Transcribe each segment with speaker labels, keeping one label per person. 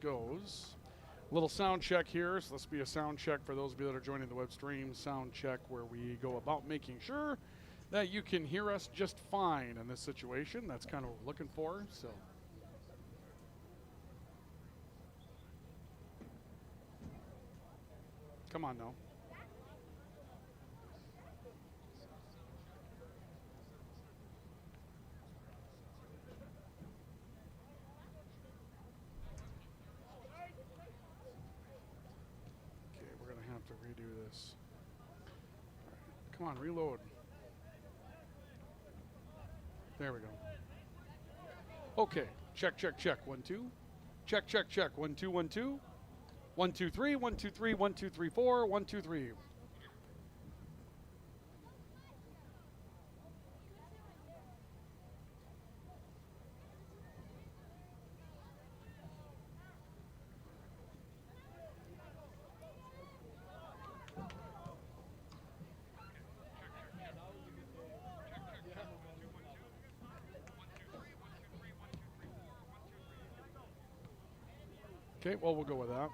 Speaker 1: goes. Little sound check here. So this will be a sound check for those of you that are joining the web stream. Sound check where we go about making sure that you can hear us just fine in this situation. That's kind of what we're looking for. So. Come on now. Okay, we're going to have to redo this. All right. Come on, reload. There we go. Okay, check, check, check. 1, 2. Check, check, check. 1, 2, 1, 2. 1, 2, 3. 1, 2, 3. 1, 2, 3, 4. 1, 2, 3. Okay, well, we'll go with that.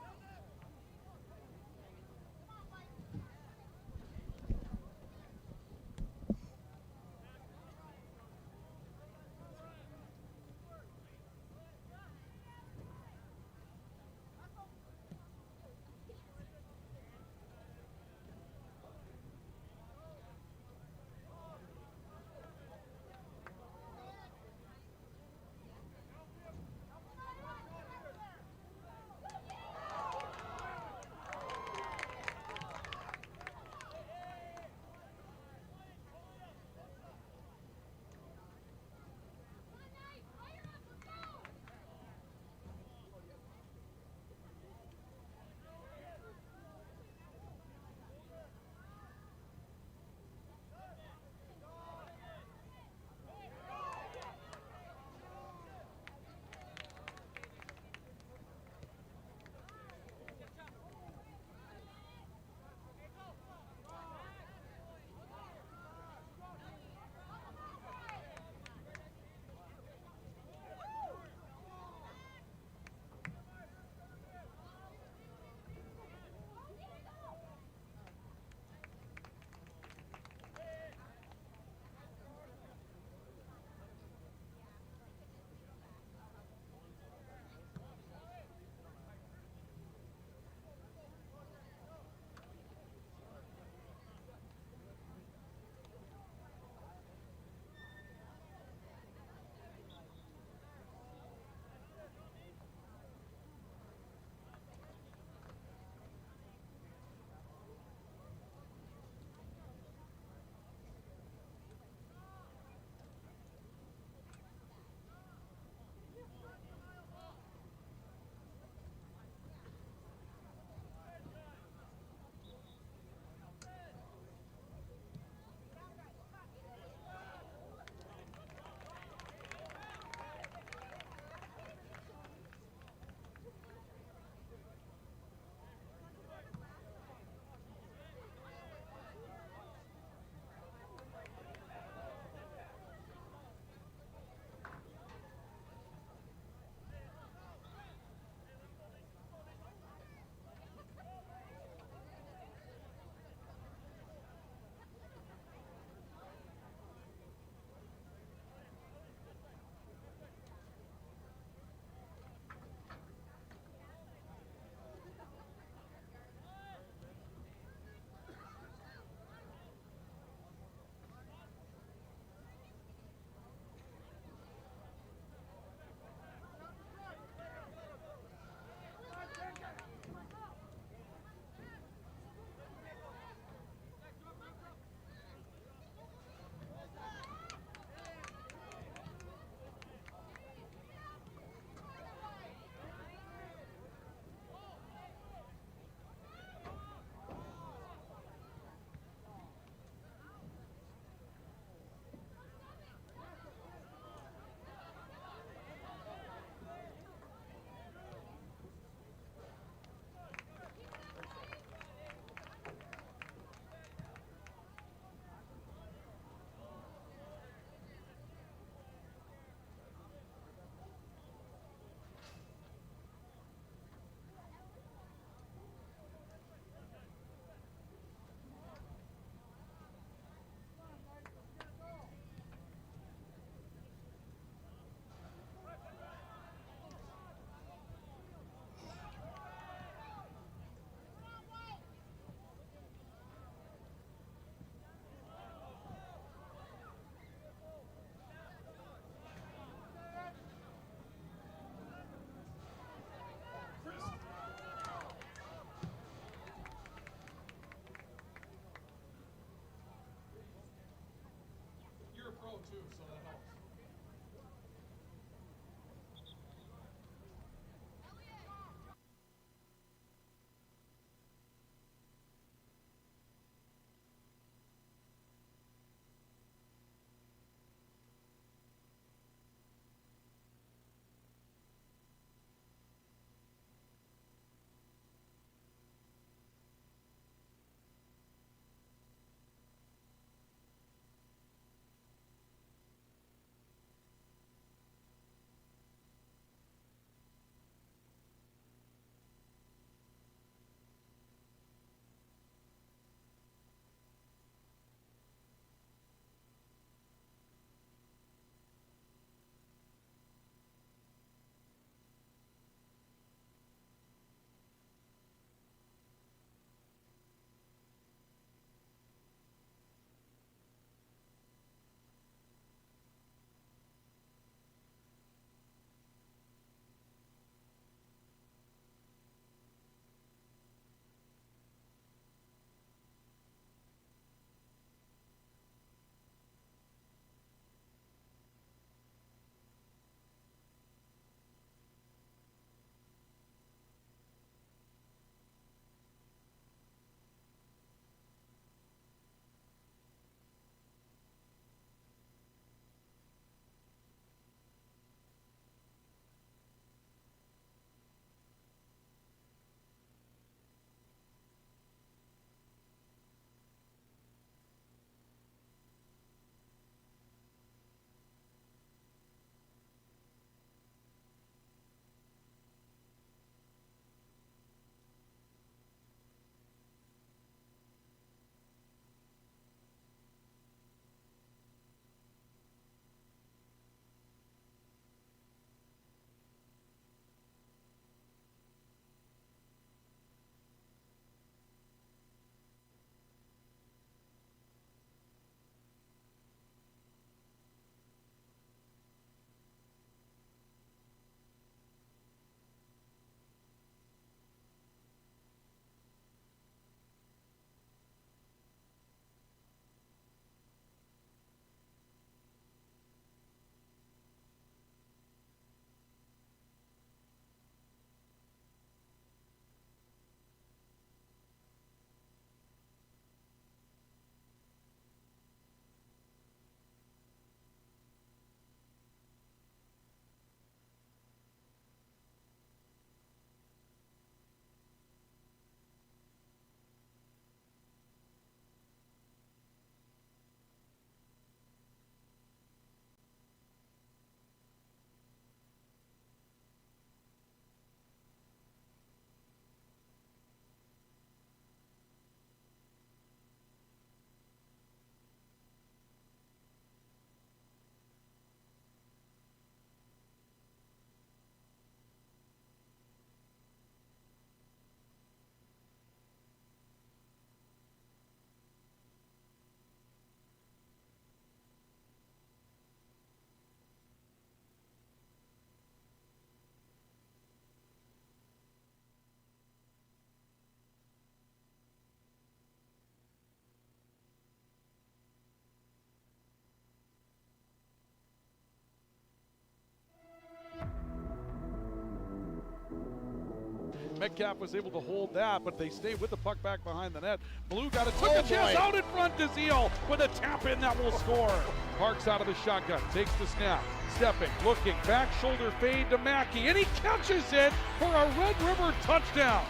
Speaker 1: Metcalf was able to hold that, but they stayed with the puck back behind the net. Blue got it, took a chance out in front to Zeal with a tap in that will score. Parks out of the shotgun, takes the snap, stepping, looking, back shoulder fade to Mackey, and he catches it for a Red River touchdown.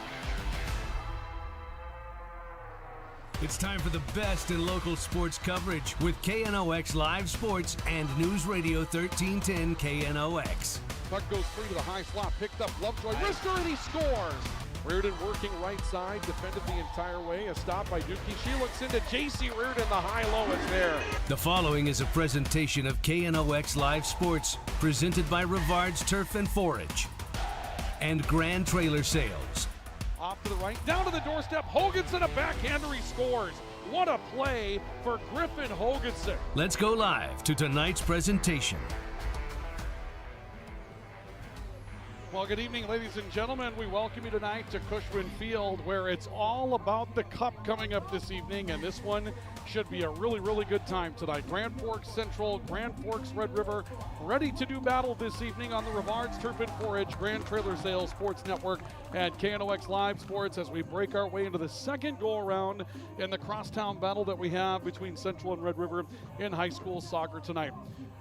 Speaker 2: It's time for the best in local sports coverage with KNOX Live Sports and News Radio 1310 KNOX.
Speaker 3: Puck goes free to the high slot, picked up Lovejoy, wrister, and he scores. Reardon working right side, defended the entire way. A stop by Dookie. She looks into J.C. Reardon, the high-low is there.
Speaker 2: The following is a presentation of KNOX Live Sports, presented by Rivard's Turf and Forage and Grand Trailer Sales.
Speaker 1: Off to the right, down to the doorstep. Hoganson, a backhander, he scores. What a play for Griffin Hoganson.
Speaker 2: Let's go live to tonight's presentation.
Speaker 1: Well, good evening, ladies and gentlemen. We welcome you tonight to Cushman Field, where it's all about the Cup coming up this evening, and this one should be a really, really good time tonight. Grand Forks Central, Grand Forks Red River, ready to do battle this evening on the Rivards Turf and Forage, Grand Trailer Sales Sports Network, and KNOX Live Sports as we break our way into the second go-around in the crosstown battle that we have between Central and Red River in high school soccer tonight.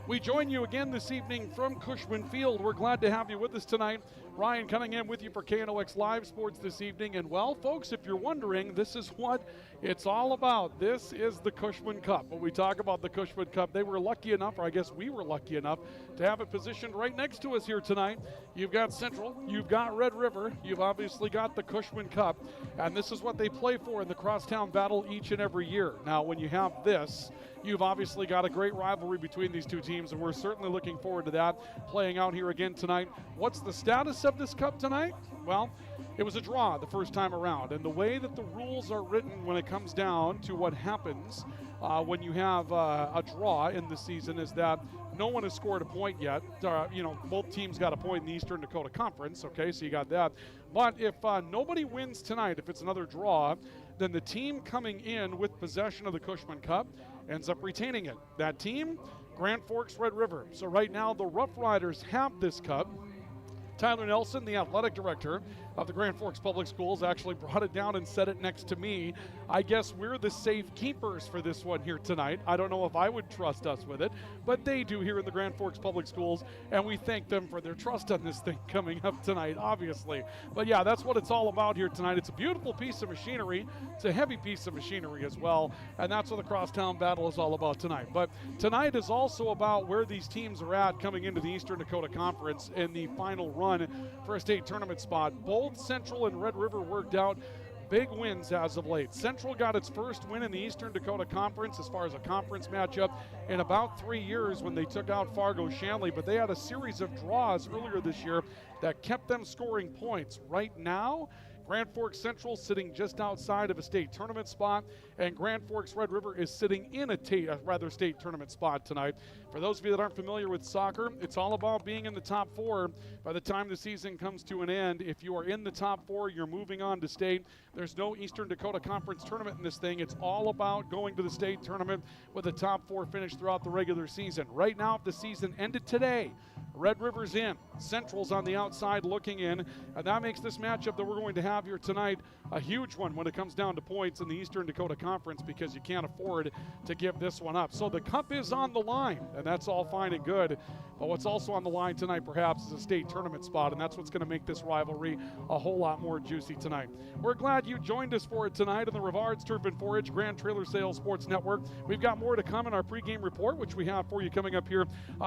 Speaker 1: We join you again this evening from Cushman Field. We're glad to have you with us tonight. Ryan Cunningham with you for KNOX Live Sports this evening. And well, folks, if you're wondering, this is what it's all about. This is the Cushman Cup. When we talk about the Cushman Cup, they were lucky enough, or I guess we were lucky enough, to have it positioned right next to us here tonight. You've got Central, you've got Red River, you've obviously got the Cushman Cup, and this is what they play for in the crosstown battle each and every year. Now, when you have this, you've obviously got a great rivalry between these two teams, and we're certainly looking forward to that playing out here again tonight. What's the status of this cup tonight? Well, it was a draw the first time around, and the way that the rules are written when it comes down to what happens when you have a draw in the season is that no one has scored a point yet. Both teams got a point in the Eastern Dakota Conference, okay, so you got that. But if nobody wins tonight, if it's another draw, then the team coming in with possession of the Cushman Cup ends up retaining it. That team, Grand Forks Red River. So right now the Rough Riders have this cup. Tyler Nelson, the athletic director of the Grand Forks Public Schools, actually brought it down and set it next to me. I guess we're the safe keepers for this one here tonight. I don't know if I would trust us with it, but they do here in the Grand Forks Public Schools, and we thank them for their trust on this thing coming up tonight, obviously. But yeah, that's what it's all about here tonight. It's a beautiful piece of machinery. It's a heavy piece of machinery as well, and that's what the crosstown battle is all about tonight. But tonight is also about where these teams are at coming into the Eastern Dakota Conference in the final run for a state tournament spot. Both Central and Red River worked out big wins as of late. Central got its first win in the Eastern Dakota Conference as far as a conference matchup in about 3 years when they took out Fargo Shanley, but they had a series of draws earlier this year that kept them scoring points. Right now, Grand Forks Central sitting just outside of a state tournament spot, and Grand Forks Red River is sitting in a state tournament spot tonight. For those of you that aren't familiar with soccer, it's all about being in the top four. By the time the season comes to an end, if you are in the top four, you're moving on to state. There's no Eastern Dakota Conference tournament in this thing. It's all about going to the state tournament with a top four finish throughout the regular season. Right now, if the season ended today, Red River's in, Central's on the outside looking in, and that makes this matchup that we're going to have here tonight a huge one when it comes down to points in the Eastern Dakota Conference, because you can't afford to give this one up. So the cup is on the line, and that's all fine and good. But what's also on the line tonight perhaps is a state tournament spot, and that's what's going to make this rivalry a whole lot more juicy tonight. We're glad you joined us for it tonight on the Rivards Turf and Forage Grand Trailer Sales Sports Network. We've got more to come in our pregame report, which we have for you coming up here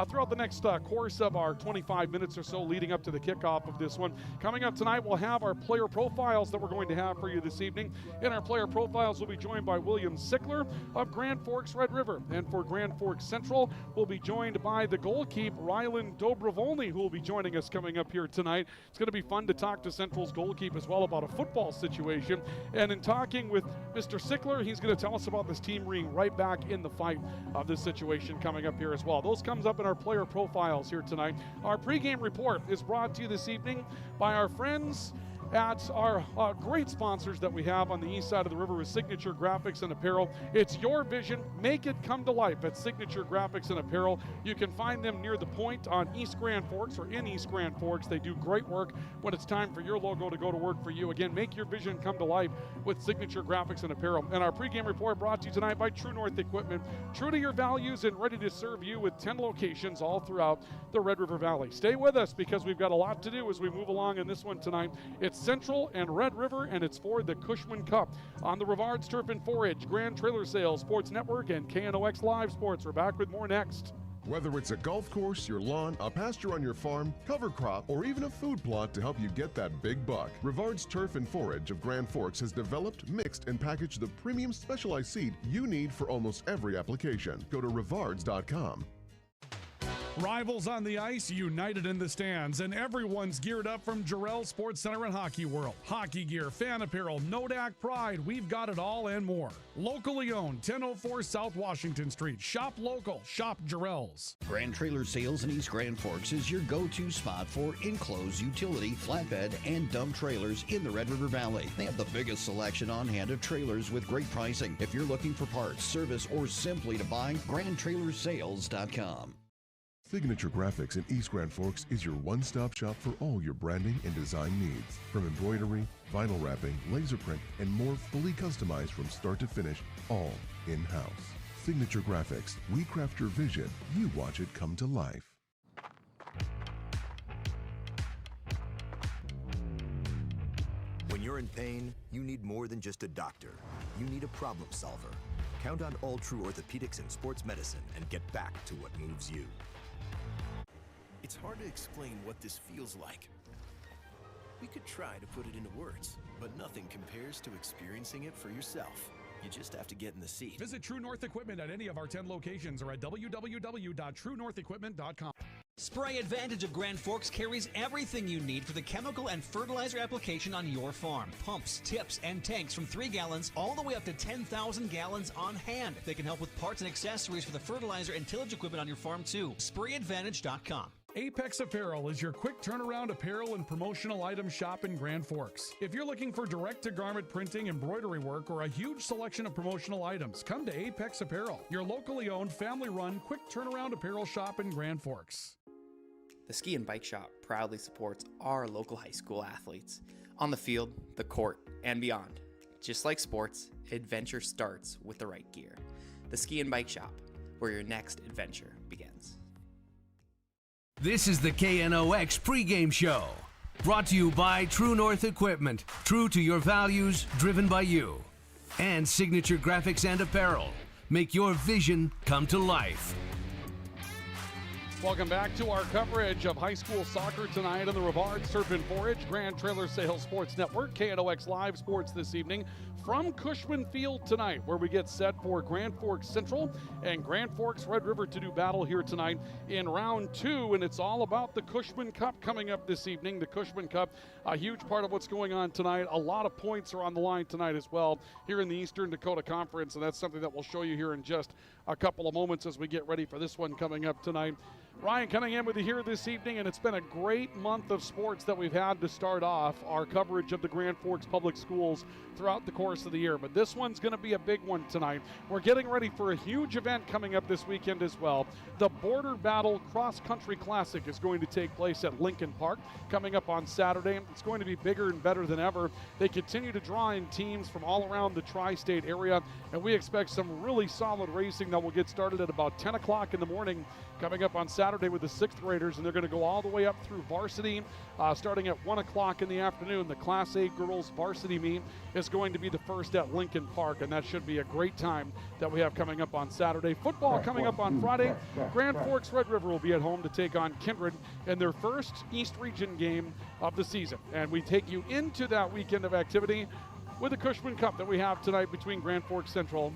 Speaker 1: throughout the next course of our 25 minutes or so leading up to the kickoff of this one. Coming up tonight, we'll have our player profiles that we're going to have for you this evening. In our player profiles, we'll be joined by William Sickler of Grand Forks Red River. And for Grand Forks Central, we'll be joined by the goalkeeper, Ryland Dovoni, who will be joining us coming up here tonight. It's going to be fun to talk to Central's goalkeeper as well about a football situation. And in talking with Mr. Sickler, he's going to tell us about this team being right back in the fight of this situation coming up here as well. Those comes up in our player profiles here tonight. Our pregame report is brought to you this evening by our friends at our great sponsors that we have on the east side of the river with Signature Graphics and Apparel. It's your vision. Make it come to life at Signature Graphics and Apparel. You can find them near the point on East Grand Forks or in East Grand Forks. They do great work when it's time for your logo to go to work for you. Again, make your vision come to life with Signature Graphics and Apparel. And our pregame report brought to you tonight by True North Equipment. True to your values and ready to serve you with 10 locations all throughout the Red River Valley. Stay with us because we've got a lot to do as we move along in this one tonight. It's Central and Red River, and it's for the Cushman Cup on the Rivards Turf and Forage Grand Trailer Sales Sports Network and KNOX Live Sports. We're back with more next.
Speaker 4: Whether it's a golf course, your lawn, a pasture on your farm, cover crop, or even a food plot to help you get that big buck, Rivards Turf and Forage of Grand Forks has developed, mixed, and packaged the premium specialized seed you need for almost every application. Go to rivards.com.
Speaker 1: Rivals on the ice, united in the stands, and everyone's geared up from Jarrell Sports Center and Hockey World. Hockey gear, fan apparel, Nodak Pride, we've got it all and more. Locally owned, 1004 South Washington Street. Shop local, shop Jarrell's.
Speaker 5: Grand Trailer Sales in East Grand Forks is your go-to spot for enclosed utility, flatbed, and dump trailers in the Red River Valley. They have the biggest selection on hand of trailers with great pricing. If you're looking for parts, service, or simply to buy, GrandTrailersales.com.
Speaker 4: Signature Graphics in East Grand Forks is your one-stop shop for all your branding and design needs. From embroidery, vinyl wrapping, laser print, and more fully customized from start to finish, all in-house. Signature Graphics. We craft your vision. You watch it come to life.
Speaker 6: When you're in pain, you need more than just a doctor. You need a problem solver. Count on All True Orthopedics and Sports Medicine and get back to what moves you.
Speaker 7: It's hard to explain what this feels like. We could try to put it into words, but nothing compares to experiencing it for yourself. You just have to get in the seat.
Speaker 1: Visit True North Equipment at any of our 10 locations or at www.truenorthequipment.com.
Speaker 8: Spray Advantage of Grand Forks carries everything you need for the chemical and fertilizer application on your farm. Pumps, tips, and tanks from 3 gallons all the way up to 10,000 gallons on hand. They can help with parts and accessories for the fertilizer and tillage equipment on your farm too. SprayAdvantage.com.
Speaker 1: Apex Apparel is your quick turnaround apparel and promotional item shop in Grand Forks. If you're looking for direct-to-garment printing, embroidery work, or a huge selection of promotional items, come to Apex Apparel, your locally owned, family-run, quick turnaround apparel shop in Grand Forks.
Speaker 9: The Ski and Bike Shop proudly supports our local high school athletes on the field, the court, and beyond. Just like sports, adventure starts with the right gear. The Ski and Bike Shop, where your next adventure begins.
Speaker 2: This is the KNOX pregame show, brought to you by True North Equipment, true to your values, driven by you. And Signature Graphics and Apparel, make your vision come to life.
Speaker 3: Welcome back to our coverage of high school soccer tonight on the Rivard Surf and Forage Grand Trailer Sales Sports Network. KNOX Live Sports this evening from Cushman Field tonight, where we get set for Grand Forks Central and Grand Forks Red River to do battle here tonight in round 2, and it's all about the Cushman Cup coming up this evening. The Cushman Cup, a huge part of what's going on tonight. A lot of points are on the line tonight as well here in the Eastern Dakota Conference, and that's something that we'll show you here in just a couple of moments as we get ready for this one coming up tonight. Ryan Cunningham with you here this evening, and it's been a great month of sports that we've had to start off our coverage of the Grand Forks Public Schools throughout the course of the year. But this one's going to be a big one tonight. We're getting ready for a huge event coming up this weekend as well. The Border Battle Cross Country Classic is going to take place at Lincoln Park coming up on Saturday. It's going to be bigger and better than ever. They continue to draw in teams from all around the tri-state area, and we expect some really solid racing that will get started at about 10 o'clock in the morning coming up on Saturday with the 6th graders, and they're going to go all the way up through varsity starting at 1 o'clock in the afternoon. The Class A girls varsity meet is going to be the first at Lincoln Park, and that should be a great time that we have coming up on Saturday. Football coming up on Friday. Grand Forks Red River will be at home to take on Kindred in their first East Region game of the season, and we take you into that weekend of activity with the Cushman Cup that we have tonight between Grand Forks Central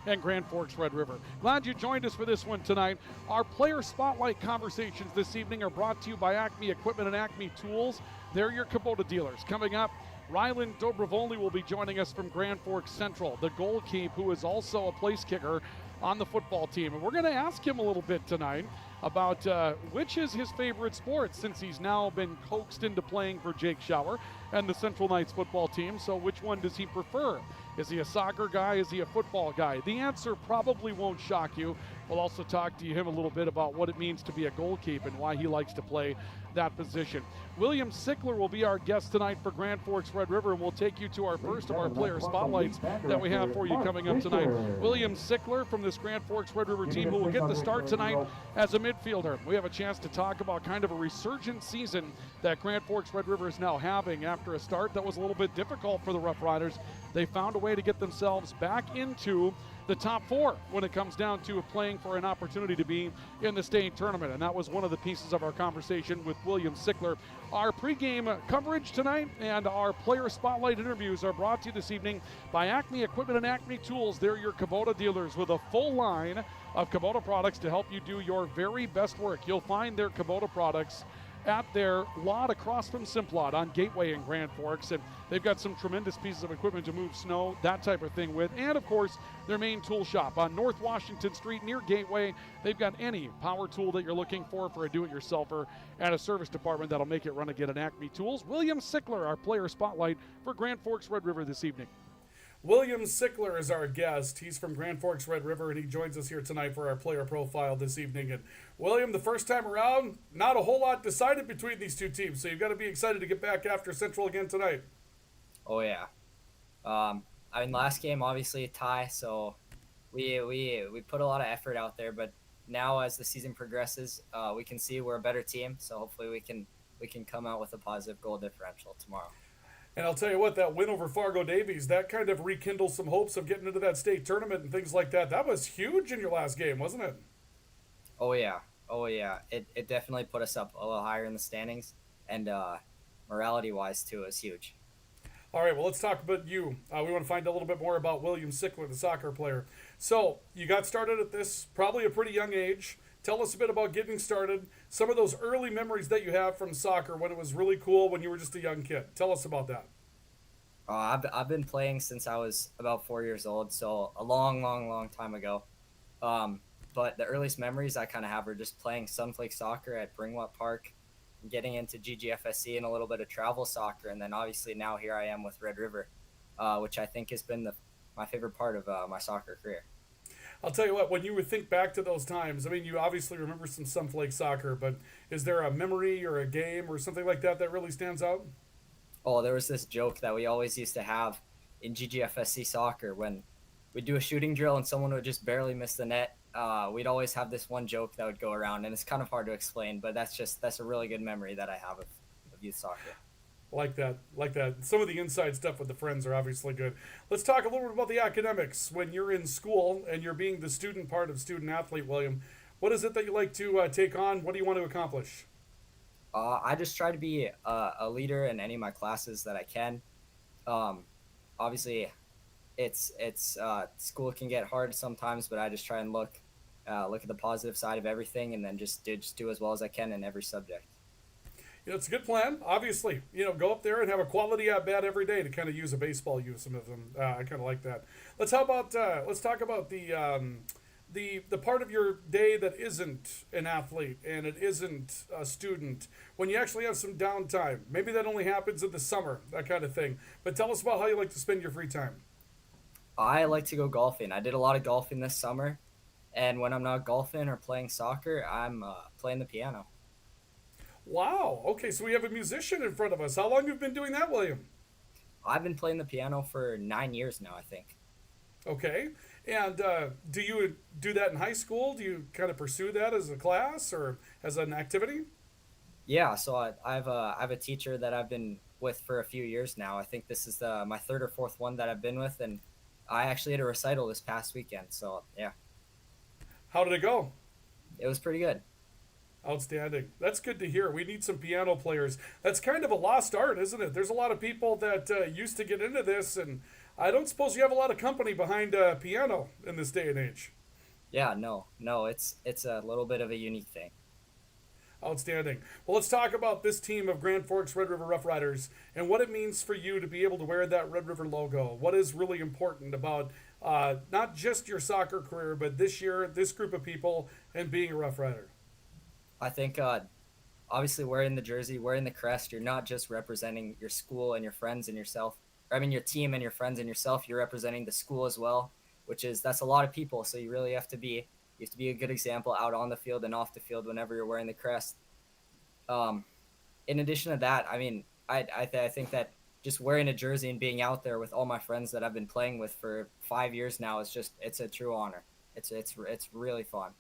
Speaker 3: and Grand Forks Red River. Glad you joined us for this one tonight. Our player spotlight conversations this evening are brought to you by Acme Equipment and Acme Tools. They're your Kubota dealers. Coming up, Ryland Dovoni will be joining us from Grand Forks Central, the goalkeeper who is also a place kicker on the football team. And we're going to ask him a little bit tonight about which is his favorite sport, since he's now been coaxed into playing for Jake Schauer and the Central Knights football team. So which one does he prefer? Is he a soccer guy? Is he a football guy? The answer probably won't shock you. We'll also talk to him a little bit about what it means to be a goalkeeper and why he likes to play that position. William Sickler will be our guest tonight for Grand Forks Red River, and we'll take you to our first of our player spotlights that we have for you coming up tonight. William Sickler from this Grand Forks Red River team, who will get the start tonight as a midfielder. We have a chance to talk about kind of a resurgent season that Grand Forks Red River is now having after a start that was a little bit difficult for the Rough Riders. They found a way to get themselves back into the top 4 when it comes down to playing for an opportunity to be in the state tournament. And that was one of the pieces of our conversation with William Sickler. Our pregame coverage tonight and our player spotlight interviews are brought to you this evening by Acme Equipment and Acme Tools. They're your Kubota dealers with a full line of Kubota products to help you do your very best work. You'll find their Kubota products at their lot across from Simplot on Gateway in Grand Forks, and they've got some tremendous pieces of equipment to move snow, that type of thing with, and of course their main tool shop on North Washington Street near Gateway. They've got any power tool that you're looking for a do-it-yourselfer, and a service department that'll make it run again at Acme Tools. William Sickler, our player spotlight for Grand Forks Red River this evening.
Speaker 1: William Sickler is our guest. He's from Grand Forks Red River, and he joins us here tonight for our player profile this evening. And William, the first time around, not a whole lot decided between these two teams, so you've got to be excited to get back after Central again tonight.
Speaker 10: Oh yeah. Last game obviously a tie, so we put a lot of effort out there. But now as the season progresses, we can see we're a better team. So hopefully we can come out with a positive goal differential tomorrow.
Speaker 1: And I'll tell you what, that win over Fargo Davies, that kind of rekindled some hopes of getting into that state tournament and things like that. That was huge in your last game, wasn't it?
Speaker 10: Oh yeah. It definitely put us up a little higher in the standings, and morality-wise too, is huge.
Speaker 1: All right, well, let's talk about you. We want to find a little bit more about William Sickler, the soccer player. So you got started at this probably a pretty young age. Tell us a bit about getting started, some of those early memories that you have from soccer when it was really cool when you were just a young kid. Tell us about that.
Speaker 10: I've been playing since I was about 4 years old, so a long time ago. But the earliest memories I kind of have are just playing Sunflake soccer at Bringwat Park, getting into GGFSC and a little bit of travel soccer, and then obviously now here I am with Red River, which I think has been my favorite part of my soccer career.
Speaker 1: I'll tell you what, when you would think back to those times, I mean, you obviously remember some Sunflake soccer, but is there a memory or a game or something like that that really stands out?
Speaker 10: Oh, there was this joke that we always used to have in GGFSC soccer when we'd do a shooting drill and someone would just barely miss the net. We'd always have this one joke that would go around, and it's kind of hard to explain, but that's a really good memory that I have of youth soccer.
Speaker 1: Like that. Some of the inside stuff with the friends are obviously good. Let's talk a little bit about the academics. When you're in school and you're being the student part of student athlete, William, what is it that you like to take on? What do you want to accomplish?
Speaker 10: I just try to be a leader in any of my classes that I can. Obviously, it's school can get hard sometimes, but I just try and look at the positive side of everything, and then just do as well as I can in every subject.
Speaker 1: It's a good plan. Obviously, go up there and have a quality at bat every day to kind of use a baseball euphemism. I kind of like that. Let's talk about the part of your day that isn't an athlete and it isn't a student. When you actually have some downtime, maybe that only happens in the summer, that kind of thing. But tell us about how you like to spend your free time.
Speaker 10: I like to go golfing. I did a lot of golfing this summer, and when I'm not golfing or playing soccer, I'm playing the piano.
Speaker 1: Wow. Okay, so we have a musician in front of us. How long have you been doing that, William?
Speaker 10: I've been playing the piano for 9 years now, I think.
Speaker 1: Okay. And do you do that in high school? Do you kind of pursue that as a class or as an activity?
Speaker 10: Yeah, so I have a teacher that I've been with for a few years now. I think this is my third or fourth one that I've been with, and I actually had a recital this past weekend, so yeah.
Speaker 1: How did it go?
Speaker 10: It was pretty good.
Speaker 1: Outstanding. That's good to hear. We need some piano players. That's kind of a lost art, isn't it? There's a lot of people that used to get into this, and I don't suppose you have a lot of company behind piano in this day and age.
Speaker 10: Yeah, no, it's a little bit of a unique thing.
Speaker 1: Outstanding. Well, let's talk about this team of Grand Forks Red River Rough Riders and what it means for you to be able to wear that Red River logo. What is really important about not just your soccer career, but this year, this group of people, and being a Rough Rider?
Speaker 10: I think obviously wearing the jersey, wearing the crest, you're not just representing your school and your friends and yourself. Your team and your friends and yourself. You're representing the school as well, that's a lot of people. So you really have to be a good example out on the field and off the field whenever you're wearing the crest. In addition to that, I think that just wearing a jersey and being out there with all my friends that I've been playing with for 5 years now it's a true honor. It's really fun.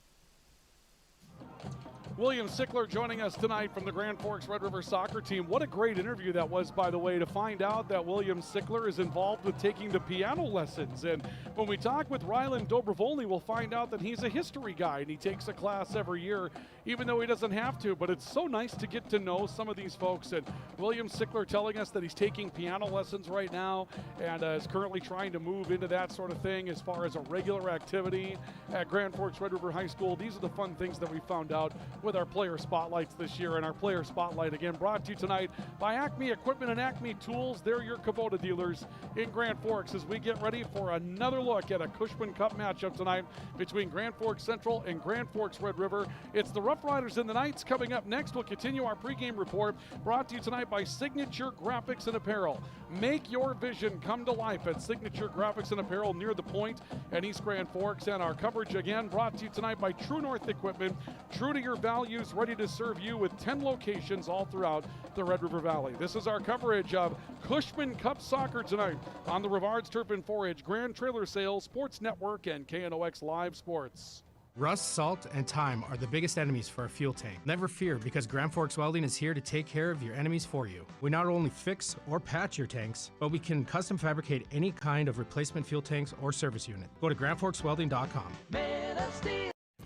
Speaker 3: William Sickler joining us tonight from the Grand Forks Red River soccer team. What a great interview that was, by the way, to find out that William Sickler is involved with taking the piano lessons. And when we talk with Ryland Dovoni, we'll find out that he's a history guy and he takes a class every year, even though he doesn't have to. But it's so nice to get to know some of these folks. And William Sickler telling us that he's taking piano lessons right now and is currently trying to move into that sort of thing as far as a regular activity at Grand Forks Red River High School. These are the fun things that we found out with our player spotlights this year. And our player spotlight, again, brought to you tonight by Acme Equipment and Acme Tools. They're your Kubota dealers in Grand Forks as we get ready for another look at a Cushman Cup matchup tonight between Grand Forks Central and Grand Forks Red River. It's the Rough Riders and the Knights coming up next. We'll continue our pregame report brought to you tonight by Signature Graphics and Apparel. Make your vision come to life at Signature Graphics and Apparel near the Point and East Grand Forks. And our coverage again brought to you tonight by True North Equipment. True to your values, ready to serve you with 10 locations all throughout the Red River Valley. This is our coverage of Cushman Cup soccer tonight on the Rivards Turf and Forage, Grand Trailer Sales, Sports Network, and KNOX Live Sports.
Speaker 11: Rust, salt, and time are the biggest enemies for a fuel tank. Never fear, because Grand Forks Welding is here to take care of your enemies for you. We not only fix or patch your tanks, but we can custom fabricate any kind of replacement fuel tanks or service unit. Go to grandforkswelding.com.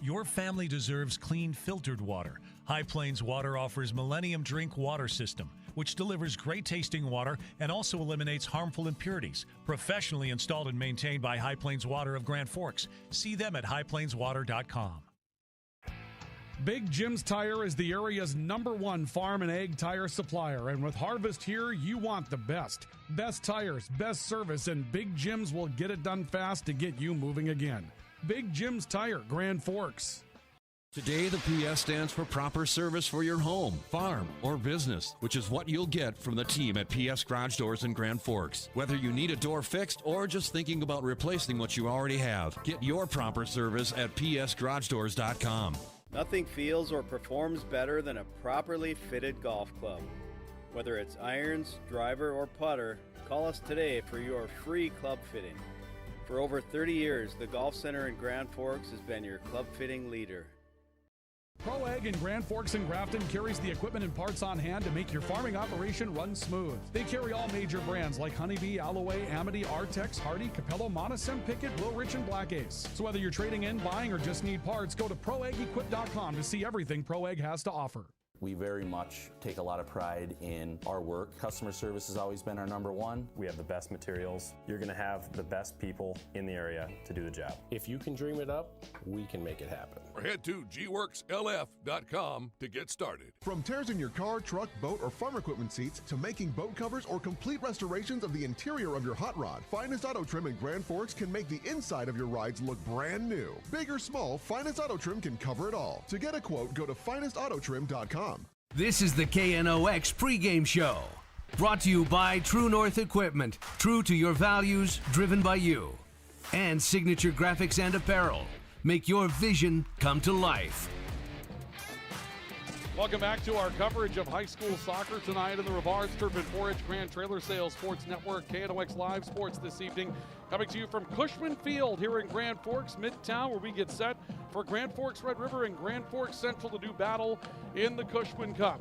Speaker 12: Your family deserves clean, filtered water. High Plains Water offers Millennium Drink Water System, which delivers great tasting water and also eliminates harmful impurities. Professionally installed and maintained by High Plains Water of Grand Forks. See them at highplainswater.com.
Speaker 3: Big Jim's Tire is the area's #1 farm and ag tire supplier, and with harvest here, you want the best. Best tires, best service, and Big Jim's will get it done fast to get you moving again. Big Jim's Tire, Grand Forks.
Speaker 13: Today, the PS stands for proper service for your home, farm, or business, which is what you'll get from the team at PS Garage Doors in Grand Forks. Whether you need a door fixed or just thinking about replacing what you already have, get your proper service at psgaragedoors.com.
Speaker 14: Nothing feels or performs better than a properly fitted golf club. Whether it's irons, driver, or putter, call us today for your free club fitting. For over 30 years, the Golf Center in Grand Forks has been your club fitting leader.
Speaker 3: Pro Ag in Grand Forks and Grafton carries the equipment and parts on hand to make your farming operation run smooth. They carry all major brands like Honeybee, Alloway, Amity, Artex, Hardy, Capello, Monosem, Pickett, Wilrich, and Black Ace. So whether you're trading in, buying, or just need parts, go to ProAgEquip.com to see everything Pro Ag has to offer.
Speaker 15: We very much take a lot of pride in our work. Customer service has always been our #1.
Speaker 16: We have the best materials. You're going to have the best people in the area to do the job. If you can dream it up, we can make it happen.
Speaker 17: Or head to gworkslf.com to get started.
Speaker 4: From tears in your car, truck, boat, or farm equipment seats to making boat covers or complete restorations of the interior of your hot rod, Finest Auto Trim in Grand Forks can make the inside of your rides look brand new. Big or small, Finest Auto Trim can cover it all. To get a quote, go to finestautotrim.com.
Speaker 2: This is the KNOX pregame show. Brought to you by True North Equipment. True to your values, driven by you. And Signature Graphics and Apparel. Make your vision come to life.
Speaker 3: Welcome back to our coverage of high school soccer tonight in the Rivards Turf and Forage Grand Trailer Sales Sports Network, KNOX Live Sports this evening. Coming to you from Cushman Field here in Grand Forks, Midtown, where we get set for Grand Forks Red River and Grand Forks Central to do battle in the Cushman Cup.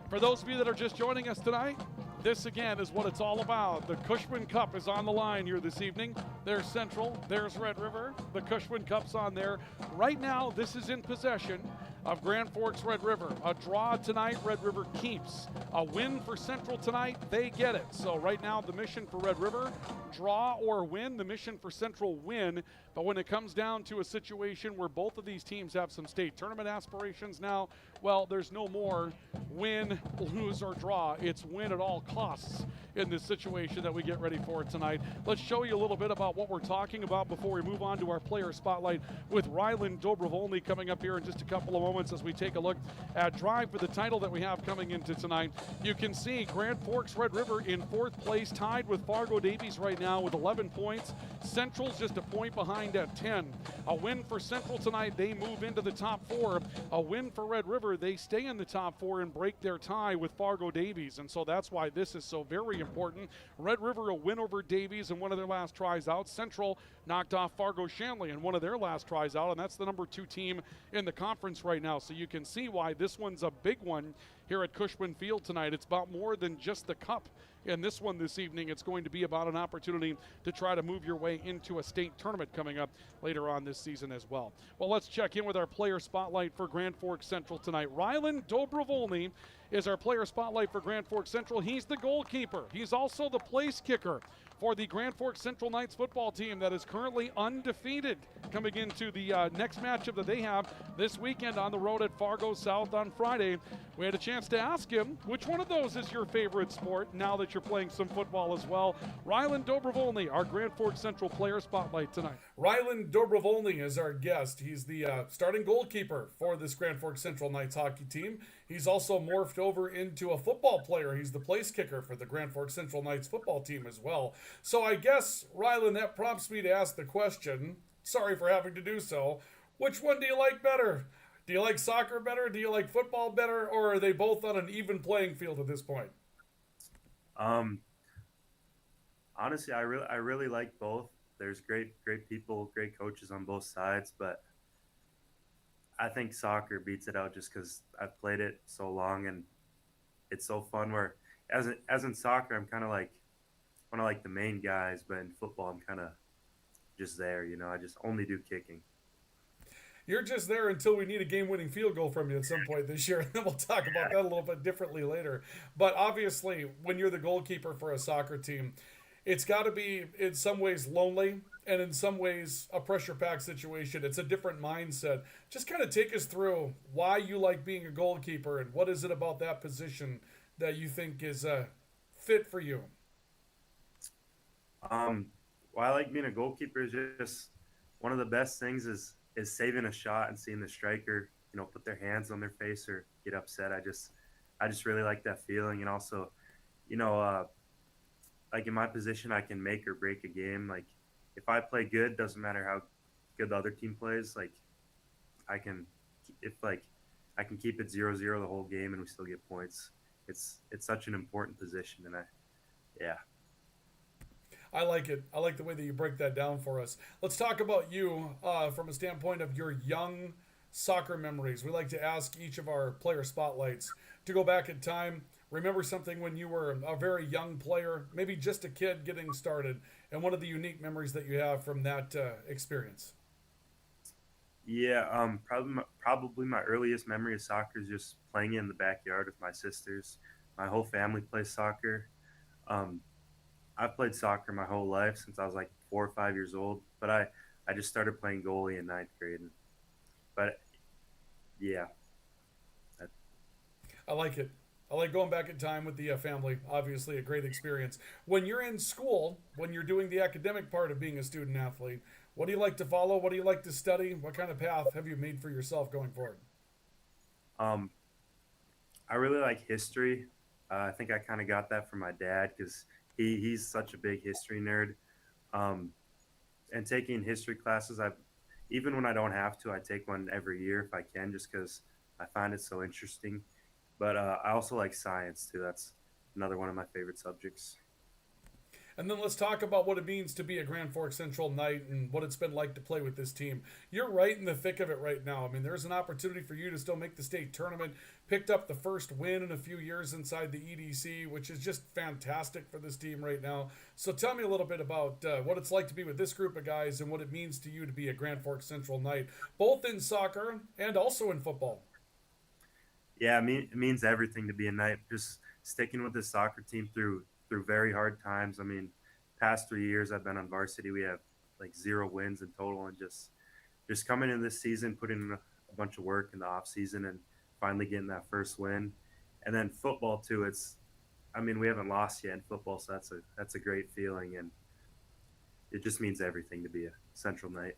Speaker 3: For those of you that are just joining us tonight, this again is what it's all about. The Cushman Cup is on the line here this evening. There's Central, there's Red River. The Cushman Cup's on there. Right now, this is in possession of Grand Forks Red River. A draw tonight, Red River keeps. A win for Central tonight, they get it. So right now, the mission for Red River, draw or win. The mission for Central, win. But when it comes down to a situation where both of these teams have some state tournament aspirations now, well, there's no more win, lose, or draw. It's win at all costs in this situation that we get ready for tonight. Let's show you a little bit about what we're talking about before we move on to our player spotlight with Ryland Dovoni coming up here in just a couple of moments as we take a look at Drive for the title that we have coming into tonight. You can see Grand Forks Red River in 4th place, tied with Fargo Davies right now with 11 points. Central's just a point behind at 10. A win for Central tonight, they move into the top 4. A win for Red River, they stay in the top 4 and break their tie with Fargo Davies. And so that's why this is so very important. Red River a win over Davies in one of their last tries out. Central knocked off Fargo Shanley in one of their last tries out, and that's the number 2 team in the conference right
Speaker 1: right now, so you can see why this one's a big one here at Cushman Field tonight. It's about more than just the cup in this one this evening. It's going to be about an opportunity to try to move your way into a state tournament coming up later on this season as well. Well, let's check in with our player spotlight for Grand Forks Central tonight. Ryland Dovoni is our player spotlight for Grand Forks Central. He's the goalkeeper. He's also the place kicker for the Grand Forks Central Knights football team that is currently undefeated coming into the next matchup that they have this weekend on the road at Fargo South on Friday. We had a chance to ask him, which one of those is your favorite sport now that you're playing some football as well? Ryland Dovoni, our Grand Forks Central player spotlight tonight. Ryland Dovoni is our guest. He's the starting goalkeeper for this Grand Forks Central Knights hockey team. He's also morphed over into a football player. He's the place kicker for the Grand Forks Central Knights football team as well. So I guess, Ryland, that prompts me to ask the question, sorry for having to do so, which one do you like better? Do you like soccer better? Do you like football better? Or are they both on an even playing field at this point?
Speaker 18: Honestly, I really like both. There's great people, great coaches on both sides, but I think soccer beats it out just because I've played it so long and it's so fun. Where as in soccer, I'm kind of like one of like the main guys, but in football, I'm kind of just there. You know, I just only do kicking. You're just there until we need a game-winning field goal from you at some point this year, and then we'll talk about that a little bit differently later. But obviously, when you're the goalkeeper for a soccer team, it's got to be in some ways lonely and in some ways a pressure-packed situation. It's a different mindset. Just kind of take us through why you like being a goalkeeper and what is it about that position that you think is fit for you? Why I like being a goalkeeper is just one of the best things is saving a shot and seeing the striker, you know, put their hands on their face or get upset. I just really like that feeling. And also, you know, like in my position, I can make or break a game. Like if I play good, doesn't matter how good the other team plays. Like I can keep it 0-0 the whole game and we still get points. It's such an important position. And I like it. I like the way that you break that down for us. Let's talk about you from a standpoint of your young soccer memories. We like to ask each of our player spotlights to go back in time. Remember something when you were a very young player, maybe just a kid getting started, and one of the unique memories that you have from that experience. Yeah, probably my earliest memory of soccer is just playing in the backyard with my sisters. My whole family plays soccer. I've played soccer my whole life since I was like 4 or 5 years old, but I just started playing goalie in 9th grade. But yeah.
Speaker 1: I like it. I like going back in time with the family. Obviously a great experience. When you're in school, when you're doing the academic part of being a student athlete, what do you like to follow? What do you like to study? What kind of path have you made for yourself going forward?
Speaker 18: I really like history. I think I kind of got that from my dad because he's such a big history nerd. And taking history classes, even when I don't have to, I take one every year if I can, just because I find it so interesting. But I also like science too. That's another one of my favorite subjects. And then let's talk about what it means to be a Grand Forks Central Knight and what it's been like to play with this team. You're right in the thick of it right now. I mean, there's an opportunity for you to still make the state tournament. Picked up the first win in a few years inside the EDC, which is just fantastic for this team right now. So tell me a little bit about what it's like to be with this group of guys and what it means to you to be a Grand Forks Central Knight, both in soccer and also in football. Yeah, it means everything to be a Knight. Just sticking with the soccer team through very hard times. I mean, past 3 years I've been on varsity. We have like 0 wins in total, and just coming in this season, putting in a bunch of work in the off season and finally getting that first win. And then football too. We haven't lost yet in football, so that's a great feeling, and it just means everything to be a Central Knight.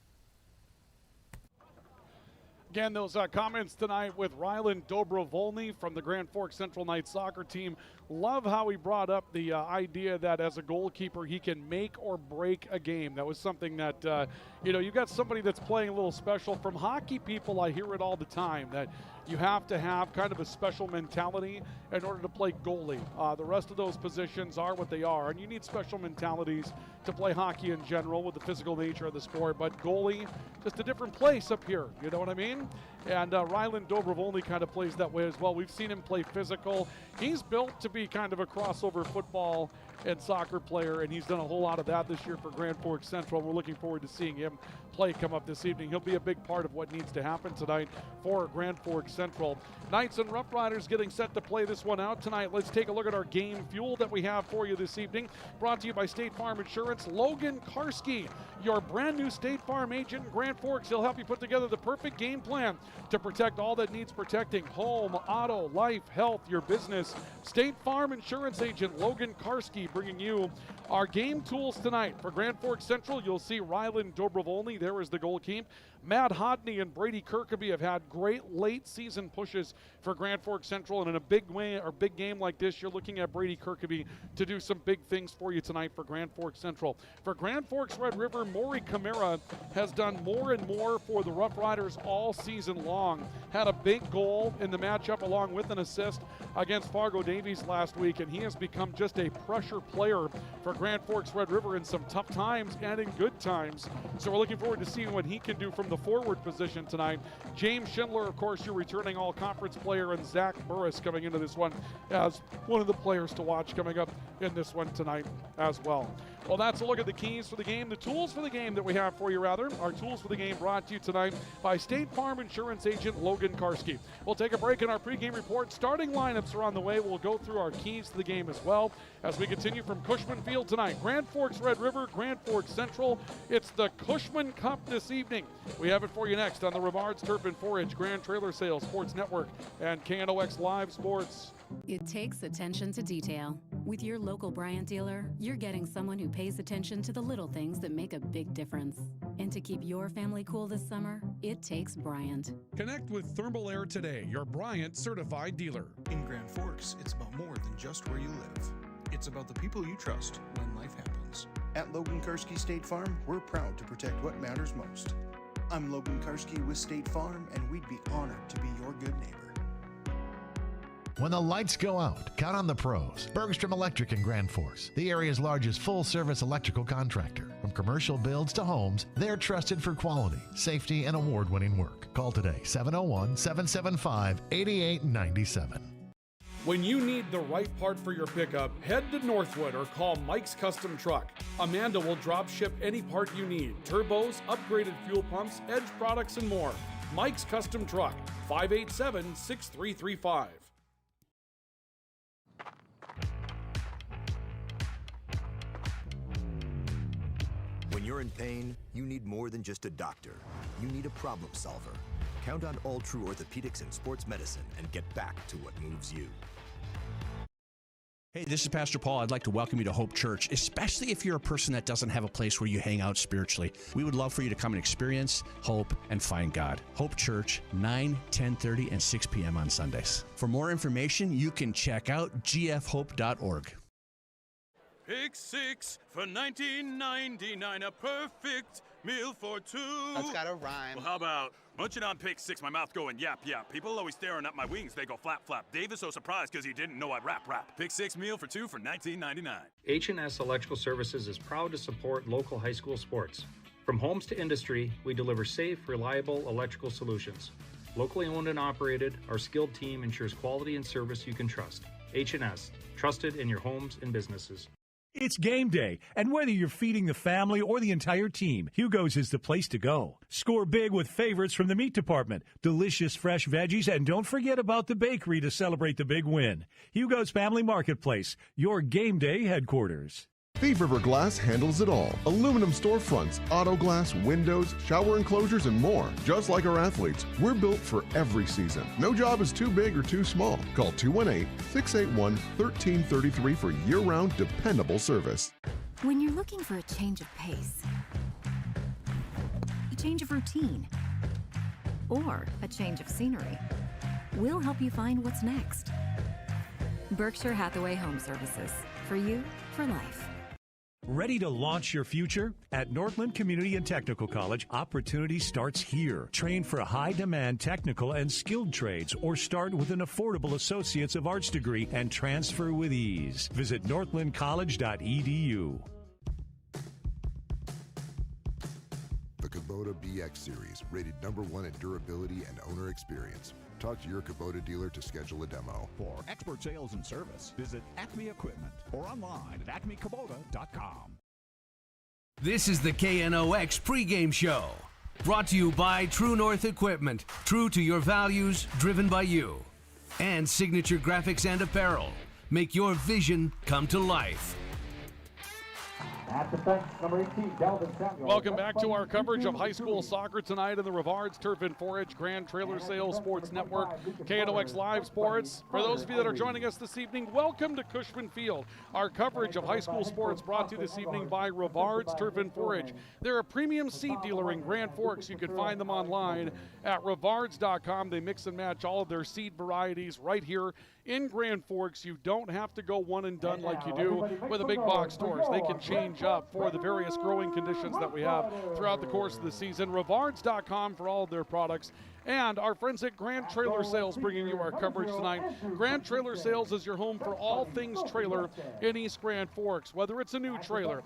Speaker 18: Again, those comments tonight with Ryland Dovoni from the Grand Forks Central Knights soccer team.
Speaker 1: love how he brought up the idea that as a goalkeeper he can make or break a game. That was something that, you got somebody that's playing a little special. From hockey people, I hear it all the time, that you have to have kind of a special mentality in order to play goalie. The rest of those positions are what they are, and you need special mentalities to play hockey in general with the physical nature of the sport. But goalie, just a different place up here, you know what I mean? And Ryland Dovoni kind of plays that way as well. We've seen him play physical. He's built to be kind of a crossover football and soccer player, and he's done a whole lot of that this year for Grand Forks Central. We're looking forward to seeing him play come up this evening. He'll be a big part of what needs to happen tonight for Grand Forks Central. Knights and Rough Riders getting set to play this one out tonight. Let's take a look at our game fuel that we have for you this evening. Brought to you by State Farm Insurance. Logan Karski, your brand new State Farm agent in Grand Forks. He'll help you put together the perfect game plan to protect all that needs protecting: home, auto, life, health, your business. State Farm Insurance agent Logan Karski bringing you our game tools tonight. For Grand Forks Central, you'll see Ryland Dovoni. There is the goalkeeper. Matt Hodney and Brady Kirkaby have had great late season pushes for Grand Forks Central, and in a big way or big game like this, you're looking at Brady Kirkaby to do some big things for you tonight for Grand Forks Central. For Grand Forks Red River, Maury Camara has done more and more for the Rough Riders all season long. Had a big goal in the matchup along with an assist against Fargo Davies last week, and he has become just a pressure player for Grand Forks Red River in some tough times and in good times. So we're looking forward to seeing what he can do from the forward position tonight. James Schindler, of course, your returning all-conference player, and Zach Burris coming into this one as one of the players to watch coming up in this one tonight as well. Well, that's a look at the keys for the game, the tools for the game that we have for you, rather. Our tools for the game brought to you tonight by State Farm Insurance agent Logan Karski. We'll take a break in our pregame report. Starting lineups are on the way. We'll go through our keys to the game as well as we continue from Cushman Field tonight. Grand Forks Red River, Grand Forks Central. It's the Cushman Cup this evening. We have it for you next on the Rivards Turf and Forage Grand Trailer Sales Sports Network and KNOX Live Sports.
Speaker 19: It takes attention to detail. With your local Bryant dealer, you're getting someone who pays attention to the little things that make a big difference. And to keep your family cool this summer, it takes Bryant.
Speaker 20: Connect with Thermal Air today, your Bryant certified dealer.
Speaker 21: In Grand Forks, it's about more than just where you live. It's about the people you trust when life happens.
Speaker 22: At Logan Karski State Farm, we're proud to protect what matters most. I'm Logan Karski with State Farm, and we'd be honored to be your good neighbor.
Speaker 23: When the lights go out, count on the pros. Bergstrom Electric in Grand Forks, the area's largest full-service electrical contractor. From commercial builds to homes, they're trusted for quality, safety, and award-winning work. Call today, 701-775-8897.
Speaker 1: When you need the right part for your pickup, head to Northwood or call Mike's Custom Truck. Amanda will drop ship any part you need: turbos, upgraded fuel pumps, Edge products, and more. Mike's Custom Truck, 587-6335.
Speaker 6: When you're in pain, you need more than just a doctor. You need a problem solver. Count on All True Orthopedics and Sports Medicine and get back to what moves you.
Speaker 24: Hey, this is Pastor Paul. I'd like to welcome you to Hope Church, especially if you're a person that doesn't have a place where you hang out spiritually. We would love for you to come and experience hope and find God. Hope Church, 9, 10:30, and 6 p.m. on Sundays. For more information, you can check out gfhope.org.
Speaker 25: Pick 6 for $19.99, a perfect meal for two.
Speaker 26: That's gotta rhyme.
Speaker 25: Well, how about munching on Pick 6, my mouth going yap yap. People always staring at my wings, they go flap flap. Dave is so surprised because he didn't know I'd rap. Pick 6 meal for two for $19.99.
Speaker 27: H&S Electrical Services is proud to support local high school sports. From homes to industry, we deliver safe, reliable electrical solutions. Locally owned and operated, our skilled team ensures quality and service you can trust. H&S, trusted in your homes and businesses.
Speaker 12: It's game day, and whether you're feeding the family or the entire team, Hugo's is the place to go. Score big with favorites from the meat department, delicious fresh veggies, and don't forget about the bakery to celebrate the big win. Hugo's Family Marketplace, your game day headquarters.
Speaker 4: Thief River Glass handles it all. Aluminum storefronts, auto glass, windows, shower enclosures, and more. Just like our athletes, we're built for every season. No job is too big or too small. Call 218-681-1333 for year-round dependable service.
Speaker 28: When you're looking for a change of pace, a change of routine, or a change of scenery, we'll help you find what's next. Berkshire Hathaway Home Services. For you, for life.
Speaker 12: Ready to launch your future? At Northland Community and Technical College, opportunity starts here. Train for high-demand technical and skilled trades or start with an affordable Associates of Arts degree and transfer with ease. Visit northlandcollege.edu.
Speaker 5: The Kubota BX Series, rated #1 in durability and owner experience. Talk to your Kubota dealer to schedule a demo.
Speaker 7: For expert sales and service, visit Acme Equipment or online at acmekubota.com.
Speaker 2: This is the KNOX pregame show. Brought to you by True North Equipment. True to your values, driven by you. And Signature Graphics and Apparel. Make your vision come to life.
Speaker 3: At defense, number 18, Delvin Samuel. Welcome back to our coverage of high school soccer tonight in the Rivards Turf and Forage Grand Trailer Sales Sports Network, KNOX Live Sports. For those of you that are joining us this evening, welcome to Cushman Field. Our coverage of high school sports brought to you this evening by Rivards Turf and Forage. They're a premium seed dealer in Grand Forks. You can find them online at rivards.com. They mix and match all of their seed varieties right here in Grand Forks. You don't have to go one and done like you do with the big box stores. They can change up for the various growing conditions that we have throughout the course of the season. Rivards.com for all of their products. And our friends at Grand Trailer Sales bringing you our coverage tonight. Grand Trailer Sales is your home for all things trailer in East Grand Forks. Whether it's a new trailer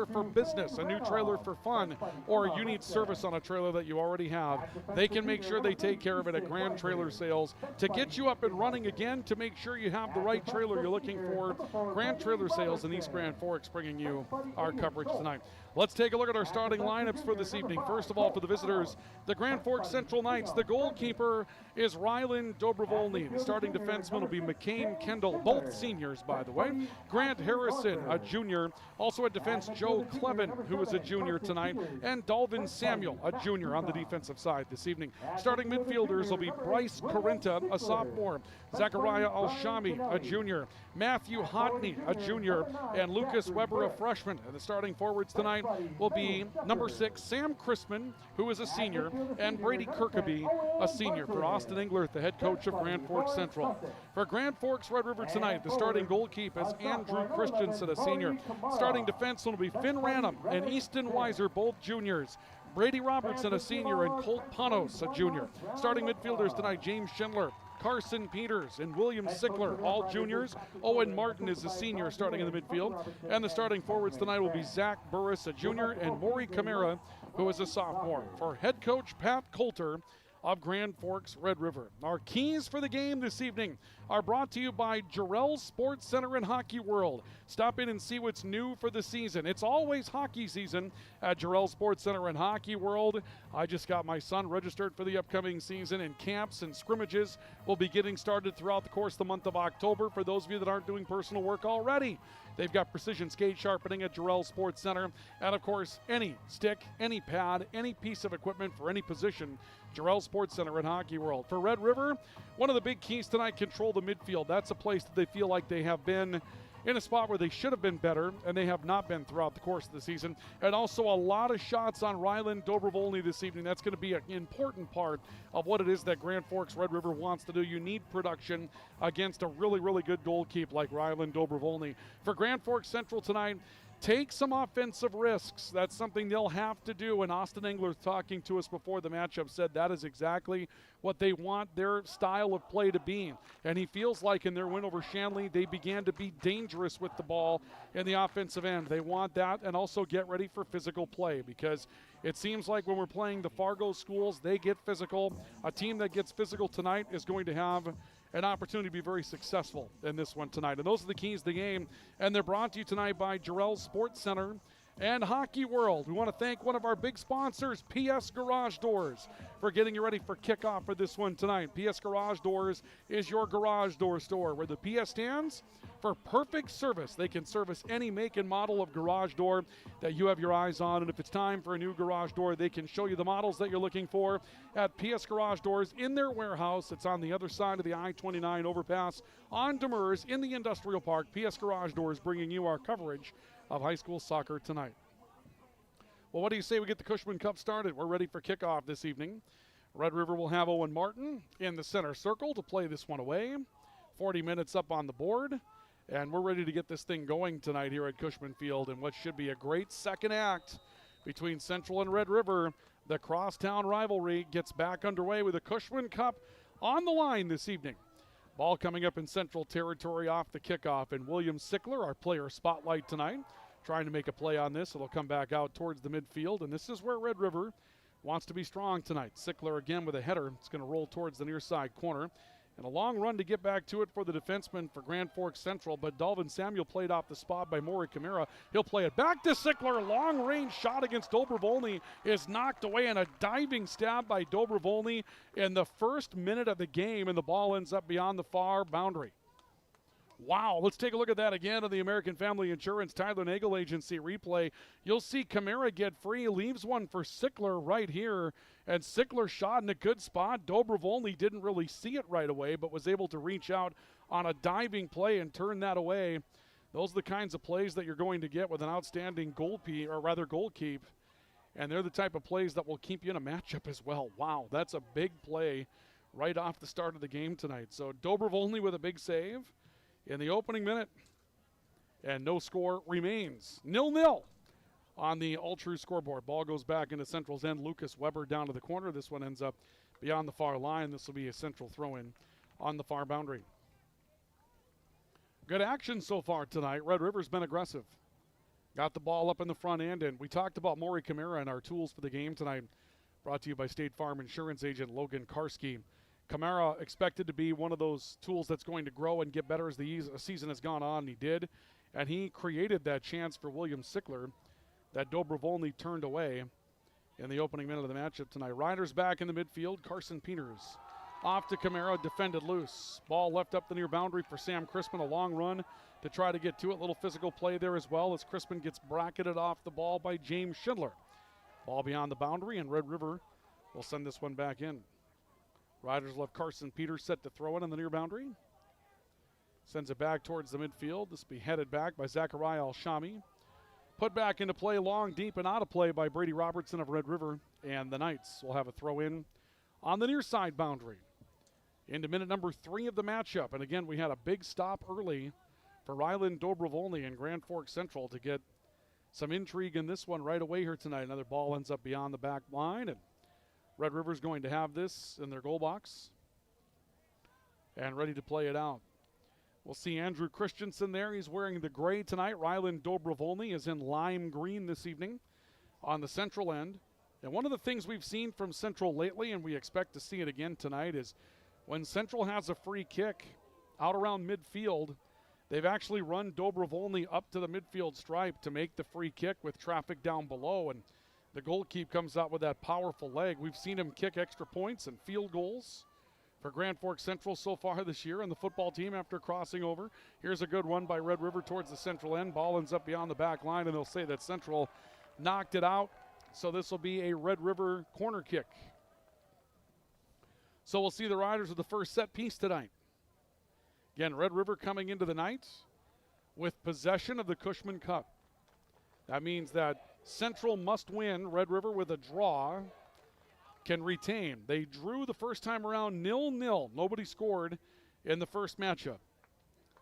Speaker 3: for business, a new trailer for fun, or you need service on a trailer that you already have, they can make sure they take care of it at Grand Trailer Sales to get you up and running again, to make sure you have the right trailer you're looking for. Grand Trailer Sales in East Grand Forks bringing you our coverage tonight. Let's take a look at our starting lineups for this evening. First of all, for the visitors, the Grand Forks Central Knights. The goalkeeper is Ryland Dovoni. The starting defenseman will be McCain Kendall, both seniors, by the way. Grant Harrison, a junior. Also at defense, Joe Clevin, who is a junior tonight, and Dalvin Samuel, a junior, on the defensive side this evening. Starting midfielders will be Bryce Corinta, a sophomore. Zachariah Alshami, a junior. Matthew Hodney, a junior, and Lucas Weber, a freshman. And the starting forwards tonight will be number 6, Sam Chrisman, who is a senior, and Brady Kirkaby, a senior. For Austin Englert, the head coach of Grand Forks Central. For Grand Forks Red River tonight, the starting goalkeeper is Andrew Christensen, a senior. Starting defense will be Finn Ranham and Easton Weiser, both juniors. Brady Robertson, a senior, and Colt Panos, a junior. Starting midfielders tonight, James Schindler, Carson Peters, and William Sickler, all juniors. Owen Martin is a senior starting in the midfield. And the starting forwards tonight will be Zach Burris, a junior, and Maury Camara, who is a sophomore. For head coach Pat Coulter of Grand Forks Red River. Our keys for the game this evening are brought to you by Jarrell Sports Center and Hockey World. Stop in and see what's new for the season. It's always hockey season at Jarrell Sports Center and Hockey World. I just got my son registered for the upcoming season, and camps and scrimmages will be getting started throughout the course of the month of October. For those of you that aren't doing personal work already, they've got precision skate sharpening at Jarrell Sports Center. And of course, any stick, any pad, any piece of equipment for any position, Jarrell Sports Center and Hockey World. For Red River, one of the big keys tonight, control the midfield. That's a place that they feel like they have been in a spot where they should have been better, and they have not been throughout the course of the season. And also a lot of shots on Ryland Dovoni this evening. That's going to be an important part of what it is that Grand Forks Red River wants to do. You need production against a really, really good goalkeeper like Ryland Dovoni. For Grand Forks Central tonight, take some offensive risks. That's something they'll have to do. And Austin Engler, talking to us before the matchup, said that is exactly what they want their style of play to be. And he feels like in their win over Shanley, they began to be dangerous with the ball in the offensive end. They want that, and also get ready for physical play, because it seems like when we're playing the Fargo schools, they get physical. A team that gets physical tonight is going to have an opportunity to be very successful in this one tonight. And those are the keys to the game, and they're brought to you tonight by Jarrell Sports Center and Hockey World. We want to thank one of our big sponsors, PS Garage Doors, for getting you ready for kickoff for this one tonight. PS Garage Doors is your garage door store, where the PS stands for perfect service. They can service any make and model of garage door that you have your eyes on, and if it's time for a new garage door, they can show you the models that you're looking for at PS Garage Doors in their warehouse. It's on the other side of the I-29 overpass on Demers in the Industrial Park. PS Garage Doors bringing you our coverage of high school soccer tonight. Well, what do you say we get the Cushman Cup started? We're ready for kickoff this evening. Red River will have Owen Martin in the center circle to play this one away.
Speaker 1: 40 minutes up on the board. And we're ready to get this thing going tonight here at Cushman Field in what should be a great second act between Central and Red River. The crosstown rivalry gets back underway with the Cushman Cup on the line this evening. Ball coming up in Central territory off the kickoff, and William Sickler, our player spotlight tonight, trying to make a play on this. It'll come back out towards the midfield, and this is where Red River wants to be strong tonight. Sickler again with a header. It's going to roll towards the near side corner. And a long run to get back to it for the defenseman for Grand Forks Central, but Dalvin Samuel played off the spot by Maury Camara. He'll play it back to Sickler. Long-range shot against Dobrovolny is knocked away, and a diving stab by Dobrovolny in the first minute of the game, and the ball ends up beyond the far boundary. Wow, let's take a look at that again on the American Family Insurance Tyler Nagel Agency replay. You'll see Camara get free, leaves one for Sickler right here, and Sickler shot in a good spot. Dobrovolny didn't really see it right away, but was able to reach out on a diving play and turn that away. Those are the kinds of plays that you're going to get with an outstanding goal keep, and they're the type of plays that will keep you in a matchup as well. Wow, that's a big play right off the start of the game tonight. So Dobrovolny with a big save in the opening minute, and no score remains. 0-0 on the All-True scoreboard. Ball goes back into Central's end. Lucas Weber down to the corner. This one ends up beyond the far line. This will be a Central throw-in on the far boundary. Good action so far tonight. Red River's been aggressive. Got the ball up in the front end, and we talked about Maury Camara and our tools for the game tonight. Brought to you by State Farm Insurance agent Logan Karski. Camara expected to be one of those tools that's going to grow and get better as the season has gone on, and he did. And he created that chance for William Sickler that Dobrovolny turned away in the opening minute of the matchup tonight. Riders back in the midfield. Carson Peters off to Camara, defended loose. Ball left up the near boundary for Sam Crispin. A long run to try to get to it. Little physical play there as well as Crispin gets bracketed off the ball by James Schindler. Ball beyond the boundary, and Red River will send this one back in. Riders left Carson Peters set to throw it on the near boundary. Sends it back towards the midfield. This will be headed back by Zachariah Alshami. Put back into play, long, deep, and out of play by Brady Robertson of Red River. And the Knights will have a throw in on the near side boundary. Into minute number 3 of the matchup. And again, we had a big stop early for Ryland Dobrovolny and Grand Forks Central to get some intrigue in this one right away here tonight. Another ball ends up beyond the back line, and Red River's going to have this in their goal box and ready to play it out. We'll see Andrew Christensen there. He's wearing the gray tonight. Ryland Dobrovolny is in lime green this evening on the Central end. And one of the things we've seen from Central lately, and we expect to see it again tonight, is when Central has a free kick out around midfield, they've actually run Dobrovolny up to the midfield stripe to make the free kick with traffic down below. And the goalkeeper comes out with that powerful leg. We've seen him kick extra points and field goals for Grand Forks Central so far this year, and the football team after crossing over. Here's a good one by Red River towards the Central end. Ball ends up beyond the back line, and they'll say that Central knocked it out. So this will be a Red River corner kick. So we'll see the Riders with the first set piece tonight. Again, Red River coming into the night with possession of the Cushman Cup. That means that Central must win. Red River with a draw can retain. They drew the first time around 0-0. Nobody scored in the first matchup.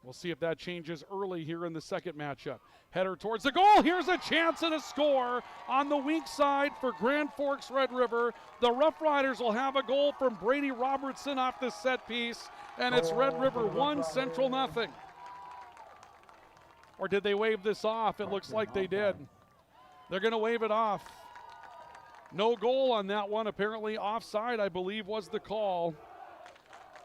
Speaker 1: We'll see if that changes early here in the second matchup. Header towards the goal. Here's a chance and a score on the weak side for Grand Forks Red River. The Rough Riders will have a goal from Brady Robertson off the set piece, and it's Red River 1, Central nothing. Or did they wave this off? It looks like they did. They're going to wave it off. No goal on that one. Apparently offside, I believe, was the call.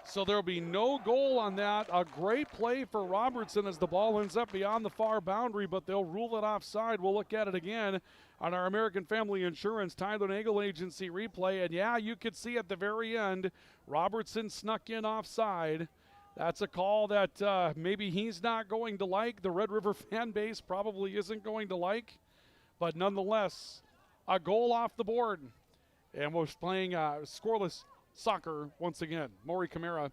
Speaker 1: So there'll be no goal on that. A great play for Robertson as the ball ends up beyond the far boundary, but they'll rule it offside. We'll look at it again on our American Family Insurance Tyler Nagel Agency replay. And yeah, you could see at the very end, Robertson snuck in offside. That's a call that maybe he's not going to like. The Red River fan base probably isn't going to like. But nonetheless, a goal off the board. And we're playing scoreless soccer once again. Maury Camara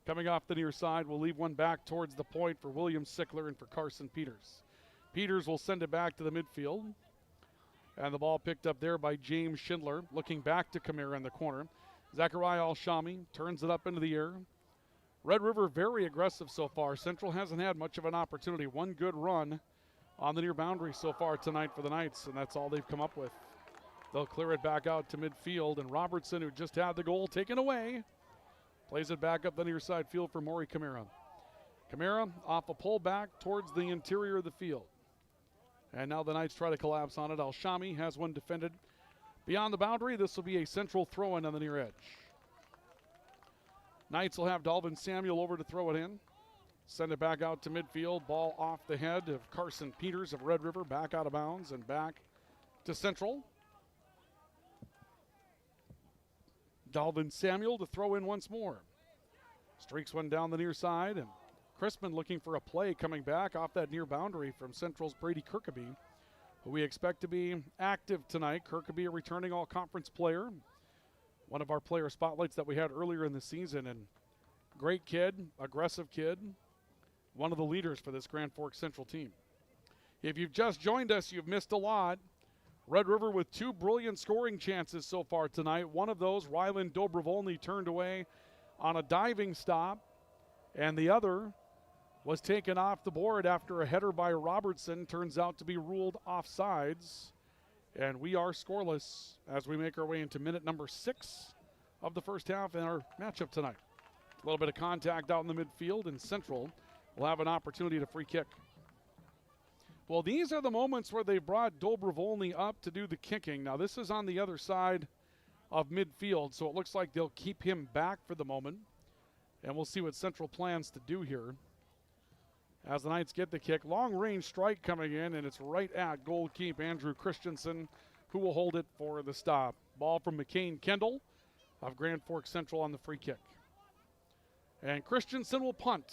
Speaker 1: coming off the near side will leave one back towards the point for William Sickler and for Carson Peters. Peters will send it back to the midfield. And the ball picked up there by James Schindler, looking back to Camara in the corner. Zachariah Alshami turns it up into the air. Red River very aggressive so far. Central hasn't had much of an opportunity. One good run on the near boundary so far tonight for the Knights, and that's all they've come up with. They'll clear it back out to midfield, and Robertson, who just had the goal taken away, plays it back up the near side field for Maury Camara. Camara off a pullback towards the interior of the field. And now the Knights try to collapse on it. Al-Shami has one defended beyond the boundary. This will be a central throw-in on the near edge. Knights will have Dalvin Samuel over to throw it in. Send it back out to midfield. Ball off the head of Carson Peters of Red River. Back out of bounds and back to Central. Dalvin Samuel to throw in once more. Streaks one down the near side, and Crispin looking for a play coming back off that near boundary from Central's Brady Kirkaby, who we expect to be active tonight. Kirkaby, a returning all-conference player. One of our player spotlights that we had earlier in the season, and great kid, aggressive kid, one of the leaders for this Grand Forks Central team. If you've just joined us, you've missed a lot. Red River with two brilliant scoring chances so far tonight. One of those, Ryland Dovoni turned away on a diving stop, and the other was taken off the board after a header by Robertson turns out to be ruled offsides. And we are scoreless as we make our way into minute number 6 of the first half in our matchup tonight. A little bit of contact out in the midfield, and Central will have an opportunity to free kick. Well, these are the moments where they brought Dobrovolny up to do the kicking. Now, this is on the other side of midfield, so it looks like they'll keep him back for the moment. And we'll see what Central plans to do here. As the Knights get the kick, long-range strike coming in, and it's right at goalkeeper Andrew Christensen, who will hold it for the stop. Ball from McCain Kendall of Grand Forks Central on the free kick. And Christensen will punt.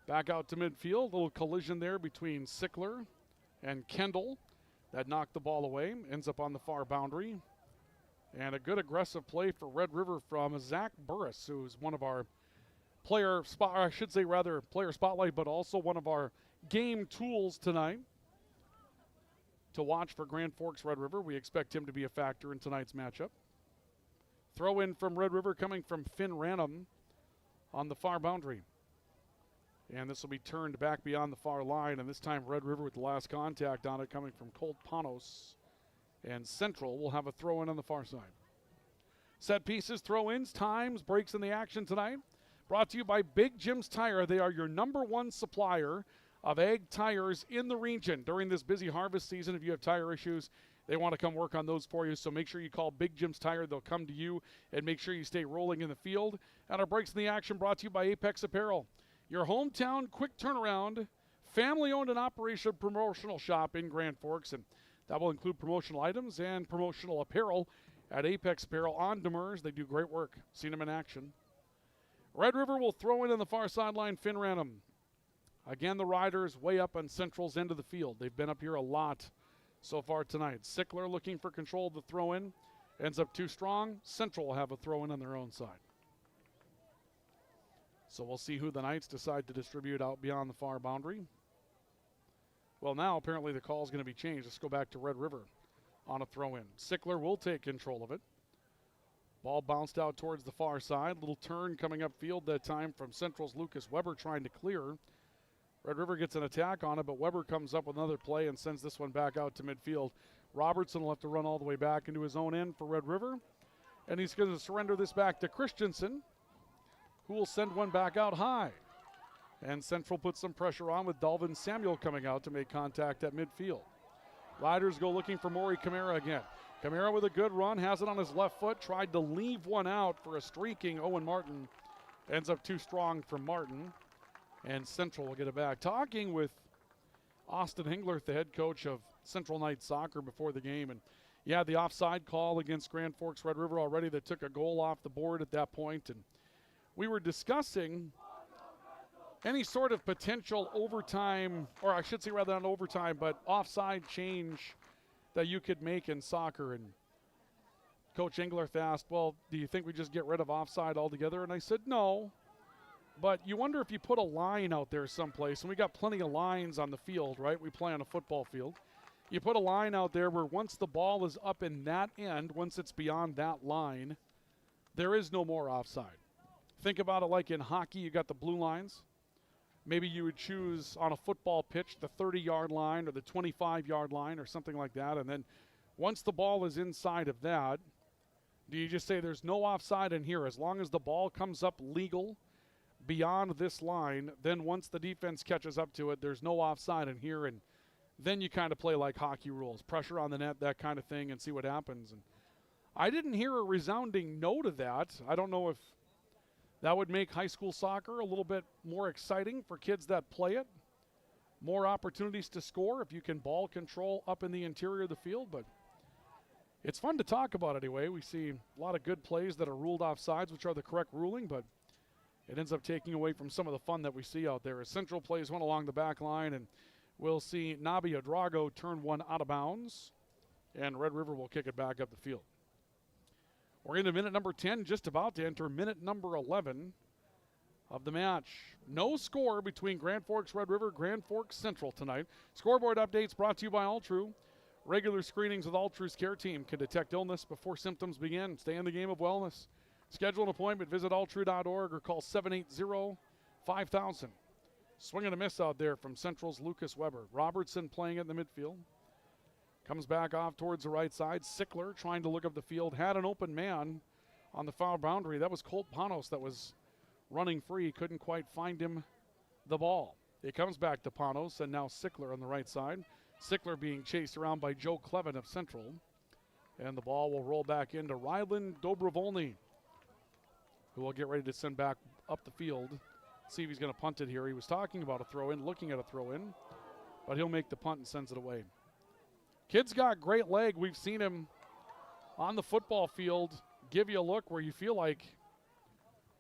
Speaker 1: Back out to midfield, a little collision there between Sickler and Kendall. That knocked the ball away, ends up on the far boundary. And a good aggressive play for Red River from Zach Burris, who's one of our player spotlight, but also one of our game tools tonight to watch for Grand Forks Red River. We expect him to be a factor in tonight's matchup. Throw in from Red River coming from Finn Ranum on the far boundary. And this will be turned back beyond the far line, and this time Red River with the last contact on it coming from Colt Panos. And Central will have a throw-in on the far side. Set pieces, throw-ins, times, breaks in the action tonight. Brought to you by Big Jim's Tire. They are your #1 supplier of ag tires in the region during this busy harvest season. If you have tire issues, they want to come work on those for you, so make sure you call Big Jim's Tire. They'll come to you, and make sure you stay rolling in the field. And our breaks in the action brought to you by Apex Apparel, your hometown quick turnaround, family-owned and operational promotional shop in Grand Forks, and that will include promotional items and promotional apparel at Apex Apparel on Demers. They do great work. Seen them in action. Red River will throw in on the far sideline, Finn Ranum. Again, the Riders way up on Central's end of the field. They've been up here a lot so far tonight. Sickler looking for control of the throw-in. Ends up too strong. Central will have a throw-in on their own side. So we'll see who the Knights decide to distribute out beyond the far boundary. Well, now apparently the call is going to be changed. Let's go back to Red River on a throw-in. Sickler will take control of it. Ball bounced out towards the far side. Little turn coming upfield that time from Central's Lucas Weber trying to clear. Red River gets an attack on it, but Weber comes up with another play and sends this one back out to midfield. Robertson will have to run all the way back into his own end for Red River. And he's going to surrender this back to Christensen, who will send one back out high. And Central puts some pressure on with Dalvin Samuel coming out to make contact at midfield. Riders go looking for Maury Camara again. Camara with a good run, has it on his left foot, tried to leave one out for a streaking Owen Martin. Ends up too strong for Martin, and Central will get it back. Talking with Austin Hengler, the head coach of Central Knights Soccer, before the game, and yeah, the offside call against Grand Forks Red River already that took a goal off the board at that point, and we were discussing any sort of potential overtime, or I should say rather not overtime, but offside change that you could make in soccer. And Coach Englert asked, well, do you think we just get rid of offside altogether? And I said, no. But you wonder if you put a line out there someplace, and we got plenty of lines on the field, right? We play on a football field. You put a line out there where once the ball is up in that end, once it's beyond that line, there is no more offside. Think about it like in hockey, you got the blue lines. Maybe you would choose on a football pitch the 30-yard line or the 25-yard line or something like that. And then once the ball is inside of that, do you just say there's no offside in here? As long as the ball comes up legal beyond this line, then once the defense catches up to it, there's no offside in here. And then you kind of play like hockey rules. Pressure on the net, that kind of thing, and see what happens. And I didn't hear a resounding no to that. I don't know if that would make high school soccer a little bit more exciting for kids that play it. More opportunities to score if you can ball control up in the interior of the field. But it's fun to talk about anyway. We see a lot of good plays that are ruled offsides, which are the correct ruling, but it ends up taking away from some of the fun that we see out there. As Central plays one along the back line, and we'll see Nabi Adrago turn one out of bounds, and Red River will kick it back up the field. We're into minute number 10, just about to enter minute number 11 of the match. No score between Grand Forks Red River, Grand Forks Central tonight. Scoreboard updates brought to you by Alltrue. Regular screenings with Alltrue's care team can detect illness before symptoms begin. Stay in the game of wellness. Schedule an appointment, visit alltrue.org or call 780-5000. Swing and a miss out there from Central's Lucas Weber. Robertson playing in the midfield. Comes back off towards the right side. Sickler trying to look up the field. Had an open man on the foul boundary. That was Colt Panos that was running free. Couldn't quite find him the ball. It comes back to Panos, and now Sickler on the right side. Sickler being chased around by Joe Clevin of Central. And the ball will roll back into Ryland Dovoni, who will get ready to send back up the field. See if he's going to punt it here. He was talking about a throw-in, looking at a throw-in, but he'll make the punt and sends it away. Kid's got great leg. We've seen him on the football field give you a look where you feel like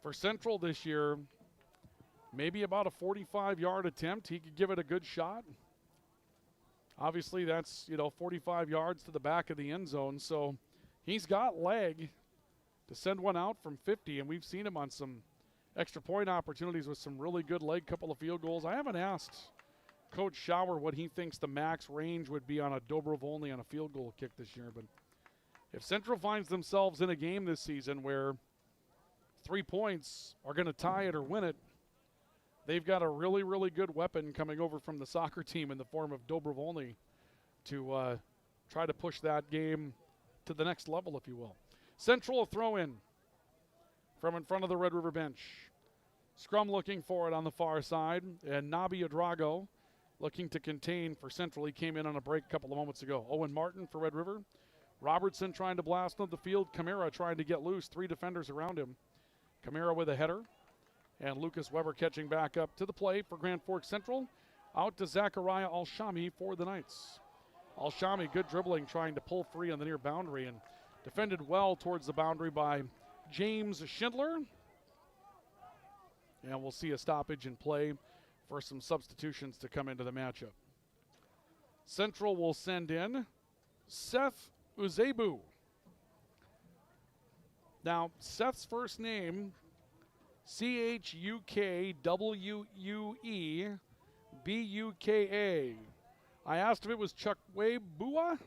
Speaker 1: for Central this year, maybe about a 45-yard attempt, he could give it a good shot. Obviously, that's, 45 yards to the back of the end zone, so he's got leg to send one out from 50, and we've seen him on some extra point opportunities with some really good leg, couple of field goals. I haven't asked Coach Schauer what he thinks the max range would be on a Dobrovolny on a field goal kick this year. But if Central finds themselves in a game this season where 3 points are going to tie it or win it, they've got a really, really good weapon coming over from the soccer team in the form of Dobrovolny to try to push that game to the next level, if you will. Central a throw in from in front of the Red River bench. Scrum looking for it on the far side, and Nabi Adrago looking to contain for Central. He came in on a break a couple of moments ago. Owen Martin for Red River. Robertson trying to blast on the field. Camara trying to get loose. 3 defenders around him. Camara with a header. And Lucas Weber catching back up to the play for Grand Forks Central. Out to Zachariah Alshami for the Knights. Alshami, good dribbling, trying to pull free on the near boundary and defended well towards the boundary by James Schindler. And we'll see a stoppage in play for some substitutions to come into the matchup. Central will send in Seth Uzebu. Now, Seth's first name, Chukwuebuka. I asked if it was Chukwuebua.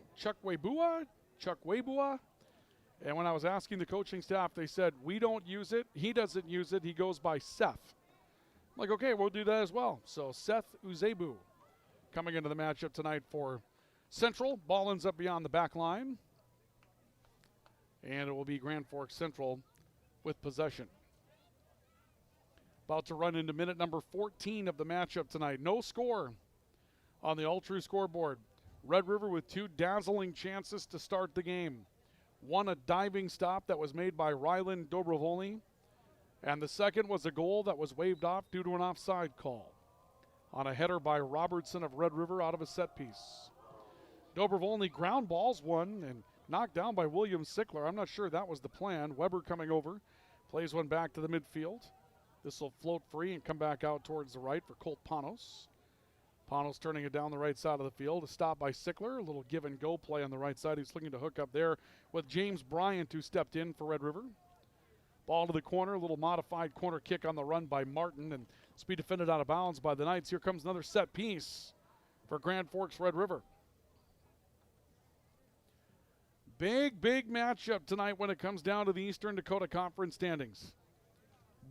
Speaker 1: And when I was asking the coaching staff, they said, we don't use it. He doesn't use it. He goes by Seth. I'm like, okay, we'll do that as well. So Seth Uzebu coming into the matchup tonight for Central. Ball ends up beyond the back line. And it will be Grand Forks Central with possession. About to run into minute number 14 of the matchup tonight. No score on the Alltrue scoreboard. Red River with 2 dazzling chances to start the game. One, a diving stop that was made by Ryland Dobrovolny. And the second was a goal that was waved off due to an offside call on a header by Robertson of Red River out of a set piece. Dobrovolny ground balls one and knocked down by William Sickler. I'm not sure that was the plan. Weber coming over, plays one back to the midfield. This will float free and come back out towards the right for Colt Panos. Panos turning it down the right side of the field. A stop by Sickler. A little give and go play on the right side. He's looking to hook up there with James Bryant, who stepped in for Red River. Ball to the corner. A little modified corner kick on the run by Martin. And it's be defended out of bounds by the Knights. Here comes another set piece for Grand Forks Red River. Big matchup tonight when it comes down to the Eastern Dakota Conference standings.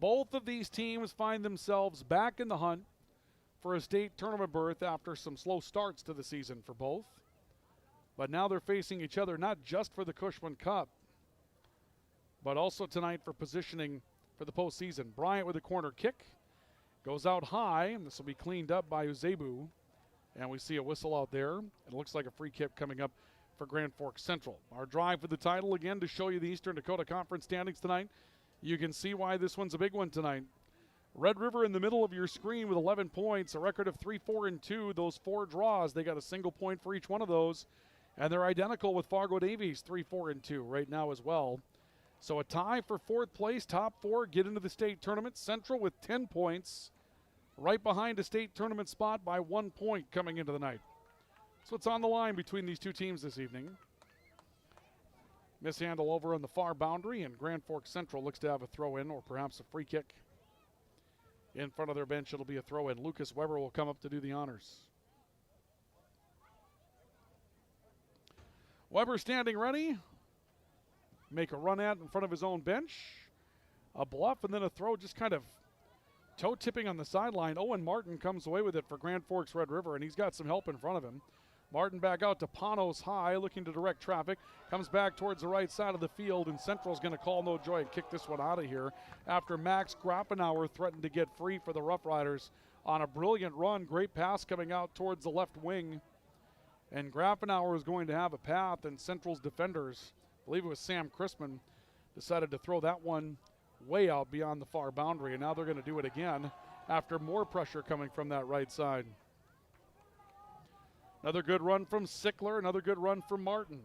Speaker 1: Both of these teams find themselves back in the hunt for a state tournament berth after some slow starts to the season for both. But now they're facing each other not just for the Cushman Cup, but also tonight for positioning for the postseason. Bryant with a corner kick. Goes out high, and this will be cleaned up by Uzebu. And we see a whistle out there. It looks like a free kick coming up for Grand Forks Central. Our drive for the title again to show you the Eastern Dakota Conference standings tonight. You can see why this one's a big one tonight. Red River in the middle of your screen with 11 points, a record of 3-4-2. Those 4 draws, they got a single point for each one of those. And they're identical with Fargo Davies, 3-4-2 right now as well. So a tie for 4th place. Top 4 get into the state tournament. Central with 10 points, right behind a state tournament spot by 1 point coming into the night. So it's on the line between these two teams this evening. Mishandle over on the far boundary, and Grand Forks Central looks to have a throw-in or perhaps a free kick. In front of their bench, it'll be a throw-in. Lucas Weber will come up to do the honors. Weber standing ready. Make a run at in front of his own bench. A bluff and then a throw, just kind of toe tipping on the sideline. Owen Martin comes away with it for Grand Forks Red River, and he's got some help in front of him. Martin back out to Panos high, looking to direct traffic. Comes back towards the right side of the field, and Central's going to call no joy and kick this one out of here after Max Grappenauer threatened to get free for the Rough Riders on a brilliant run. Great pass coming out towards the left wing. And Grappenauer is going to have a path, and Central's defenders, I believe it was Sam Crispin, decided to throw that one way out beyond the far boundary, and now they're going to do it again after more pressure coming from that right side. Another good run from Sickler, another good run from Martin.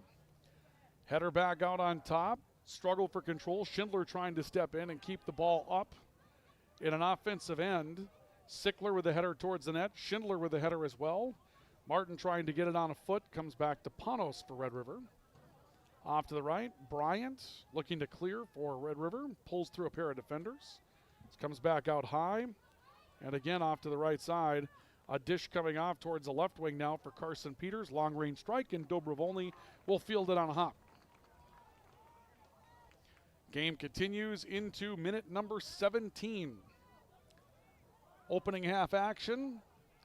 Speaker 1: Header back out on top, struggle for control. Schindler trying to step in and keep the ball up in an offensive end. Sickler with a header towards the net, Schindler with a header as well. Martin trying to get it on a foot, comes back to Panos for Red River. Off to the right, Bryant looking to clear for Red River, pulls through a pair of defenders. Comes back out high, and again off to the right side. A dish coming off towards the left wing now for Carson Peters. Long range strike, and Dobrovolny will field it on a hop. Game continues into minute number 17. Opening half action,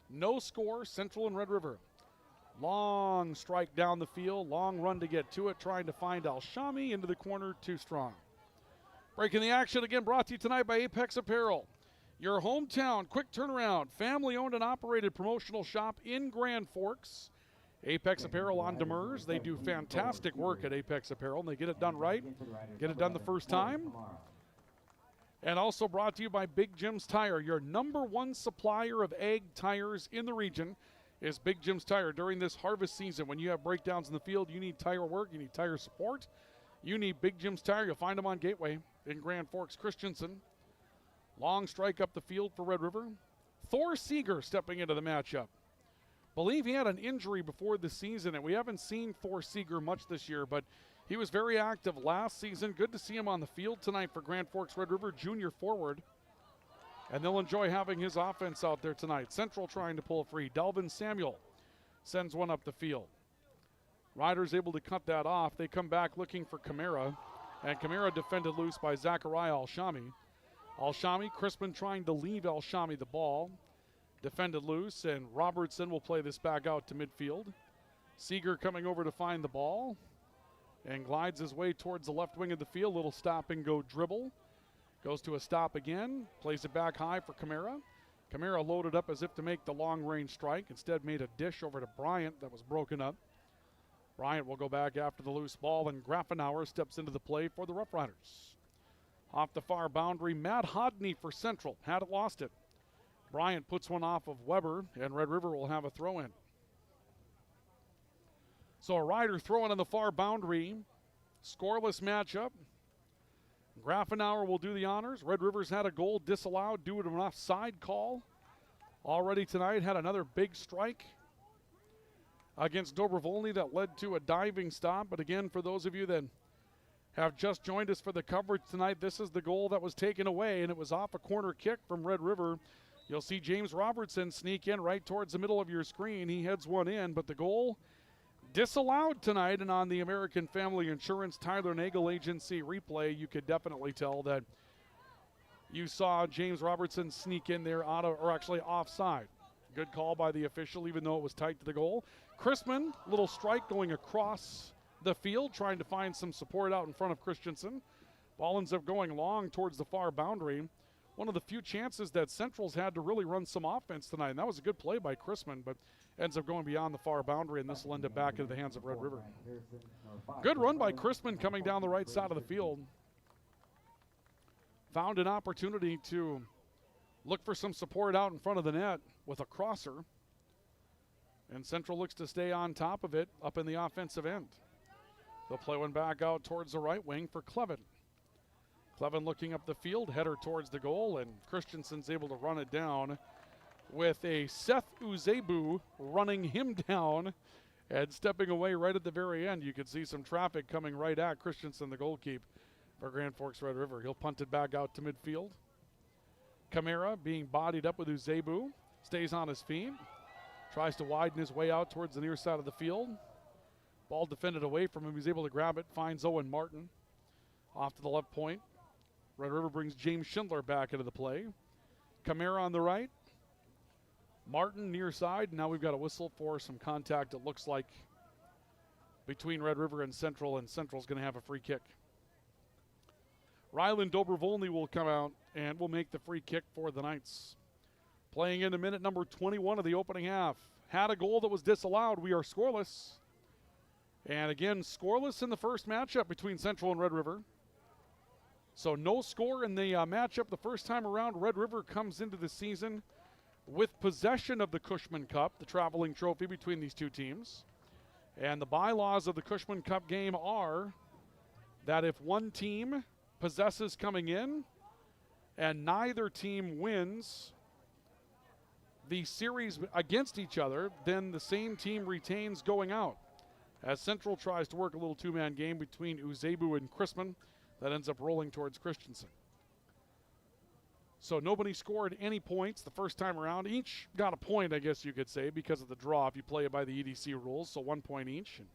Speaker 1: no score, Central and Red River. Long strike down the field, long run to get to it, trying to find Alshami into the corner, too strong. Breaking the action again, brought to you tonight by Apex Apparel. Your hometown quick turnaround, family-owned and operated promotional shop in Grand Forks. Apex Apparel on Demers. They do fantastic work at Apex Apparel, and they get it done right, get it done the first time. And also brought to you by Big Jim's Tire, your #1 supplier of ag tires in the region is Big Jim's Tire. During this harvest season, when you have breakdowns in the field, you need tire work, you need tire support, you need Big Jim's Tire. You'll find them on Gateway in Grand Forks. Christensen. Long strike up the field for Red River. Thor Seeger stepping into the matchup. Believe he had an injury before the season, and we haven't seen Thor Seeger much this year, but he was very active last season. Good to see him on the field tonight for Grand Forks Red River, junior forward. And they'll enjoy having his offense out there tonight. Central trying to pull free. Delvin Samuel sends one up the field. Riders able to cut that off. They come back looking for Camara, and Camara defended loose by Zachariah Alshami. Alshami, Crispin trying to leave Alshami the ball. Defended loose, and Robertson will play this back out to midfield. Seeger coming over to find the ball and glides his way towards the left wing of the field. Little stop and go dribble. Goes to a stop again, plays it back high for Camara. Camara loaded up as if to make the long range strike. Instead made a dish over to Bryant that was broken up. Bryant will go back after the loose ball, and Grappenauer steps into the play for the Rough Riders. Off the far boundary, Matt Hodney for Central. Had it, lost it. Bryant puts one off of Weber, and Red River will have a throw in. So a Rider throwing on the far boundary. Scoreless matchup. Grappenauer will do the honors. Red River's had a goal disallowed due to an offside call. Already tonight had another big strike against Dobrovolny that led to a diving stop. But again, for those of you that have just joined us for the coverage tonight, this is the goal that was taken away, and it was off a corner kick from Red River. You'll see James Robertson sneak in right towards the middle of your screen. He heads one in, but the goal disallowed tonight. And on the American Family Insurance Tyler Nagel Agency replay, you could definitely tell that You saw James Robertson sneak in there actually offside. Good call by the official, even though it was tight to the goal. Chrisman, little strike going across the field, trying to find some support out in front of Christensen. Ball ends up going long towards the far boundary. One of the few chances that Central's had to really run some offense tonight, and that was a good play by Chrisman, but ends up going beyond the far boundary, and this will end up back into the hands of Red River. Good run by Chrisman coming down the right side of the field. Found an opportunity to look for some support out in front of the net with a crosser. And Central looks to stay on top of it up in the offensive end. They'll play one back out towards the right wing for Clevin. Clevin looking up the field, header towards the goal, and Christensen's able to run it down with a Seth Uzebu running him down and stepping away right at the very end. You could see some traffic coming right at Christensen, the goalkeeper for Grand Forks Red River. He'll punt it back out to midfield. Camara being bodied up with Uzebu, stays on his feet, tries to widen his way out towards the near side of the field. Ball defended away from him. He's able to grab it, finds Owen Martin off to the left point. Red River brings James Schindler back into the play. Camara on the right. Martin near side. Now we've got a whistle for some contact, it looks like, between Red River and Central's going to have a free kick. Ryland Dovoni will come out and will make the free kick for the Knights. Playing into minute number 21 of the opening half. Had a goal that was disallowed. We are scoreless. And again, scoreless in the first matchup between Central and Red River. So no score in the matchup the first time around. Red River comes into the season with possession of the Cushman Cup, the traveling trophy between these two teams. And the bylaws of the Cushman Cup game are that if one team possesses coming in and neither team wins the series against each other, then the same team retains going out. As Central tries to work a little two-man game between Uzebu and Chrisman, that ends up rolling towards Christensen. So nobody scored any points the first time around. Each got a point, I guess you could say, because of the draw if you play it by the EDC rules, so 1 point each. And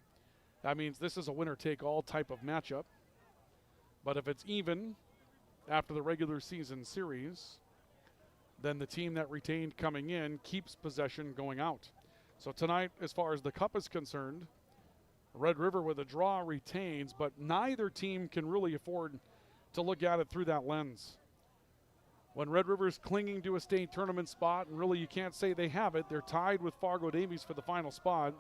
Speaker 1: that means this is a winner-take-all type of matchup. But if it's even after the regular season series, then the team that retained coming in keeps possession going out. So tonight, as far as the cup is concerned, Red River with a draw retains, but neither team can really afford to look at it through that lens. When Red River's clinging to a state tournament spot, and really you can't say they have it, they're tied with Fargo Davies for the final spot.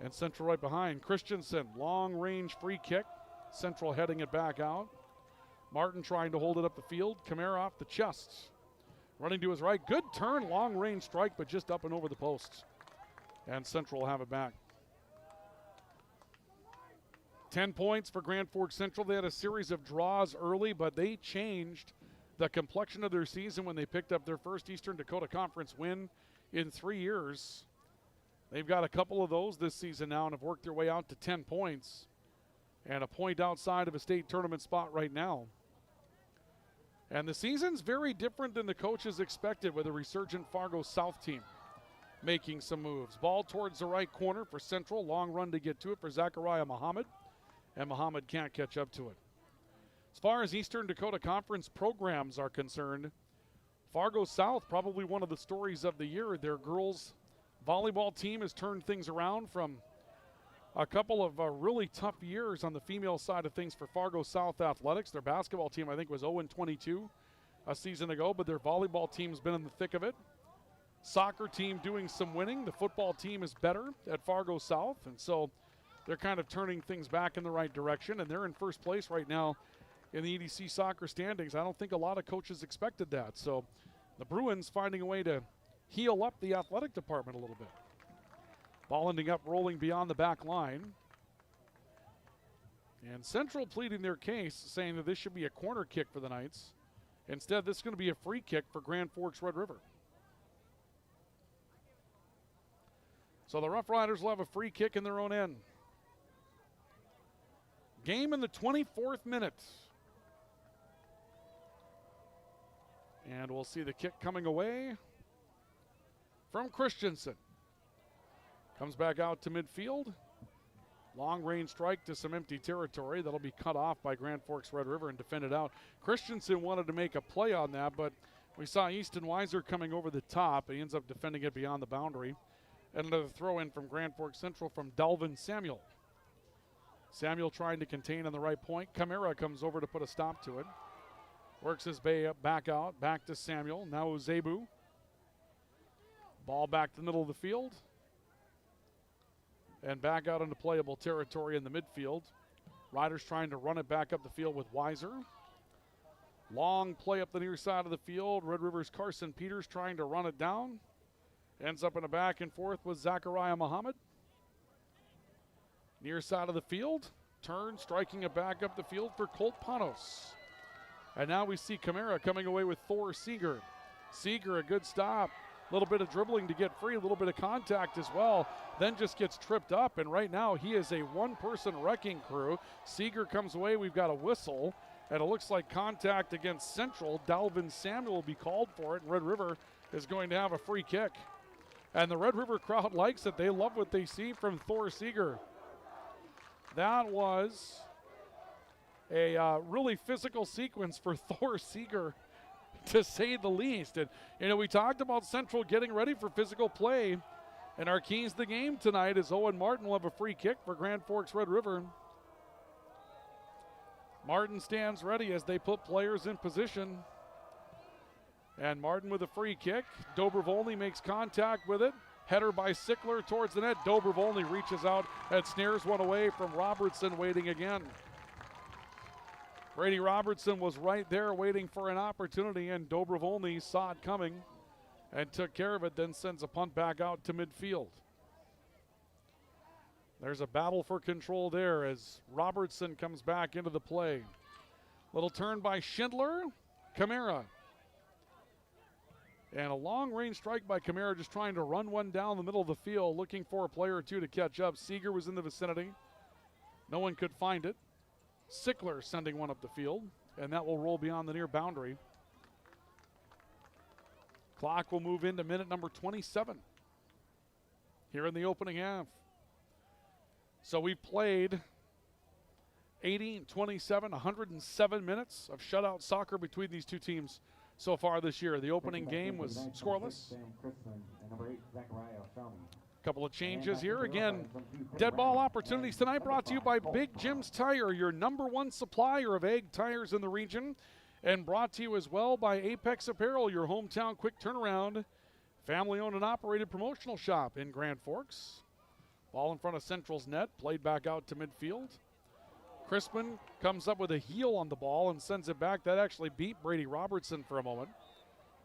Speaker 1: And Central right behind. Christensen, long-range free kick. Central heading it back out. Martin trying to hold it up the field. Camara off the chest. Running to his right. Good turn, long-range strike, but just up and over the post. And Central will have it back. 10 points for Grand Forks Central. They had a series of draws early, but they changed the complexion of their season when they picked up their first Eastern Dakota Conference win in 3 years. They've got a couple of those this season now and have worked their way out to 10 points and a point outside of a state tournament spot right now. And the season's very different than the coaches expected with a resurgent Fargo South team making some moves. Ball towards the right corner for Central. Long run to get to it for Zachariah Muhammad. And Muhammad can't catch up to it. As far as Eastern Dakota Conference programs are concerned, Fargo South, probably one of the stories of the year. Their girls volleyball team has turned things around from a couple of really tough years on the female side of things for Fargo South Athletics. Their basketball team, I think, was 0-22 a season ago, but their volleyball team's been in the thick of it. Soccer team doing some winning. The football team is better at Fargo South, and so they're kind of turning things back in the right direction, and they're in first place right now in the EDC soccer standings. I don't think a lot of coaches expected that. So the Bruins finding a way to heal up the athletic department a little bit. Ball ending up rolling beyond the back line. And Central pleading their case, saying that this should be a corner kick for the Knights. Instead, this is going to be a free kick for Grand Forks Red River. So the Rough Riders will have a free kick in their own end. Game in the 24th minute. And we'll see the kick coming away from Christensen. Comes back out to midfield. Long range strike to some empty territory. That'll be cut off by Grand Forks Red River and defended out. Christensen wanted to make a play on that, but we saw Easton Weiser coming over the top. He ends up defending it beyond the boundary. And another throw in from Grand Forks Central from Dalvin Samuel. Samuel trying to contain on the right point. Camara comes over to put a stop to it. Works his back out, back to Samuel. Now Uzebu. Ball back to the middle of the field. And back out into playable territory in the midfield. Riders trying to run it back up the field with Weiser. Long play up the near side of the field. Red River's Carson Peters trying to run it down. Ends up in a back and forth with Zachariah Muhammad. Near side of the field. Turn, striking it back up the field for Colt Panos. And now we see Camara coming away with Thor Seeger. Seeger, a good stop. A little bit of dribbling to get free, a little bit of contact as well. Then just gets tripped up, and right now he is a one-person wrecking crew. Seeger comes away, we've got a whistle, and it looks like contact against Central. Dalvin Samuel will be called for it, and Red River is going to have a free kick. And the Red River crowd likes it. They love what they see from Thor Seeger. That was a really physical sequence for Thor Seeger, to say the least. And, you know, we talked about Central getting ready for physical play, and our keys to the game tonight is Owen Martin will have a free kick for Grand Forks Red River. Martin stands ready as they put players in position. And Martin with a free kick. Dobrovolny makes contact with it. Header by Sickler towards the net. Dobrovolny reaches out and snares one away from Robertson, waiting again. Brady Robertson was right there waiting for an opportunity, and Dobrovolny saw it coming and took care of it, then sends a punt back out to midfield. There's a battle for control there as Robertson comes back into the play. Little turn by Schindler. Camara. And a long-range strike by Camara, just trying to run one down the middle of the field, looking for a player or two to catch up. Seeger was in the vicinity. No one could find it. Sickler sending one up the field, and that will roll beyond the near boundary. Clock will move into minute number 27 here in the opening half. So we've played 80, 27, 107 minutes of shutout soccer between these two teams so far this year. The opening game was scoreless. Couple of changes here. Again, dead ball opportunities tonight brought to you by Big Jim's Tire, your #1 supplier of egg tires in the region. And brought to you as well by Apex Apparel, your hometown quick turnaround, family-owned and operated promotional shop in Grand Forks. Ball in front of Central's net, played back out to midfield. Crispin comes up with a heel on the ball and sends it back. That actually beat Brady Robertson for a moment.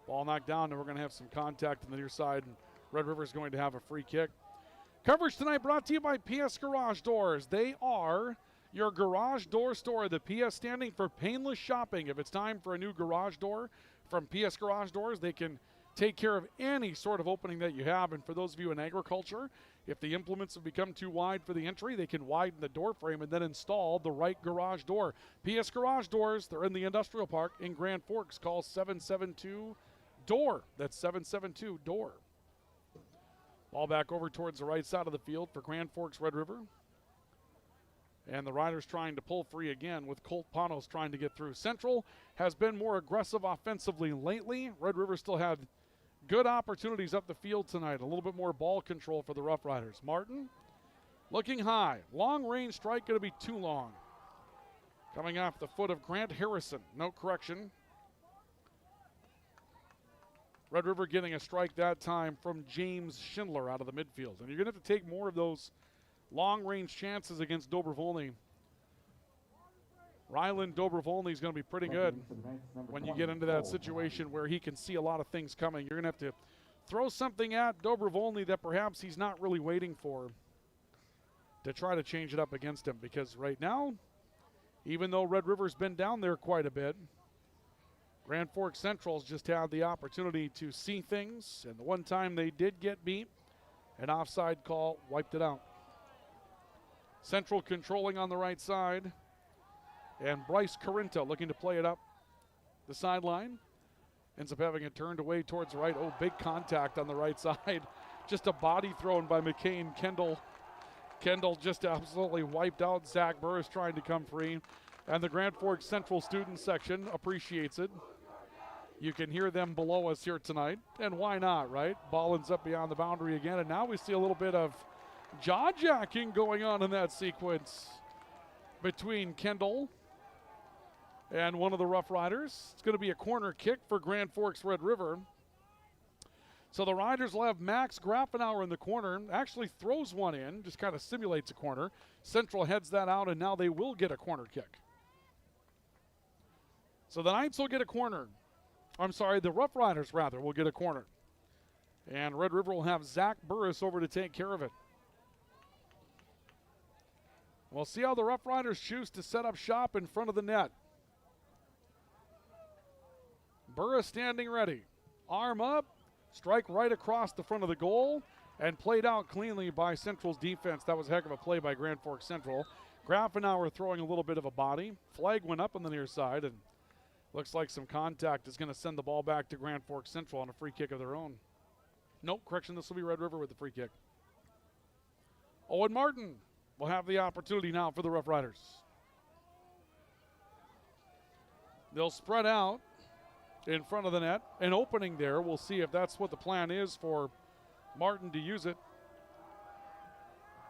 Speaker 1: Ball knocked down, and we're going to have some contact on the near side, and Red River is going to have a free kick. Coverage tonight brought to you by PS Garage Doors. They are your garage door store. The PS standing for painless shopping. If it's time for a new garage door from PS Garage Doors, they can take care of any sort of opening that you have. And for those of you in agriculture, if the implements have become too wide for the entry, they can widen the door frame and then install the right garage door. PS Garage Doors, they're in the industrial park in Grand Forks. Call 772-DOOR. That's 772-DOOR. Ball back over towards the right side of the field for Grand Forks Red River. And the Riders trying to pull free again with Colt Panos trying to get through. Central has been more aggressive offensively lately. Red River still had good opportunities up the field tonight. A little bit more ball control for the Rough Riders. Martin looking high. Long range strike going to be too long. Coming off the foot of Grant Harrison. No correction. Red River getting a strike that time from James Schindler out of the midfield. And you're going to have to take more of those long-range chances against Dobrovolny. Ryland Dobrovolny is going to be pretty good when you get into that situation where he can see a lot of things coming. You're going to have to throw something at Dobrovolny that perhaps he's not really waiting for to try to change it up against him, because right now, even though Red River's been down there quite a bit, Grand Forks Central's just had the opportunity to see things, and the one time they did get beat, an offside call wiped it out. Central controlling on the right side, and Bryce Carinta looking to play it up the sideline. Ends up having it turned away towards the right. Oh, big contact on the right side. Just a body thrown by McCain Kendall. Kendall just absolutely wiped out Zach Burris trying to come free. And the Grand Forks Central student section appreciates it. You can hear them below us here tonight. And why not, right? Ball ends up beyond the boundary again. And now we see a little bit of jaw-jacking going on in that sequence between Kendall and one of the Rough Riders. It's going to be a corner kick for Grand Forks Red River. So the Riders will have Max Grafenauer in the corner. Actually throws one in, just kind of simulates a corner. Central heads that out, and now they will get a corner kick. So the Knights will get a corner. I'm sorry, the Rough Riders, rather, will get a corner. And Red River will have Zach Burris over to take care of it. We'll see how the Rough Riders choose to set up shop in front of the net. Burris standing ready. Arm up, strike right across the front of the goal, and played out cleanly by Central's defense. That was a heck of a play by Grand Forks Central. Grafenauer throwing a little bit of a body. Flag went up on the near side, and looks like some contact is going to send the ball back to Grand Forks Central on a free kick of their own. Nope, correction, this will be Red River with the free kick. Owen Martin will have the opportunity now for the Rough Riders. They'll spread out in front of the net. An opening there. We'll see if that's what the plan is for Martin to use it.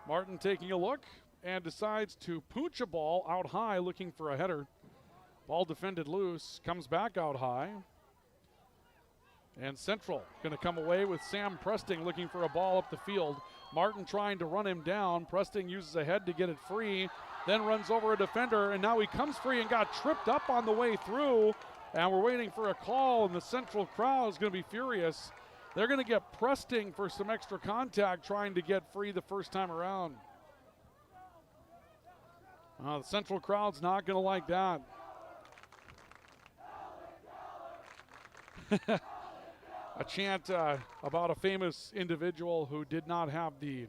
Speaker 1: Martin taking a look and decides to pooch a ball out high looking for a header. Ball defended loose, comes back out high. And Central going to come away with Sam Presting looking for a ball up the field. Martin trying to run him down. Presting uses a head to get it free, then runs over a defender, and now he comes free and got tripped up on the way through. And we're waiting for a call, and the Central crowd is going to be furious. They're going to get Presting for some extra contact trying to get free the first time around. The Central crowd's not going to like that. A chant about a famous individual who did not have the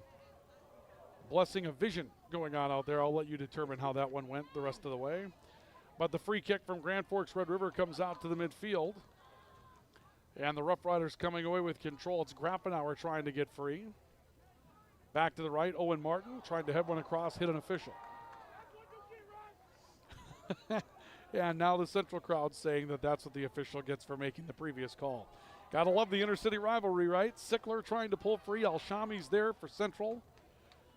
Speaker 1: blessing of vision going on out there. I'll let you determine how that one went the rest of the way. But the free kick from Grand Forks Red River comes out to the midfield. And the Rough Riders coming away with control. It's Grafenauer trying to get free. Back to the right, Owen Martin trying to head one across, hit an official. And now the Central crowd saying that that's what the official gets for making the previous call. Gotta love the intercity rivalry, right? Sickler trying to pull free. Alshami's there for Central.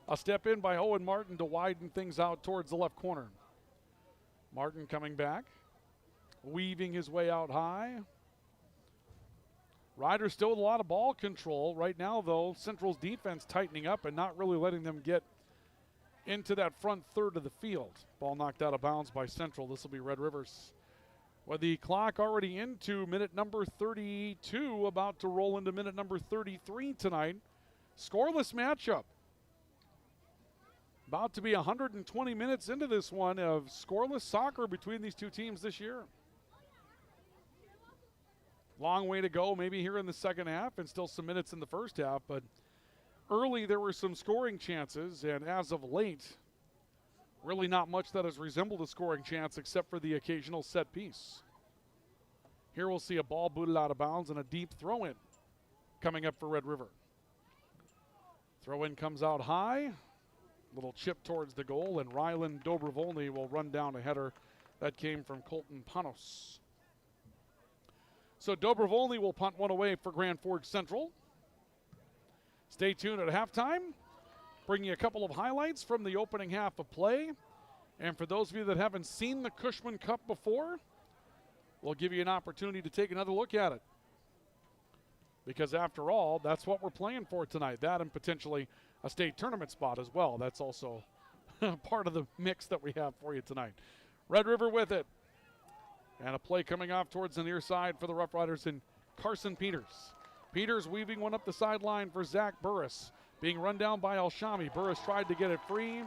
Speaker 1: A step in by Owen Martin to widen things out towards the left corner. Martin coming back, weaving his way out high. Riders still with a lot of ball control. Right now, though, Central's defense tightening up and not really letting them get into that front third of the field. Ball knocked out of bounds by Central. This will be Red Rivers. With the clock already into minute number 32, about to roll into minute number 33 tonight. Scoreless matchup. About to be 120 minutes into this one of scoreless soccer between these two teams this year. Long way to go, maybe here in the second half, and still some minutes in the first half, but early there were some scoring chances, and as of late, really not much that has resembled a scoring chance except for the occasional set piece. Here we'll see a ball booted out of bounds and a deep throw-in coming up for Red River. Throw-in comes out high. Little chip towards the goal, and Ryland Dovoni will run down a header that came from Colton Panos. So Dovoni will punt one away for Grand Forks Central. Stay tuned at halftime. Bring you a couple of highlights from the opening half of play. And for those of you that haven't seen the Cushman Cup before, we'll give you an opportunity to take another look at it. Because after all, that's what we're playing for tonight. That and potentially a state tournament spot as well. That's also part of the mix that we have for you tonight. Red River with it. And a play coming off towards the near side for the Rough Riders in Carson Peters. Peters weaving one up the sideline for Zach Burris. Being run down by Alshami. Burris tried to get it free.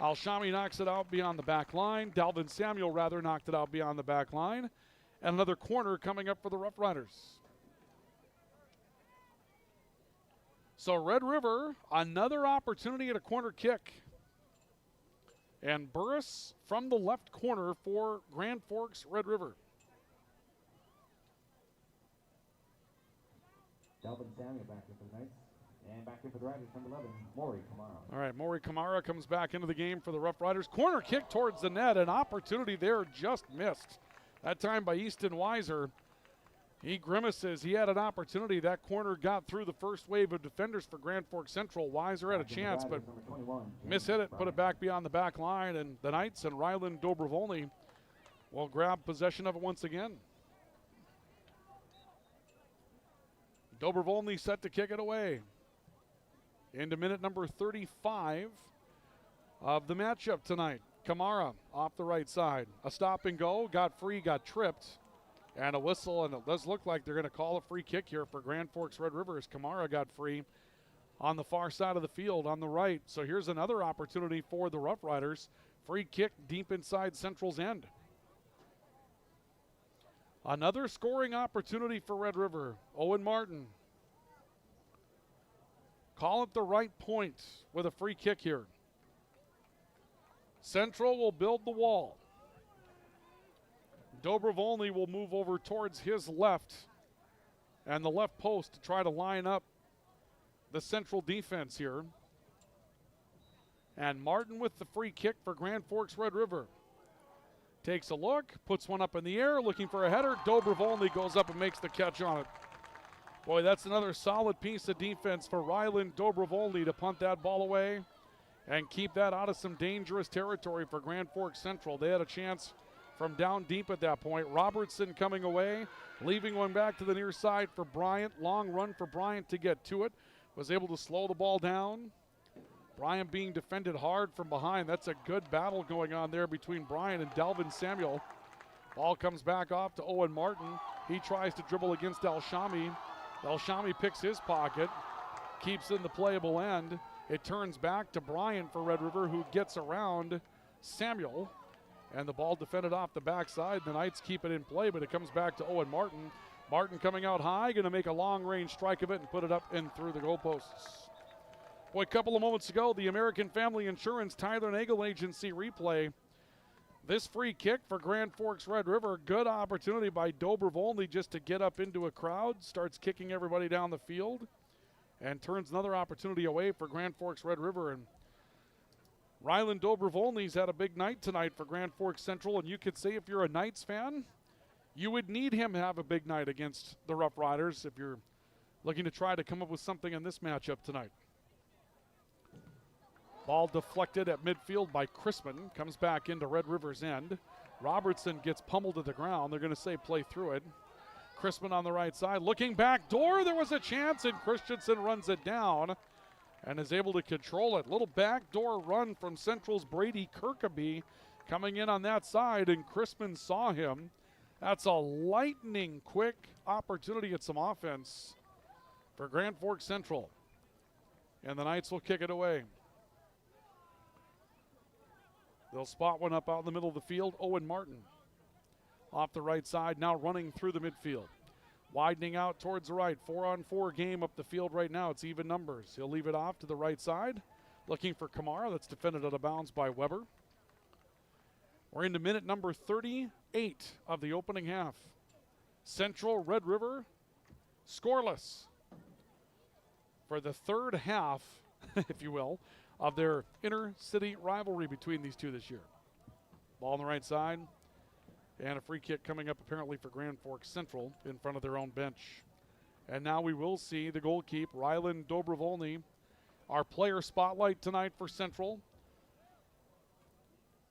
Speaker 1: Alshami knocks it out beyond the back line. Dalvin Samuel, rather, knocked it out beyond the back line. And another corner coming up for the Rough Riders. So Red River, another opportunity at a corner kick. And Burris from the left corner for Grand Forks Red River.
Speaker 8: Dalvin Samuel back with the Knights. And back in for the Riders, number 11, Maury Kamara.
Speaker 1: All right, Maury Kamara comes back into the game for the Rough Riders. Corner kick towards the net. An opportunity there just missed. That time by Easton Weiser. He grimaces. He had an opportunity. That corner got through the first wave of defenders for Grand Forks Central. Weiser had a chance, but mishit it, put it back beyond the back line, and the Knights and Ryland Dovoni will grab possession of it once again. Dobrovolny set to kick it away. Into minute number 35 of the matchup tonight. Kamara off the right side. A stop and go, got free, got tripped, and a whistle, and it does look like they're going to call a free kick here for Grand Forks Red River as Kamara got free on the far side of the field on the right. So here's another opportunity for the Rough Riders. Free kick deep inside Central's end. Another scoring opportunity for Red River. Owen Martin. Call it the right point with a free kick here. Central will build the wall. Dobrovolny will move over towards his left and the left post to try to line up the Central defense here. And Martin with the free kick for Grand Forks Red River. Takes a look, puts one up in the air, looking for a header. Dobrovolny goes up and makes the catch on it. Boy, that's another solid piece of defense for Ryland Dobrovolny to punt that ball away and keep that out of some dangerous territory for Grand Forks Central. They had a chance from down deep at that point. Robertson coming away, leaving one back to the near side for Bryant. Long run for Bryant to get to it. Was able to slow the ball down. Bryant being defended hard from behind. That's a good battle going on there between Bryant and Dalvin Samuel. Ball comes back off to Owen Martin. He tries to dribble against El-Shami. El-Shami picks his pocket, keeps in the playable end. It turns back to Bryant for Red River, who gets around Samuel. And the ball defended off the backside. The Knights keep it in play, but it comes back to Owen Martin. Martin coming out high, going to make a long-range strike of it and put it up and through the goalposts. Boy, a couple of moments ago, the American Family Insurance Tyler Nagel Agency replay. This free kick for Grand Forks Red River, good opportunity by Dobrovolny just to get up into a crowd, starts kicking everybody down the field, and turns another opportunity away for Grand Forks Red River. And Ryland Dobrovolny's had a big night tonight for Grand Forks Central, and you could say if you're a Knights fan, you would need him to have a big night against the Rough Riders if you're looking to try to come up with something in this matchup tonight. Ball deflected at midfield by Crispin. Comes back into Red River's end. Robertson gets pummeled to the ground. They're going to say play through it. Crispin on the right side. Looking back door. There was a chance, and Christensen runs it down and is able to control it. Little backdoor run from Central's Brady Kirkaby coming in on that side, and Crispin saw him. That's a lightning quick opportunity at some offense for Grand Forks Central. And the Knights will kick it away. They'll spot one up out in the middle of the field. Owen Martin off the right side, now running through the midfield. Widening out towards the right. 4-on-4 game up the field right now. It's even numbers. He'll leave it off to the right side. Looking for Kamara. That's defended out of bounds by Weber. We're into minute number 38 of the opening half. Central Red River scoreless for the third half, if you will, of their inter-city rivalry between these two this year. Ball on the right side, and a free kick coming up apparently for Grand Forks Central in front of their own bench. And now we will see the goalkeeper, Ryland Dobrovolny, our player spotlight tonight for Central.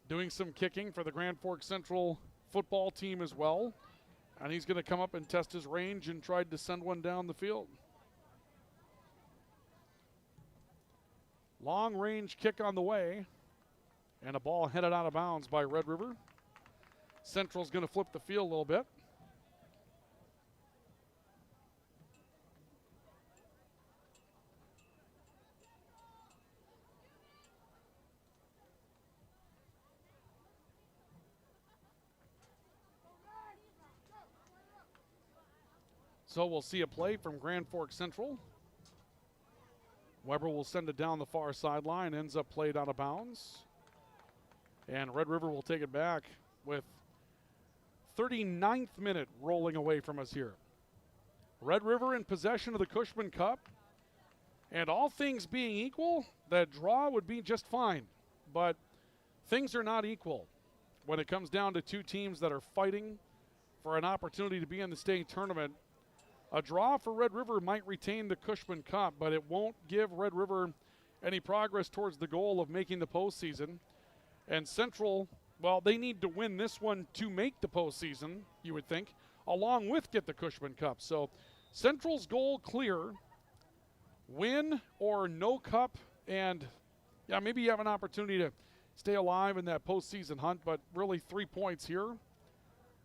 Speaker 1: Doing some kicking for the Grand Forks Central football team as well. And he's going to come up and test his range and try to send one down the field. Long range kick on the way, and a ball headed out of bounds by Red River. Central's going to flip the field a little bit. So we'll see a play from Grand Forks Central. Weber will send it down the far sideline, ends up played out of bounds. And Red River will take it back with 39th minute rolling away from us here. Red River in possession of the Cushman Cup. And all things being equal, that draw would be just fine. But things are not equal when it comes down to two teams that are fighting for an opportunity to be in the state tournament. A draw for Red River might retain the Cushman Cup, but it won't give Red River any progress towards the goal of making the postseason. And Central, well, they need to win this one to make the postseason, you would think, along with get the Cushman Cup. So Central's goal clear, win or no cup, and yeah, maybe you have an opportunity to stay alive in that postseason hunt, but really 3 points here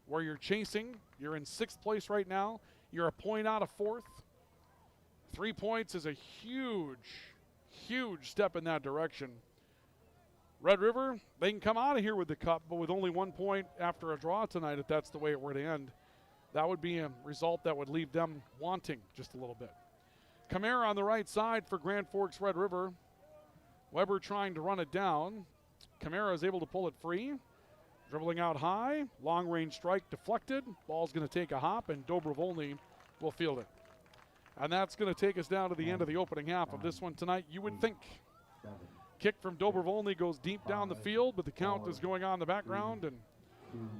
Speaker 1: where you're chasing. You're in 6th place right now. You're a point out of 4th. 3 points is a huge, huge step in that direction. Red River, they can come out of here with the cup, but with only 1 point after a draw tonight, if that's the way it were to end, that would be a result that would leave them wanting just a little bit. Camara on the right side for Grand Forks Red River. Weber trying to run it down. Camara is able to pull it free. Dribbling out high, long-range strike deflected. Ball's going to take a hop, and Dobrovolny will field it. And that's going to take us down to the end of the opening half of this one tonight, you would think. Kick from Dobrovolny goes deep down the field, but the count is going on in the background, and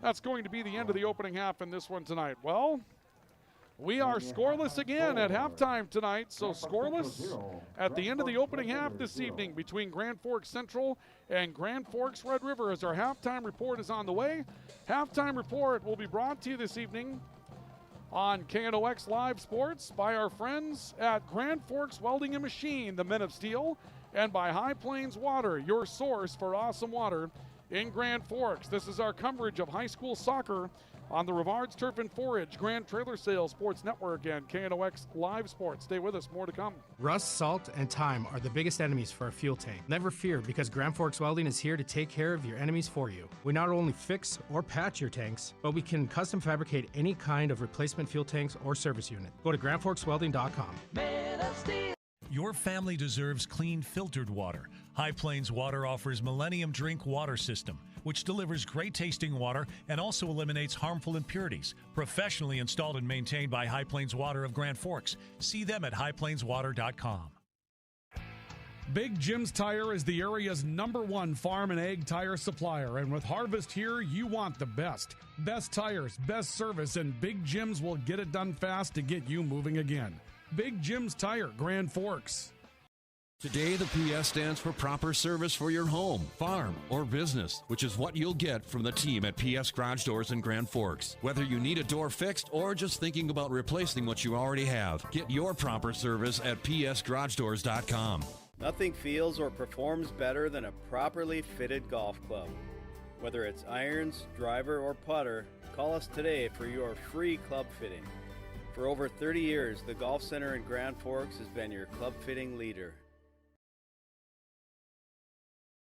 Speaker 1: that's going to be the end of the opening half in this one tonight. Well, we are scoreless again at halftime tonight, so scoreless at the end of the opening half this evening between Grand Forks Central and Grand Forks Red River as our halftime report is on the way. Halftime report will be brought to you this evening on KNOX Live Sports by our friends at Grand Forks Welding and Machine, the Men of Steel, and by High Plains Water, your source for awesome water in Grand Forks. This is our coverage of high school soccer on the Rivards Turf and Forage, Grand Trailer Sales Sports Network, and KNOX Live Sports. Stay with us, more to come.
Speaker 9: Rust, salt, and time are the biggest enemies for a fuel tank. Never fear, because Grand Forks Welding is here to take care of your enemies for you. We not only fix or patch your tanks, but we can custom fabricate any kind of replacement fuel tanks or service unit. Go to grandforkswelding.com.
Speaker 12: Your family deserves clean, filtered water. High Plains Water offers Millennium Drink Water System, which delivers great tasting water and also eliminates harmful impurities. Professionally installed and maintained by High Plains Water of Grand Forks. See them at highplainswater.com.
Speaker 20: Big Jim's Tire is the area's #1 farm and ag tire supplier, and with harvest here, you want the best. Best tires, best service, and Big Jim's will get it done fast to get you moving again. Big Jim's Tire, Grand Forks.
Speaker 10: Today, the PS stands for proper service for your home, farm, or business, which is what you'll get from the team at PS Garage Doors in Grand Forks. Whether you need a door fixed or just thinking about replacing what you already have, get your proper service at psgaragedoors.com.
Speaker 11: Nothing feels or performs better than a properly fitted golf club. Whether it's irons, driver, or putter, call us today for your free club fitting. For over 30 years, the Golf Center in Grand Forks has been your club fitting leader.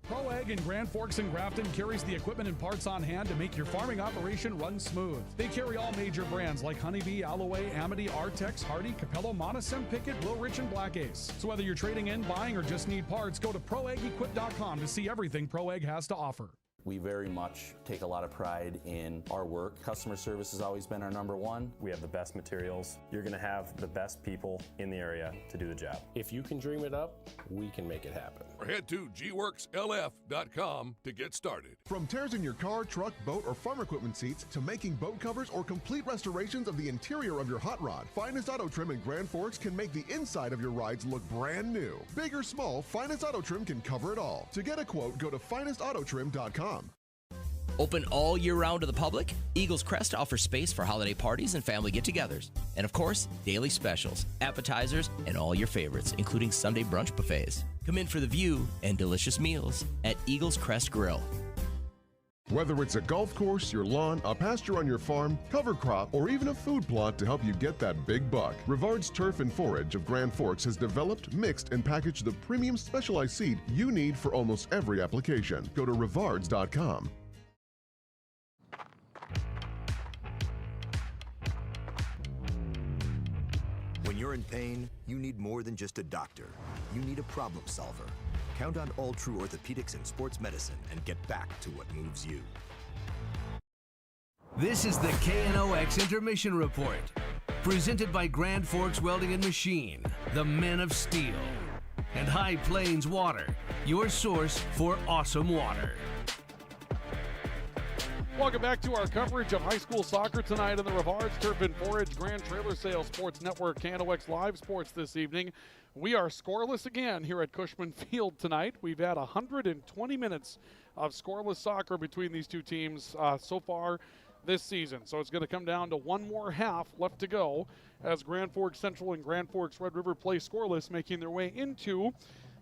Speaker 20: Pro Ag in Grand Forks and Grafton carries the equipment and parts on hand to make your farming operation run smooth. They carry all major brands like Honeybee, Alloway, Amity, Artex, Hardy, Capello, Monosem, Pickett, Blue Rich, and Black Ace. So whether you're trading in, buying, or just need parts, go to ProAgEquip.com to see everything Pro Ag has to offer.
Speaker 13: We very much take a lot of pride in our work. Customer service has always been our #1.
Speaker 14: We have the best materials. You're going to have the best people in the area to do the job.
Speaker 15: If you can dream it up, we can make it happen.
Speaker 17: Or head to gworkslf.com to get started.
Speaker 4: From tears in your car, truck, boat, or farm equipment seats to making boat covers or complete restorations of the interior of your hot rod, Finest Auto Trim in Grand Forks can make the inside of your rides look brand new. Big or small, Finest Auto Trim can cover it all. To get a quote, go to finestautotrim.com.
Speaker 16: Open all year round to the public, Eagles Crest offers space for holiday parties and family get-togethers. And of course, daily specials, appetizers, and all your favorites, including Sunday brunch buffets. Come in for the view and delicious meals at Eagles Crest Grill.
Speaker 4: Whether it's a golf course, your lawn, a pasture on your farm, cover crop, or even a food plot to help you get that big buck, Rivards Turf and Forage of Grand Forks has developed, mixed, and packaged the premium specialized seed you need for almost every application. Go to rivards.com.
Speaker 6: When you're in pain, you need more than just a doctor. You need a problem solver. Count on All True Orthopedics and Sports Medicine and get back to what moves you.
Speaker 2: This is the KNOX Intermission Report, presented by Grand Forks Welding and Machine, the Men of Steel. and High Plains Water, your source for awesome water.
Speaker 3: Welcome back to our coverage of high school soccer tonight in the Rivards Turf and Forage Grand Trailer Sales Sports Network KNOX Live Sports this evening. We are scoreless again here at Cushman Field tonight. We've had 120 minutes of scoreless soccer between these two teams so far this season. So it's going to come down to one more half left to go as Grand Forks Central and Grand Forks Red River play scoreless, making their way into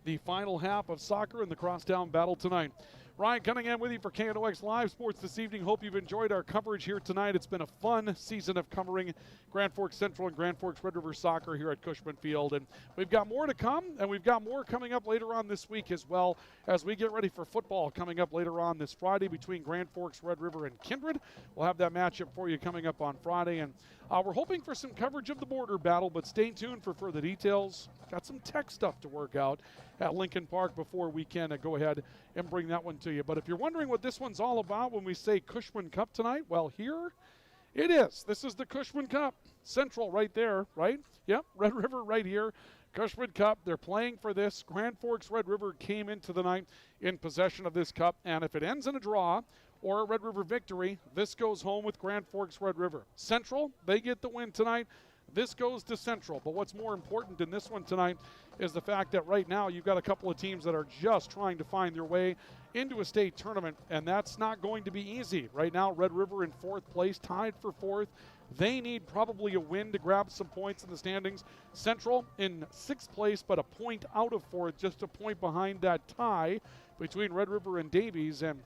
Speaker 3: the final half of soccer in the crosstown battle tonight. Ryan Cunningham with you for KNOX Live Sports this evening. Hope you've enjoyed our coverage here tonight. It's been a fun season of covering Grand Forks Central and Grand Forks Red River soccer here at Cushman Field. And we've got more to come, and we've got more coming up later on this week as well as we get ready for football coming up later on this Friday between Grand Forks, Red River, and Kindred. We'll have that matchup for you coming up on Friday. And we're hoping for some coverage of the border battle, but stay tuned for further details. Got some tech stuff to work out at Lincoln Park before we can go ahead and bring that one to you. But if you're wondering what this one's all about when we say Cushman Cup tonight, well, here it is. This is the Cushman Cup. Central right there, right? Yep, Red River right here. Cushman Cup, they're playing for this. Grand Forks Red River came into the night in possession of this cup, and if it ends in a draw or a Red River victory, this goes home with Grand Forks Red River. Central, they get the win tonight. This goes to Central, but what's more important in this one tonight is the fact that right now you've got a couple of teams that are just trying to find their way into a state tournament, and that's not going to be easy. Right now, Red River in fourth place, tied for fourth. They need probably a win to grab some points in the standings. Central in sixth place, but a point out of fourth, just a point behind that tie between Red River and Davies, and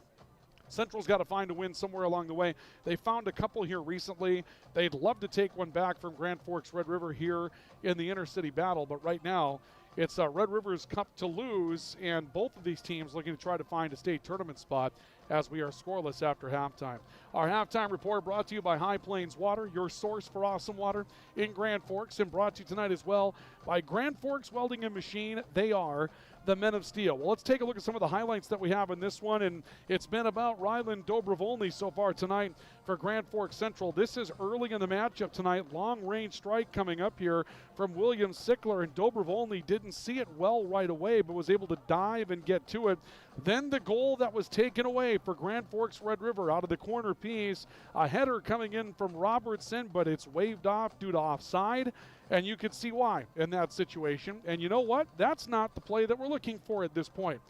Speaker 3: Central's got to find a win somewhere along the way. They found a couple here recently. They'd love to take one back from Grand Forks Red River here in the intercity battle, but right now it's Red River's Cup to lose, and both of these teams looking to try to find a state tournament spot as we are scoreless after halftime. Our halftime report brought to you by High Plains Water, your source for awesome water in Grand Forks, and brought to you tonight as well by Grand Forks Welding and Machine. They are the Men of Steel. Well, let's take a look at some of the highlights that we have in this one, and it's been about Ryland Dovoni so far tonight for Grand Forks Central. This is early in the matchup tonight. Long-range strike coming up here from William Sickler, and Dovoni didn't see it well right away, but was able to dive and get to it. Then the goal that was taken away for Grand Forks Red River out of the corner piece. A header coming in from Robertson, but it's waved off due to offside. And you can see why in that situation. And you know what? That's not the play that we're looking for at this point.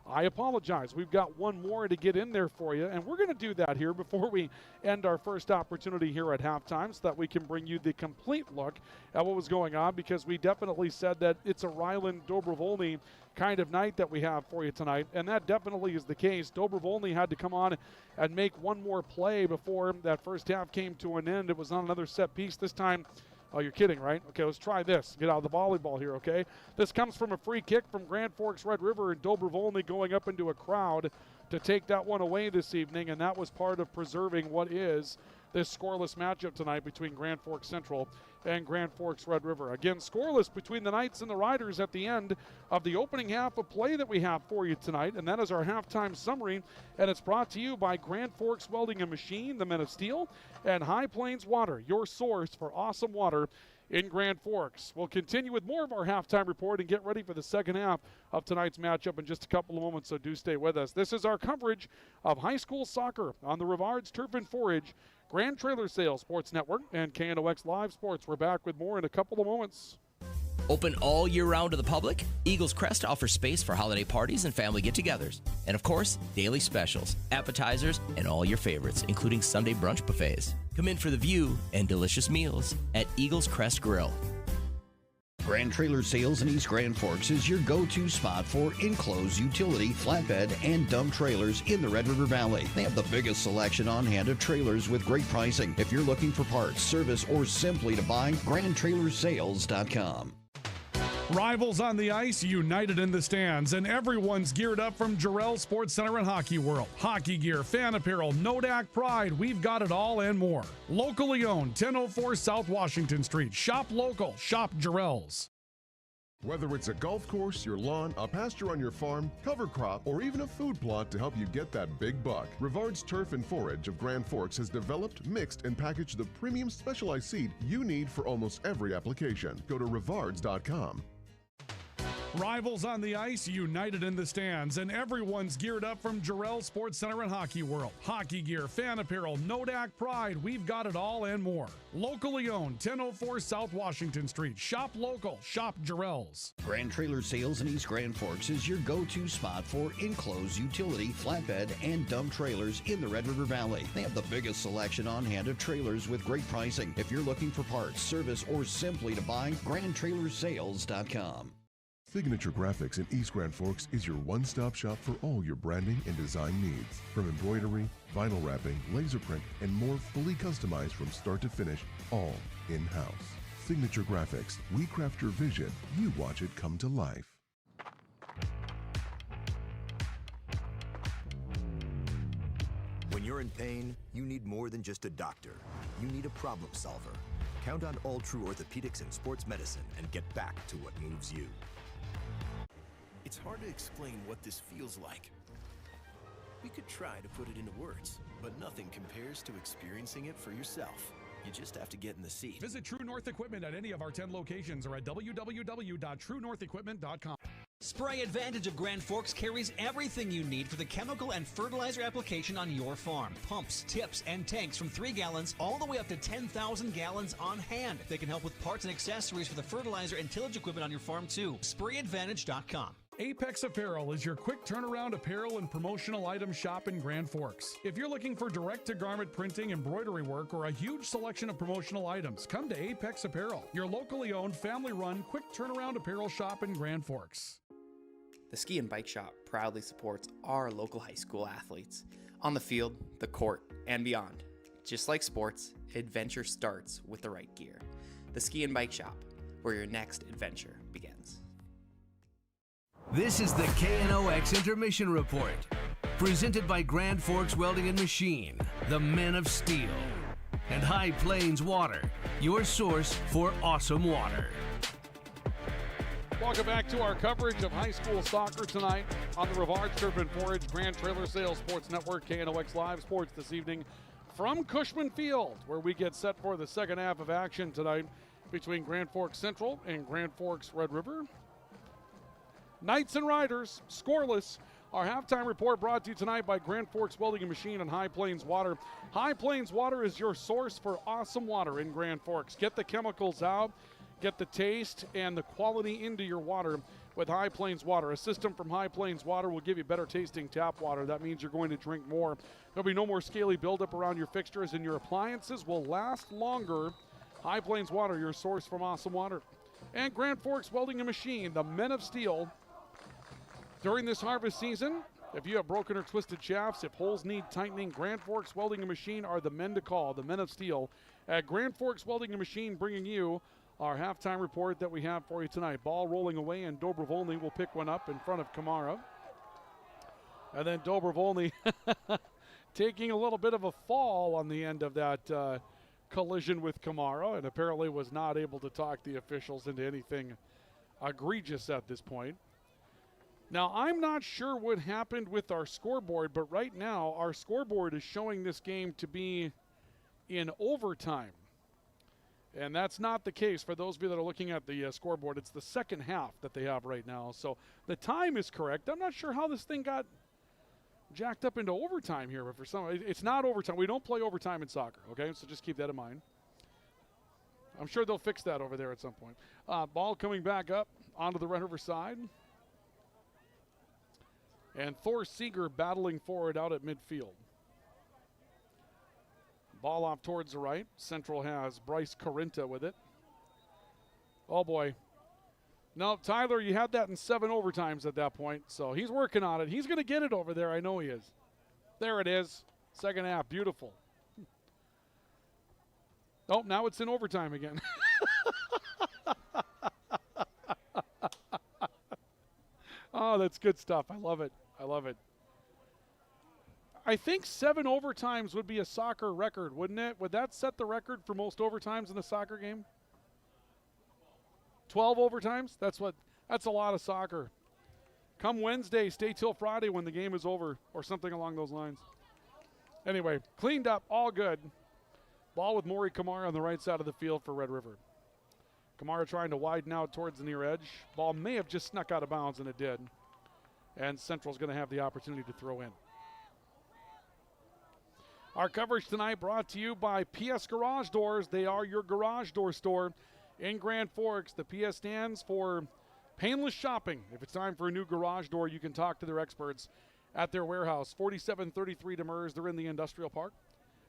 Speaker 3: I apologize. We've got one more to get in there for you, and we're going to do that here before we end our first opportunity here at halftime so that we can bring you the complete look at what was going on, because we definitely said that it's a Ryland Dovoni kind of night that we have for you tonight, and that definitely is the case. Dovoni had to come on and make one more play before that first half came to an end. It was on another set piece this time. Oh, you're kidding, right? Okay, let's try this. Get out of the volleyball here, okay? This comes from a free kick from Grand Forks Red River, and Dovoni going up into a crowd to take that one away this evening, and that was part of preserving what is this scoreless matchup tonight between Grand Forks Central and Grand Forks Red River. Again, scoreless between the Knights and the Riders at the end of the opening half of play that we have for you tonight, and that is our halftime summary, and it's brought to you by Grand Forks Welding and Machine, the Men of Steel, and High Plains Water, your source for awesome water in Grand Forks. We'll continue with more of our halftime report and get ready for the second half of tonight's matchup in just a couple of moments, so do stay with us. This is our coverage of high school soccer on the Rivards Turf and Forage Grand Trailer Sales Sports Network and KNOX Live Sports. We're back with more in a couple of moments.
Speaker 16: Open all year round to the public, Eagles Crest offers space for holiday parties and family get-togethers. And of course, daily specials, appetizers, and all your favorites, including Sunday brunch buffets. Come in for the view and delicious meals at Eagles Crest Grill.
Speaker 18: Grand Trailer Sales in East Grand Forks is your go-to spot for enclosed utility, flatbed, and dump trailers in the Red River Valley. They have the biggest selection on hand of trailers with great pricing. If you're looking for parts, service, or simply to buy, GrandTrailersales.com.
Speaker 20: Rivals on the ice, united in the stands, and everyone's geared up from Jarrell Sports Center and Hockey World. Hockey gear, fan apparel, Nodak Pride, we've got it all and more. Locally owned, 1004 South Washington Street. Shop local, shop Jarrell's.
Speaker 4: Whether it's a golf course, your lawn, a pasture on your farm, cover crop, or even a food plot to help you get that big buck, Rivards Turf and Forage of Grand Forks has developed, mixed, and packaged the premium specialized seed you need for almost every application. Go to rivards.com.
Speaker 20: Rivals on the ice, united in the stands, and everyone's geared up from Jarrell Sports Center and Hockey World. Hockey gear, fan apparel, Nodak Pride, we've got it all and more. Locally owned, 1004 South Washington Street. Shop local, shop Jarrell's.
Speaker 18: Grand Trailer Sales in East Grand Forks is your go-to spot for enclosed utility, flatbed, and dump trailers in the Red River Valley. They have the biggest selection on hand of trailers with great pricing. If you're looking for parts, service, or simply to buy, GrandTrailersSales.com.
Speaker 4: Signature Graphics in East Grand Forks is your one-stop shop for all your branding and design needs. From embroidery, vinyl wrapping, laser print, and more fully customized from start to finish, all in-house. Signature Graphics. We craft your vision. You watch it come to life.
Speaker 6: When you're in pain, you need more than just a doctor. You need a problem solver. Count on All True Orthopedics and Sports Medicine and get back to what moves you.
Speaker 19: It's hard to explain what this feels like. We could try to put it into words, but nothing compares to experiencing it for yourself. You just have to get in the seat.
Speaker 20: Visit True North Equipment at any of our 10 locations or at www.truenorthequipment.com.
Speaker 21: Spray Advantage of Grand Forks carries everything you need for the chemical and fertilizer application on your farm. Pumps, tips, and tanks from 3 gallons all the way up to 10,000 gallons on hand. They can help with parts and accessories for the fertilizer and tillage equipment on your farm too. SprayAdvantage.com.
Speaker 20: Apex Apparel is your quick turnaround apparel and promotional item shop in Grand Forks. If you're looking for direct-to-garment printing, embroidery work, or a huge selection of promotional items, come to Apex Apparel, your locally owned, family-run, quick turnaround apparel shop in Grand Forks.
Speaker 22: The Ski and Bike Shop proudly supports our local high school athletes on the field, the court, and beyond. Just like sports, adventure starts with the right gear. The Ski and Bike Shop, where your next adventure begins.
Speaker 2: This is the KNOX Intermission Report, presented by Grand Forks Welding and Machine, the Men of Steel, and High Plains Water, your source for awesome water.
Speaker 3: Welcome back to our coverage of high school soccer tonight on the Rivard Turf and Forage Grand Trailer Sales Sports Network, KNOX Live Sports this evening from Cushman Field, where we get set for the second half of action tonight between Grand Forks Central and Grand Forks Red River. Knights and Riders, scoreless. Our halftime report brought to you tonight by Grand Forks Welding and Machine and High Plains Water. High Plains Water is your source for awesome water in Grand Forks. Get the chemicals out, get the taste and the quality into your water with High Plains Water. A system from High Plains Water will give you better tasting tap water. That means you're going to drink more. There'll be no more scaly buildup around your fixtures, and your appliances will last longer. High Plains Water, your source from awesome water. And Grand Forks Welding and Machine, the Men of Steel. During this harvest season, if you have broken or twisted shafts, if holes need tightening, Grand Forks Welding and Machine are the men to call, the Men of Steel. At Grand Forks Welding and Machine, bringing you our halftime report that we have for you tonight. Ball rolling away, and Dobrovolny will pick one up in front of Kamara. And then Dobrovolny taking a little bit of a fall on the end of that collision with Kamara, and apparently was not able to talk the officials into anything egregious at this point. Now, I'm not sure what happened with our scoreboard, but right now our scoreboard is showing this game to be in overtime. And that's not the case for those of you that are looking at the scoreboard. It's the second half that they have right now. So the time is correct. I'm not sure how this thing got jacked up into overtime here, but for some, it's not overtime. We don't play overtime in soccer, okay? So just keep that in mind. I'm sure they'll fix that over there at some point. Ball coming back up onto the Red River side. And Thor Seeger battling forward out at midfield. Ball off towards the right. Central has Bryce Corinta with it. Oh, boy. No, Tyler, you had that in 7 overtimes at that point, so he's working on it. He's going to get it over there. I know he is. There it is. Second half. Beautiful. Oh, now it's in overtime again. Oh, that's good stuff. I love it. I love it. I think 7 overtimes would be a soccer record, wouldn't it? Would that set the record for most overtimes in a soccer game? 12 overtimes? That's a lot of soccer. Come Wednesday, stay till Friday when the game is over, or something along those lines. Anyway, cleaned up, all good. Ball with Maury Kamara on the right side of the field for Red River.
Speaker 1: Kamara trying to widen out towards the near edge. Ball may have just snuck out of bounds, and it did. And Central's going to have the opportunity to throw in. Our coverage tonight brought to you by PS Garage Doors. They are your garage door store in Grand Forks. The PS stands for painless shopping. If it's time for a new garage door, you can talk to their experts at their warehouse. 4733 Demers. They're in the Industrial Park,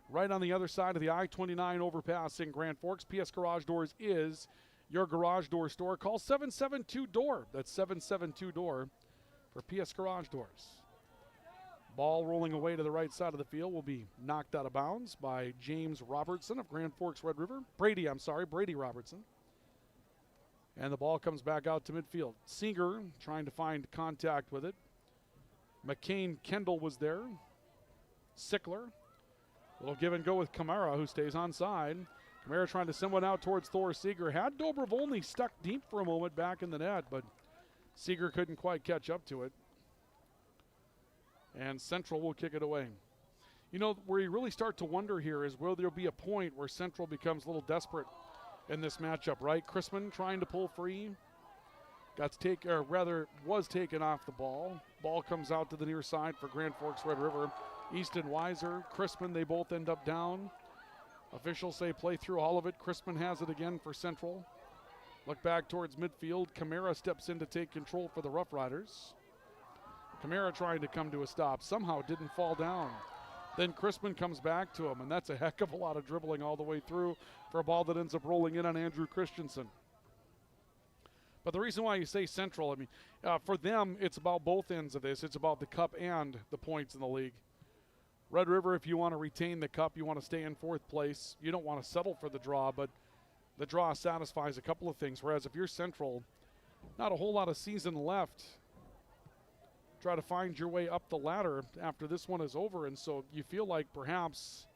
Speaker 1: right on the other side of the I-29 overpass in Grand Forks. PS Garage Doors is your garage door store. Call 772-DOOR. That's 772-DOOR for PS Garage Doors. Ball rolling away to the right side of the field will be knocked out of bounds by James Robertson of Grand Forks Red River. Brady Robertson. And the ball comes back out to midfield. Seeger trying to find contact with it. McCain Kendall was there. Sickler. Little give and go with Kamara, who stays onside. Kamara trying to send one out towards Thor Seeger. Had Dobrovolny stuck deep for a moment back in the net, but Seeger couldn't quite catch up to it. And Central will kick it away. You know, where you really start to wonder here is will there be a point where Central becomes a little desperate in this matchup, right? Chrisman trying to pull free. Was taken off the ball. Ball comes out to the near side for Grand Forks Red River. Easton Weiser, Chrisman, they both end up down. Officials say play through all of it. Chrisman has it again for Central. Look back towards midfield. Kamara steps in to take control for the Rough Riders. Kamara trying to come to a stop. Somehow didn't fall down. Then Chrisman comes back to him, and that's a heck of a lot of dribbling all the way through for a ball that ends up rolling in on Andrew Christensen. But the reason why you say Central, I mean, for them, it's about both ends of this. It's about the cup and the points in the league. Red River, if you want to retain the cup, you want to stay in fourth place. You don't want to settle for the draw, but the draw satisfies a couple of things. Whereas if you're Central, not a whole lot of season left. Try to find your way up the ladder after this one is over, and so you feel like perhaps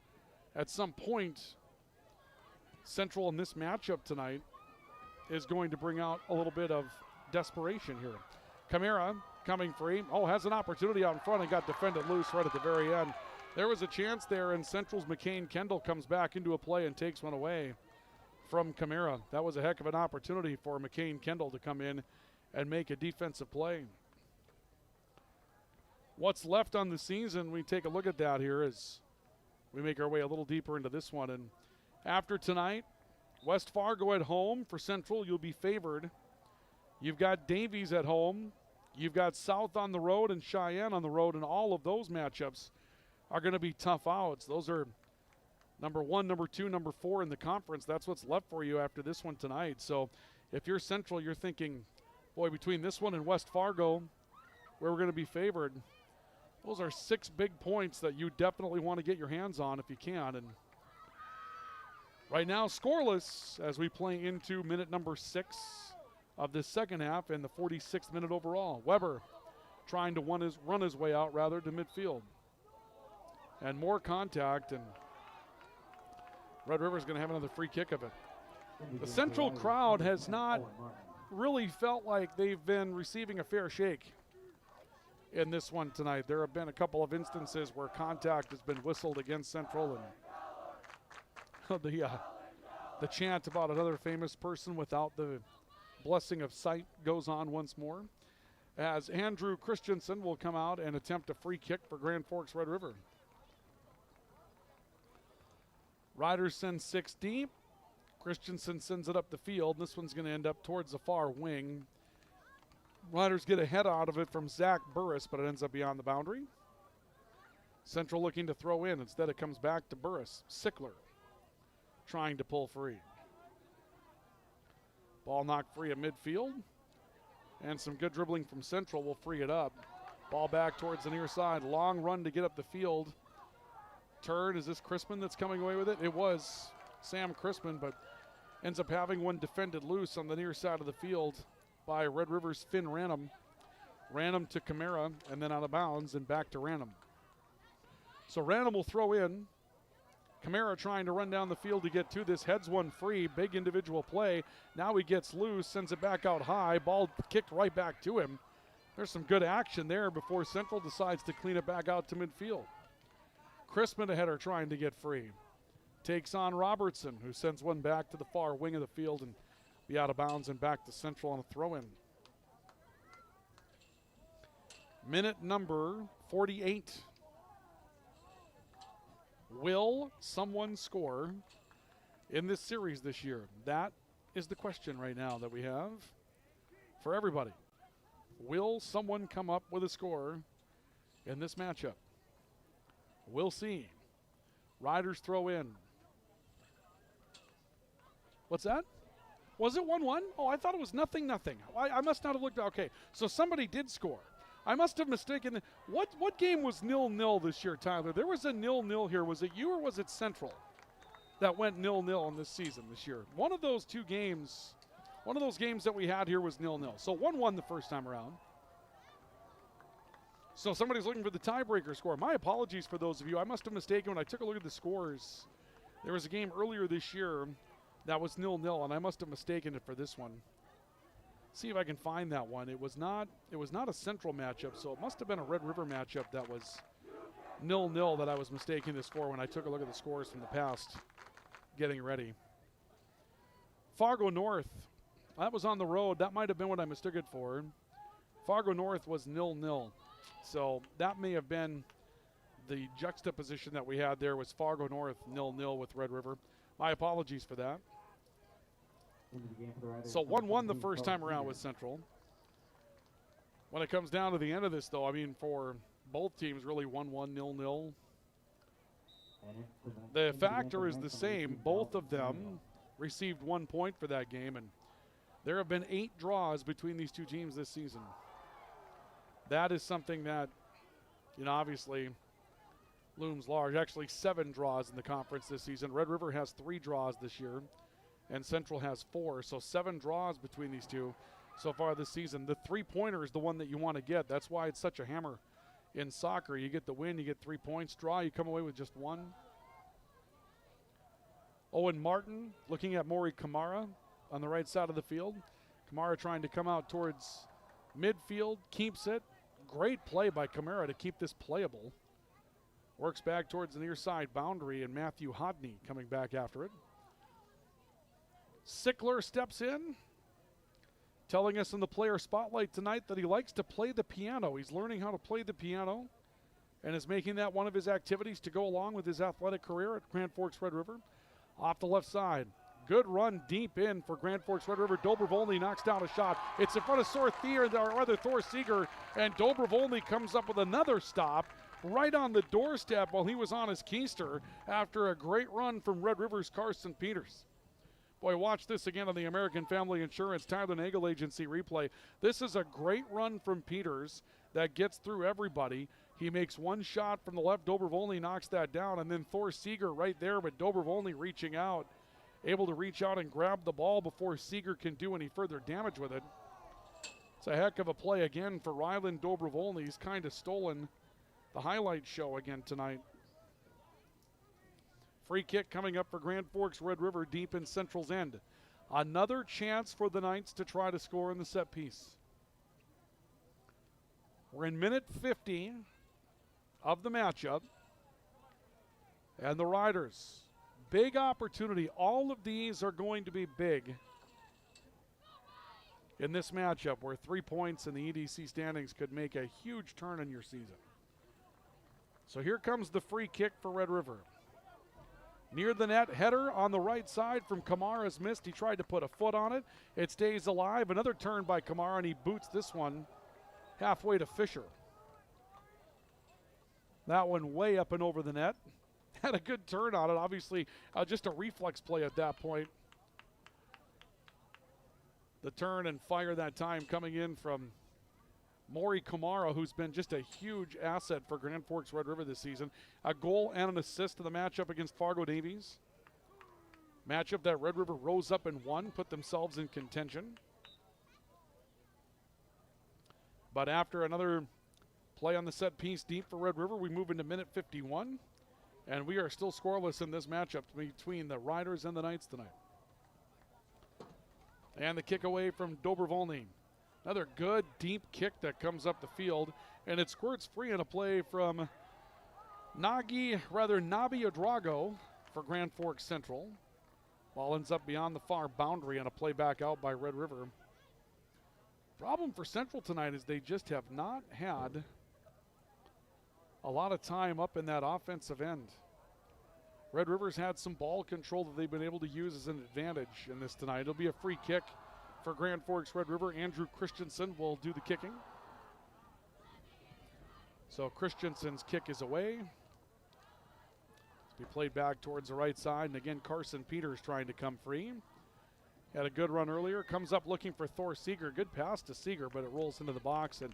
Speaker 1: at some point Central in this matchup tonight is going to bring out a little bit of desperation here. Kamara coming free. Has an opportunity out in front and got defended loose right at the very end. There was a chance there, and Central's McCain Kendall comes back into a play and takes one away from Kamara. That was a heck of an opportunity for McCain Kendall to come in and make a defensive play. What's left on the season, we take a look at that here as we make our way a little deeper into this one. And after tonight, West Fargo at home for Central, you'll be favored. You've got Davies at home. You've got South on the road and Cheyenne on the road, and all of those matchups are going to be tough outs. Those are number 1, number 2, number 4 in the conference. That's what's left for you after this one tonight. So if you're Central, you're thinking, boy, between this one and West Fargo, where we're going to be favored, those are 6 big points that you definitely want to get your hands on if you can. And right now, scoreless as we play into minute number 6 of this second half and the 46th minute overall. Weber trying to run his way out to midfield. And more contact, and Red River's going to have another free kick of it. The Central crowd has not really felt like they've been receiving a fair shake in this one tonight. There have been a couple of instances where contact has been whistled against Central, and the chant about another famous person without the blessing of sight goes on once more, as Andrew Christensen will come out and attempt a free kick for Grand Forks Red River. Riders send 6 deep. Christensen sends it up the field. This one's going to end up towards the far wing. Riders get a head out of it from Zach Burris, but it ends up beyond the boundary. Central looking to throw in. Instead, it comes back to Burris. Sickler trying to pull free. Ball knocked free at midfield. And some good dribbling from Central will free it up. Ball back towards the near side. Long run to get up the field. Turn. Is this Chrisman that's coming away with it? It was Sam Chrisman, but ends up having one defended loose on the near side of the field by Red River's Finn Ranum. Ranum to Kamara, and then out of bounds and back to Ranum. So Ranum will throw in. Kamara trying to run down the field to get to this. Heads one free. Big individual play. Now he gets loose, sends it back out high. Ball kicked right back to him. There's some good action there before Central decides to clean it back out to midfield. Chrisman, a header, trying to get free. Takes on Robertson, who sends one back to the far wing of the field and be out of bounds and back to Central on a throw-in. Minute number 48. Will someone score in this series this year? That is the question right now that we have for everybody. Will someone come up with a score in this matchup? We'll see. Riders throw in. What's that? Was it 1-1? Oh, I thought it was 0-0. I must not have looked. Okay, so somebody did score. I must have mistaken. What game was 0-0 this year, Tyler? There was a 0-0 here. Was it you or was it Central that went 0-0 in this season this year? One of those two games, one of those games that we had here was 0-0. So 1-1 the first time around. So somebody's looking for the tiebreaker score. My apologies for those of you. I must have mistaken when I took a look at the scores. There was a game earlier this year that was 0-0, and I must have mistaken it for this one. See if I can find that one. It was not a Central matchup, so it must have been a Red River matchup that was 0-0 that I was mistaking this for when I took a look at the scores from the past getting ready. Fargo North, that was on the road. That might have been what I mistook it for. Fargo North was 0-0. So that may have been the juxtaposition that we had there was Fargo North 0-0 with Red River. My apologies for that. So 1-1 the first time around with Central. When it comes down to the end of this, though, I mean, for both teams, really 1-1, 0-0. The factor is the same. Both of them received 1 point for that game, and there have been 8 draws between these two teams this season. That is something that, obviously looms large. Actually, 7 draws in the conference this season. Red River has 3 draws this year, and Central has 4. So 7 draws between these two so far this season. The 3-pointer is the one that you want to get. That's why it's such a hammer in soccer. You get the win, you get 3 points. Draw, you come away with just 1. Owen Martin looking at Maury Kamara on the right side of the field. Kamara trying to come out towards midfield, keeps it. Great play by Kamara to keep this playable. Works back towards the near side boundary, and Matthew Hodney coming back after it. Sickler steps in, telling us in the player spotlight tonight that he likes to play the piano. He's learning how to play the piano and is making that one of his activities to go along with his athletic career at Grand Forks Red River. Off the left side. Good run deep in for Grand Forks Red River. Dobrovolny knocks down a shot. It's in front of Thor Seeger, and Dobrovolny comes up with another stop right on the doorstep while he was on his keister after a great run from Red River's Carson Peters. Boy, watch this again on the American Family Insurance Tyler Nagel Agency replay. This is a great run from Peters that gets through everybody. He makes one shot from the left. Dobrovolny knocks that down, and then Thor Seeger right there, but Dobrovolny reaching out, able to reach out and grab the ball before Seeger can do any further damage with it. It's a heck of a play again for Ryland Dobrovolny. He's kind of stolen the highlight show again tonight. Free kick coming up for Grand Forks Red River deep in Central's end. Another chance for the Knights to try to score in the set piece. We're in minute 50 of the matchup. And the Riders, big opportunity. All of these are going to be big in this matchup where 3 points in the EDC standings could make a huge turn in your season. So here comes the free kick for Red River. Near the net, header on the right side from Kamara's missed. He tried to put a foot on it. It stays alive. Another turn by Kamara, and he boots this one halfway to Fisher. That one way up and over the net. Had a good turn on it. Obviously, just a reflex play at that point. The turn and fire that time coming in from Maury Kamara, who's been just a huge asset for Grand Forks Red River this season. A goal and an assist to the matchup against Fargo Davies. Matchup that Red River rose up and won, put themselves in contention. But after another play on the set piece deep for Red River, we move into minute 51. And we are still scoreless in this matchup between the Riders and the Knights tonight. And the kick away from Dobrovolny. Another good deep kick that comes up the field, and it squirts free in a play from Nabi Odrago for Grand Forks Central. Ball ends up beyond the far boundary and a play back out by Red River. Problem for Central tonight is they just have not had a lot of time up in that offensive end. Red River's had some ball control that they've been able to use as an advantage in this tonight. It'll be a free kick for Grand Forks Red River. Andrew Christensen will do the kicking. So Christensen's kick is away. It's be played back towards the right side, and again Carson Peters trying to come free. Had a good run earlier, comes up looking for Thor Seeger. Good pass to Seeger, but it rolls into the box, and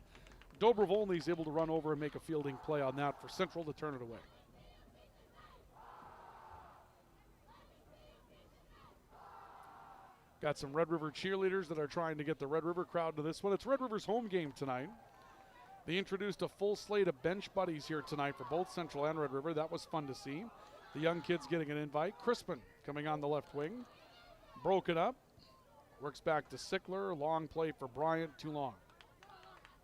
Speaker 1: Dobrovolny's able to run over and make a fielding play on that for Central to turn it away. Got some Red River cheerleaders that are trying to get the Red River crowd to this one. It's Red River's home game tonight. They introduced a full slate of bench buddies here tonight for both Central and Red River. That was fun to see. The young kids getting an invite. Crispin coming on the left wing. Broke it up. Works back to Sickler. Long play for Bryant. Too long.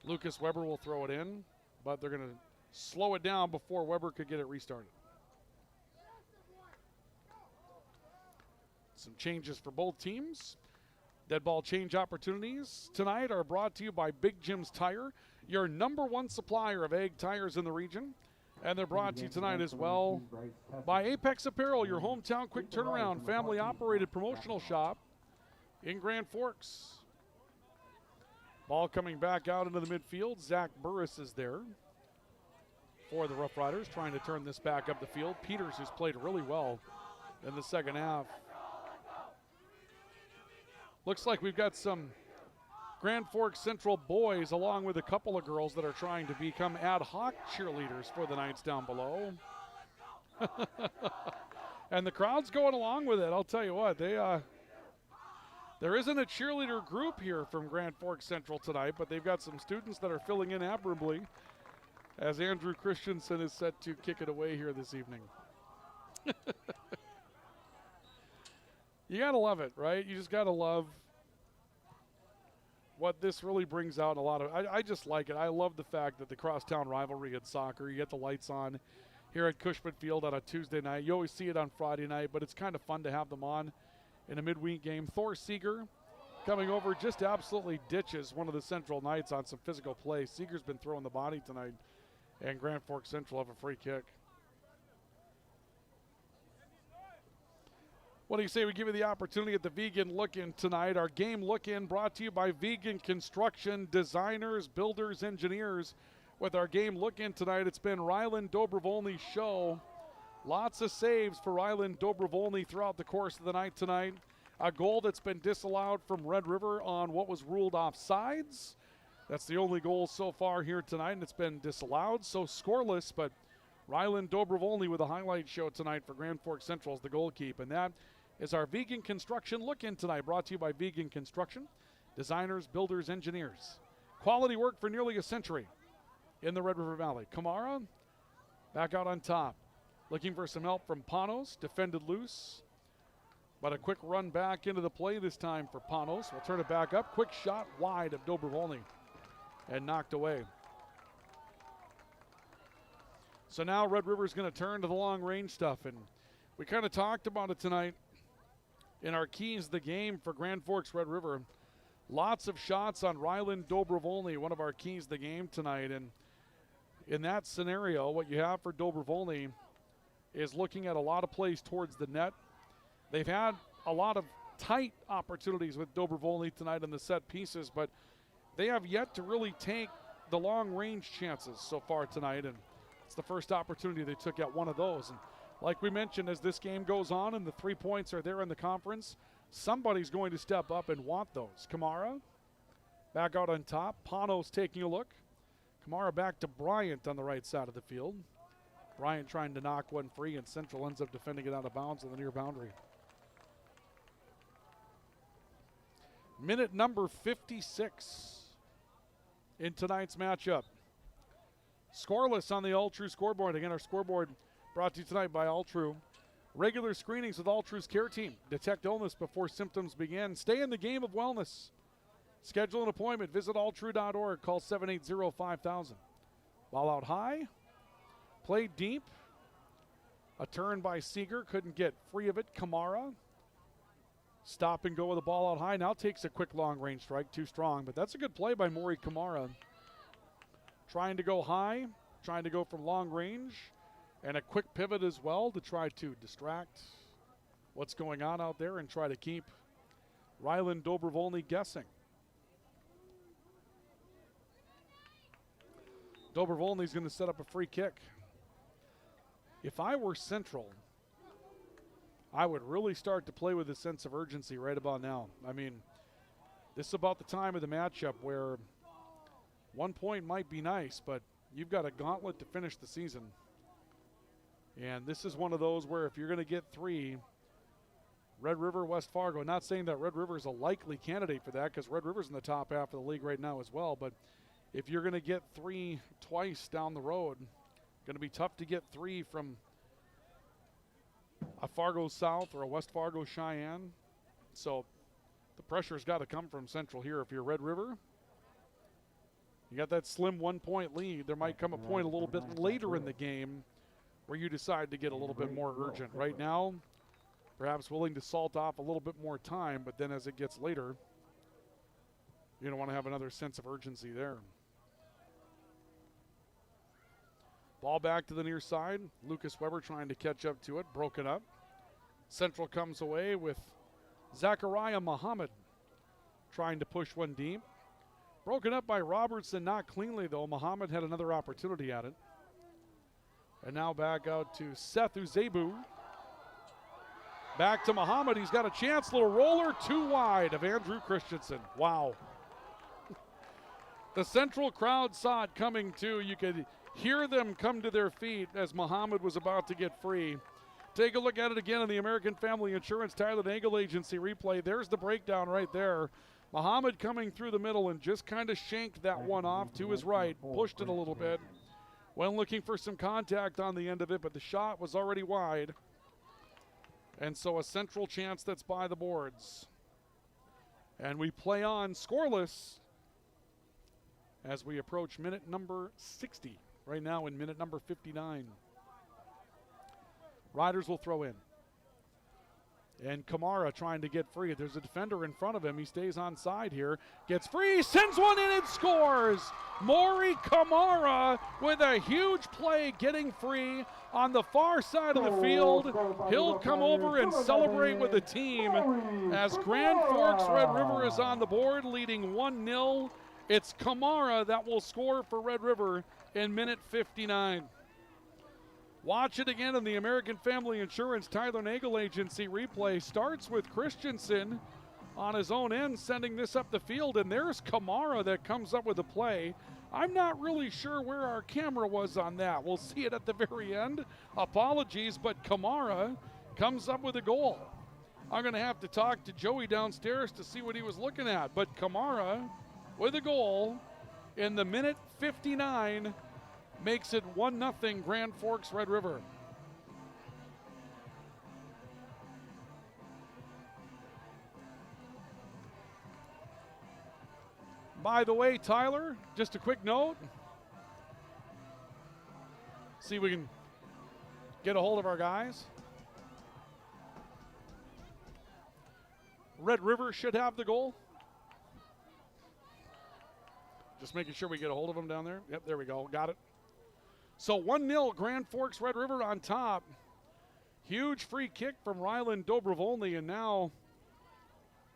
Speaker 1: Lucas Weber will throw it in, but they're going to slow it down before Weber could get it restarted. Some changes for both teams. Dead ball change opportunities tonight are brought to you by Big Jim's Tire, your #1 supplier of egg tires in the region. And they're brought to you tonight as well by Apex Apparel, your hometown quick turnaround, family-operated promotional shop in Grand Forks. Ball coming back out into the midfield. Zach Burris is there for the Rough Riders, trying to turn this back up the field. Peters, who's played really well in the second half. Looks like we've got some Grand Forks Central boys along with a couple of girls that are trying to become ad hoc cheerleaders for the Knights down below. And the crowd's going along with it. I'll tell you what, there isn't a cheerleader group here from Grand Forks Central tonight, but they've got some students that are filling in admirably as Andrew Christensen is set to kick it away here this evening. You got to love it, right? You just got to love what this really brings out. I just like it. I love the fact that the crosstown rivalry in soccer, you get the lights on here at Cushman Field on a Tuesday night. You always see it on Friday night, but it's kind of fun to have them on in a midweek game. Thor Seeger coming over, just absolutely ditches one of the Central Knights on some physical play. Seeger's been throwing the body tonight, and Grand Forks Central have a free kick. What do you say we give you the opportunity at the Vegan Look-In tonight? Our game Look-In brought to you by Vegan Construction, designers, builders, engineers. With our game Look-In tonight, it's been Ryland Dobrovolny's show. Lots of saves for Ryland Dobrovolny throughout the course of the night tonight. A goal that's been disallowed from Red River on what was ruled offsides. That's the only goal so far here tonight, and it's been disallowed, so scoreless, but Ryland Dobrovolny with a highlight show tonight for Grand Forks Central as the goalkeeper. And that is our Vegan Construction Look-In tonight, brought to you by Vegan Construction, designers, builders, engineers. Quality work for nearly a century in the Red River Valley. Kamara back out on top. Looking for some help from Panos, defended loose. But a quick run back into the play this time for Panos. We'll turn it back up. Quick shot wide of Dobrovolny and knocked away. So now Red River's going to turn to the long range stuff. And we kind of talked about it tonight in our keys the game for Grand Forks Red River. Lots of shots on Ryland Dobrovolny, one of our keys the game tonight. And in that scenario, what you have for Dobrovolny is looking at a lot of plays towards the net. They've had a lot of tight opportunities with Dobrovolny tonight in the set pieces, but they have yet to really take the long range chances so far tonight. And it's the first opportunity they took at one of those. And like we mentioned, as this game goes on and the 3 points are there in the conference, somebody's going to step up and want those. Kamara back out on top. Panos taking a look. Kamara back to Bryant on the right side of the field. Bryant trying to knock one free, and Central ends up defending it out of bounds on the near boundary. Minute number 56 in tonight's matchup. Scoreless on the All True scoreboard. Again, our scoreboard brought to you tonight by All True. Regular screenings with All True's care team. Detect illness before symptoms begin. Stay in the game of wellness. Schedule an appointment. Visit alltrue.org. Call 780-5000. Ball out high. Played deep. A turn by Seeger. Couldn't get free of it. Kamara Stop and go with the ball out high. Now takes a quick long range strike, too strong, but that's a good play by Maury Kamara. Trying to go high, trying to go from long range, and a quick pivot as well to try to distract what's going on out there and try to keep Ryland Dovoni guessing. Dobrovolny's going to set up a free kick. If I were Central, I would really start to play with a sense of urgency right about now. I mean, this is about the time of the matchup where 1 point might be nice, but you've got a gauntlet to finish the season. And this is one of those where if you're going to get 3, Red River, West Fargo, not saying that Red River is a likely candidate for that because Red River's in the top half of the league right now as well, but if you're going to get 3 twice down the road, going to be tough to get 3 from a Fargo South or a West Fargo Cheyenne. So the pressure's got to come from Central here. If you're Red River, you got that slim 1 point lead. There might come a point a little bit later in the game where you decide to get a little bit more urgent. Right now, perhaps willing to salt off a little bit more time, but then as it gets later, you don't want to have another sense of urgency there. Ball back to the near side. Lucas Weber trying to catch up to it, broken up. Central comes away with Zachariah Muhammad trying to push one deep. Broken up by Robertson, not cleanly though. Muhammad had another opportunity at it. And now back out to Seth Uzebu. Back to Muhammad, he's got a chance, little roller, too wide of Andrew Christensen. Wow. The Central crowd saw it coming too. You could hear them come to their feet as Muhammad was about to get free. Take a look at it again in the American Family Insurance Tyler Nagel Agency replay. There's the breakdown right there. Muhammad coming through the middle and just kind of shanked that one off to his right, pushed it a little bit. Went looking for some contact on the end of it, but the shot was already wide. And so a Central chance that's by the boards. And we play on scoreless as we approach minute number 60. Right now in minute number 59. Riders will throw in. And Kamara trying to get free. There's a defender in front of him. He stays on side here. Gets free, sends one in and scores. Maury Kamara with a huge play getting free on the far side of the field. He'll come over and celebrate with the team as Grand Forks Red River is on the board leading 1-0. It's Kamara that will score for Red River in minute 59. Watch it again in the American Family Insurance Tyler Nagel Agency replay. Starts with Christensen on his own end, sending this up the field, and there's Kamara that comes up with the play. I'm not really sure where our camera was on that. We'll see it at the very end. Apologies, but Kamara comes up with a goal. I'm going to have to talk to Joey downstairs to see what he was looking at, but Kamara with a goal in the minute 59 makes it 1-0 Grand Forks Red River. By the way, Tyler, just a quick note. See if we can get a hold of our guys. Red River should have the goal. Just making sure we get a hold of them down there. Yep, there we go. Got it. So 1-0 Grand Forks Red River on top. Huge free kick from Ryland Dovoni. And now,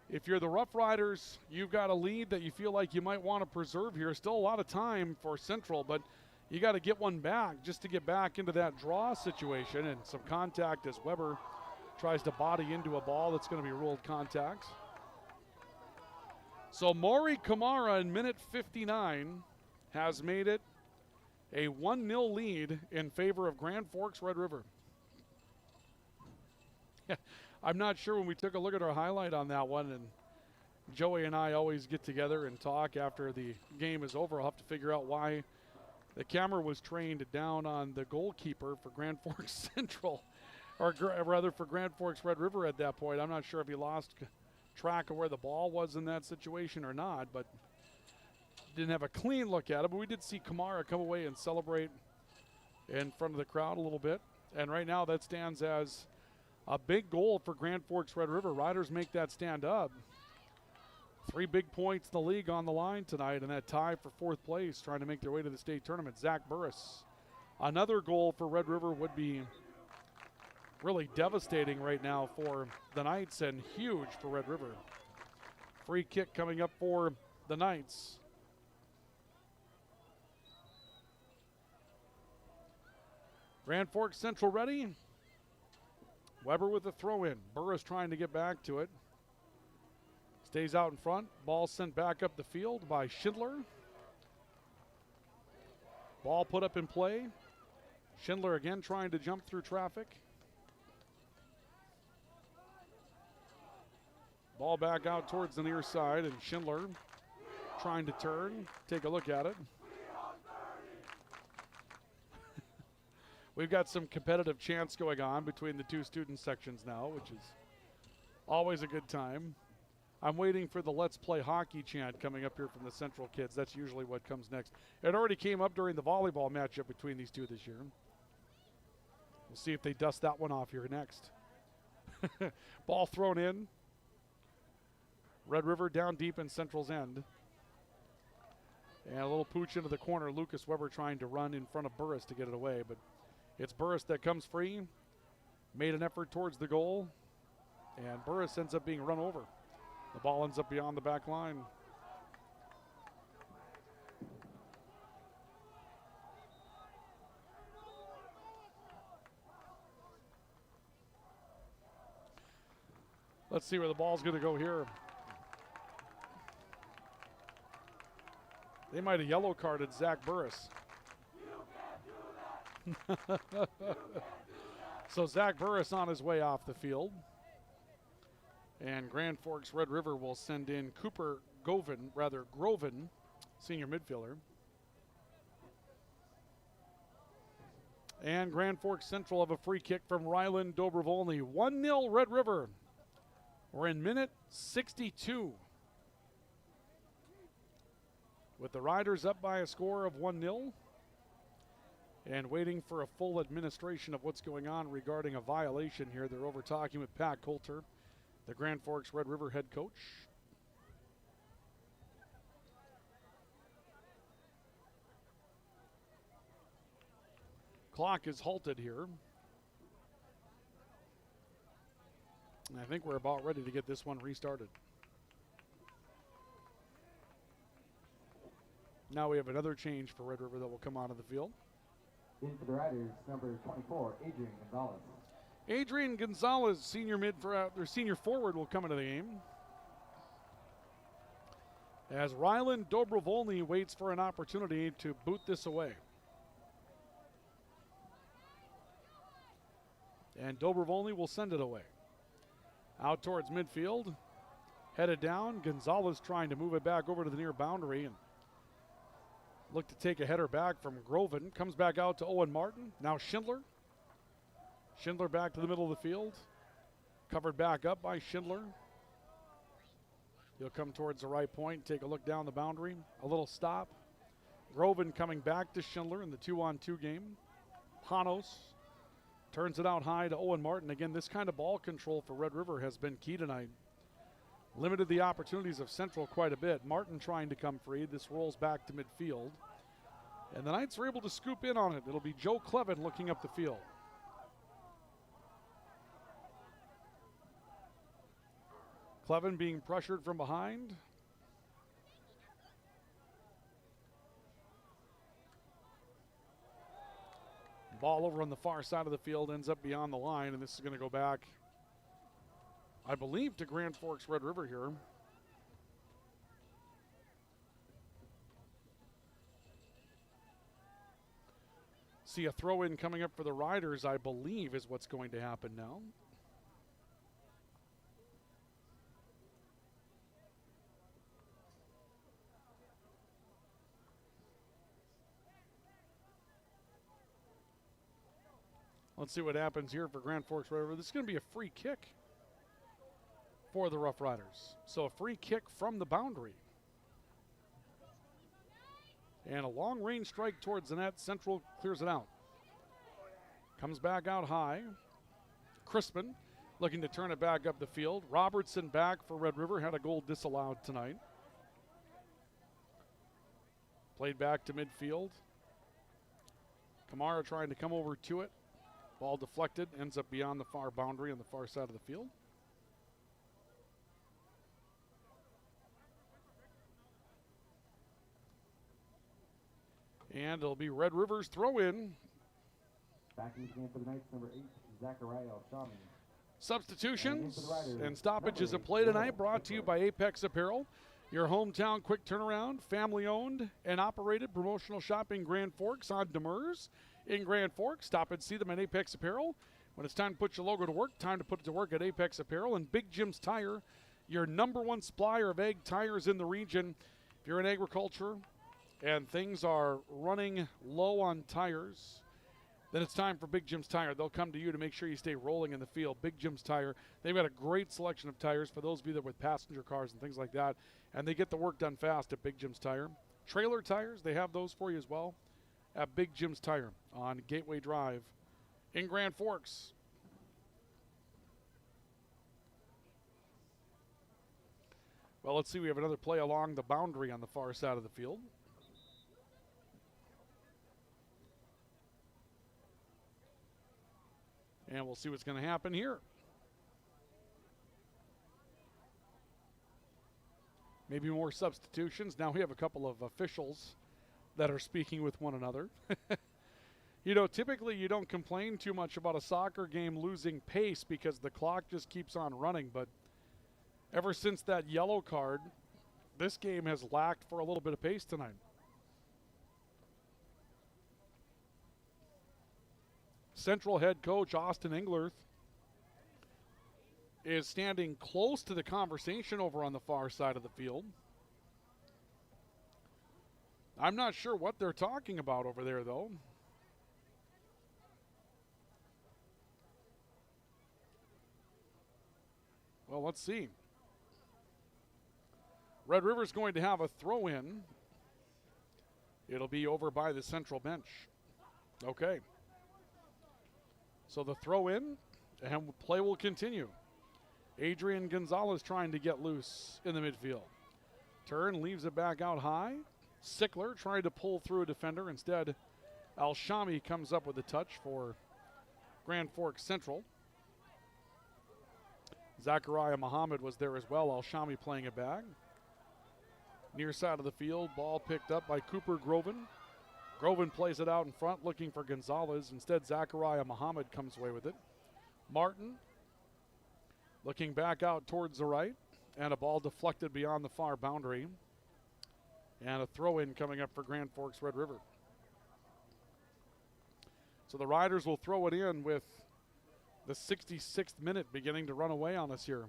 Speaker 1: if you're the Rough Riders, you've got a lead that you feel like you might want to preserve here. Still a lot of time for Central, but you got to get one back just to get back into that draw situation. And some contact as Weber tries to body into a ball that's going to be ruled contact. So Maury Kamara in minute 59 has made it a 1-0 lead in favor of Grand Forks Red River. I'm not sure when we took a look at our highlight on that one, and Joey and I always get together and talk after the game is over. I'll have to figure out why the camera was trained down on the goalkeeper for Grand Forks Central, or rather for Grand Forks Red River at that point. I'm not sure if he lost track of where the ball was in that situation or not, but didn't have a clean look at it. But we did see Kamara come away and celebrate in front of the crowd a little bit. And right now that stands as A big goal for Grand Forks Red River. Riders make that stand up. 3 big points in the league on the line tonight, and that tie for 4th place, trying to make their way to the state tournament. Zach Burris. Another goal for Red River would be really devastating right now for the Knights and huge for Red River. Free kick coming up for the Knights. Grand Forks Central ready. Weber with the throw in. Burris trying to get back to it. Stays out in front. Ball sent back up the field by Schindler. Ball put up in play. Schindler again trying to jump through traffic. Ball back out towards the near side, and Schindler trying to turn. Take a look at it. We've got some competitive chants going on between the 2 student sections now, which is always a good time. I'm waiting for the Let's Play Hockey chant coming up here from the Central kids. That's usually what comes next. It already came up during the volleyball matchup between these 2 this year. We'll see if they dust that one off here next. Ball thrown in. Red River down deep in Central's end. And a little pooch into the corner. Lucas Weber trying to run in front of Burris to get it away, but it's Burris that comes free. Made an effort towards the goal, and Burris ends up being run over. The ball ends up beyond the back line. Let's see where the ball's going to go here. They might have yellow carded Zach Burris. So Zach Burris on his way off the field. And Grand Forks Red River will send in Cooper Groven, senior midfielder. And Grand Forks Central have a free kick from Ryland Dovoni. 1-0 Red River. We're in minute 62. With the Riders up by a score of 1-0. And waiting for a full administration of what's going on regarding a violation here. They're over talking with Pat Coulter, the Grand Forks Red River head coach. Clock is halted here. And I think we're about ready to get this one restarted. Now we have another change for Red River that will come onto the field.
Speaker 8: In for the Riders, number 24, Adrian Gonzalez.
Speaker 1: Adrian Gonzalez, senior forward, will come into the game. As Ryland Dovoni waits for an opportunity to boot this away. And Dovoni will send it away. Out towards midfield. Headed down. Gonzalez trying to move it back over to the near boundary and look to take a header back from Groven. Comes back out to Owen Martin. Now Schindler. Schindler back to the middle of the field. Covered back up by Schindler. He'll come towards the right point, take a look down the boundary. A little stop. Groven coming back to Schindler in the 2-on-2 game. Panos turns it out high to Owen Martin. Again, this kind of ball control for Red River has been key tonight. Limited the opportunities of Central quite a bit. Martin trying to come free. This rolls back to midfield. And the Knights are able to scoop in on it. It'll be Joe Clevin looking up the field. Clevin being pressured from behind. Ball over on the far side of the field, ends up beyond the line, and this is going to go back, I believe, to Grand Forks Red River here. See a throw in coming up for the Riders, I believe, is what's going to happen now. Let's see what happens here for Grand Forks Red River. This is going to be a free kick for the Rough Riders. So a free kick from the boundary. And a long range strike towards the net. Central clears it out. Comes back out high. Crispin looking to turn it back up the field. Robertson back for Red River, had a goal disallowed tonight. Played back to midfield. Kamara trying to come over to it. Ball deflected, ends up beyond the far boundary on the far side of the field. And it'll be Red River's throw in.
Speaker 8: Back in the game for the Knights, number 8, Zachariah Al-Shami.
Speaker 1: Substitutions and stoppages of play tonight brought to you by Apex Apparel, your hometown quick turnaround, family-owned and operated promotional shop in Grand Forks on Demers in Grand Forks. Stop and see them at Apex Apparel. When it's time to put your logo to work, time to put it to work at Apex Apparel. And Big Jim's Tire, your #1 supplier of ag tires in the region. If you're in agriculture and things are running low on tires, then it's time for Big Jim's Tire. They'll come to you to make sure you stay rolling in the field. Big Jim's Tire, they've got a great selection of tires for those of you that with passenger cars and things like that, and they get the work done fast at Big Jim's Tire. Trailer tires, they have those for you as well at Big Jim's Tire on Gateway Drive in Grand Forks. Well, let's see, we have another play along the boundary on the far side of the field. And we'll see what's going to happen here. Maybe more substitutions. Now we have a couple of officials that are speaking with one another. You know, typically you don't complain too much about a soccer game losing pace because the clock just keeps on running. But ever since that yellow card, this game has lacked for a little bit of pace tonight. Central head coach Austin Englerth is standing close to the conversation over on the far side of the field. I'm not sure what they're talking about over there, though. Well, let's see. Red River's going to have a throw-in. It'll be over by the central bench. Okay. So the throw in and play will continue. Adrian Gonzalez trying to get loose in the midfield. Turn, leaves it back out high. Sickler trying to pull through a defender. Instead, Al-Shami comes up with a touch for Grand Forks Central. Zachariah Muhammad was there as well. Al-Shami playing it back. Near side of the field, ball picked up by Cooper Groven. Groven plays it out in front, looking for Gonzalez. Instead, Zachariah Muhammad comes away with it. Martin looking back out towards the right, and a ball deflected beyond the far boundary. And a throw-in coming up for Grand Forks Red River. So the Riders will throw it in with the 66th minute beginning to run away on us here.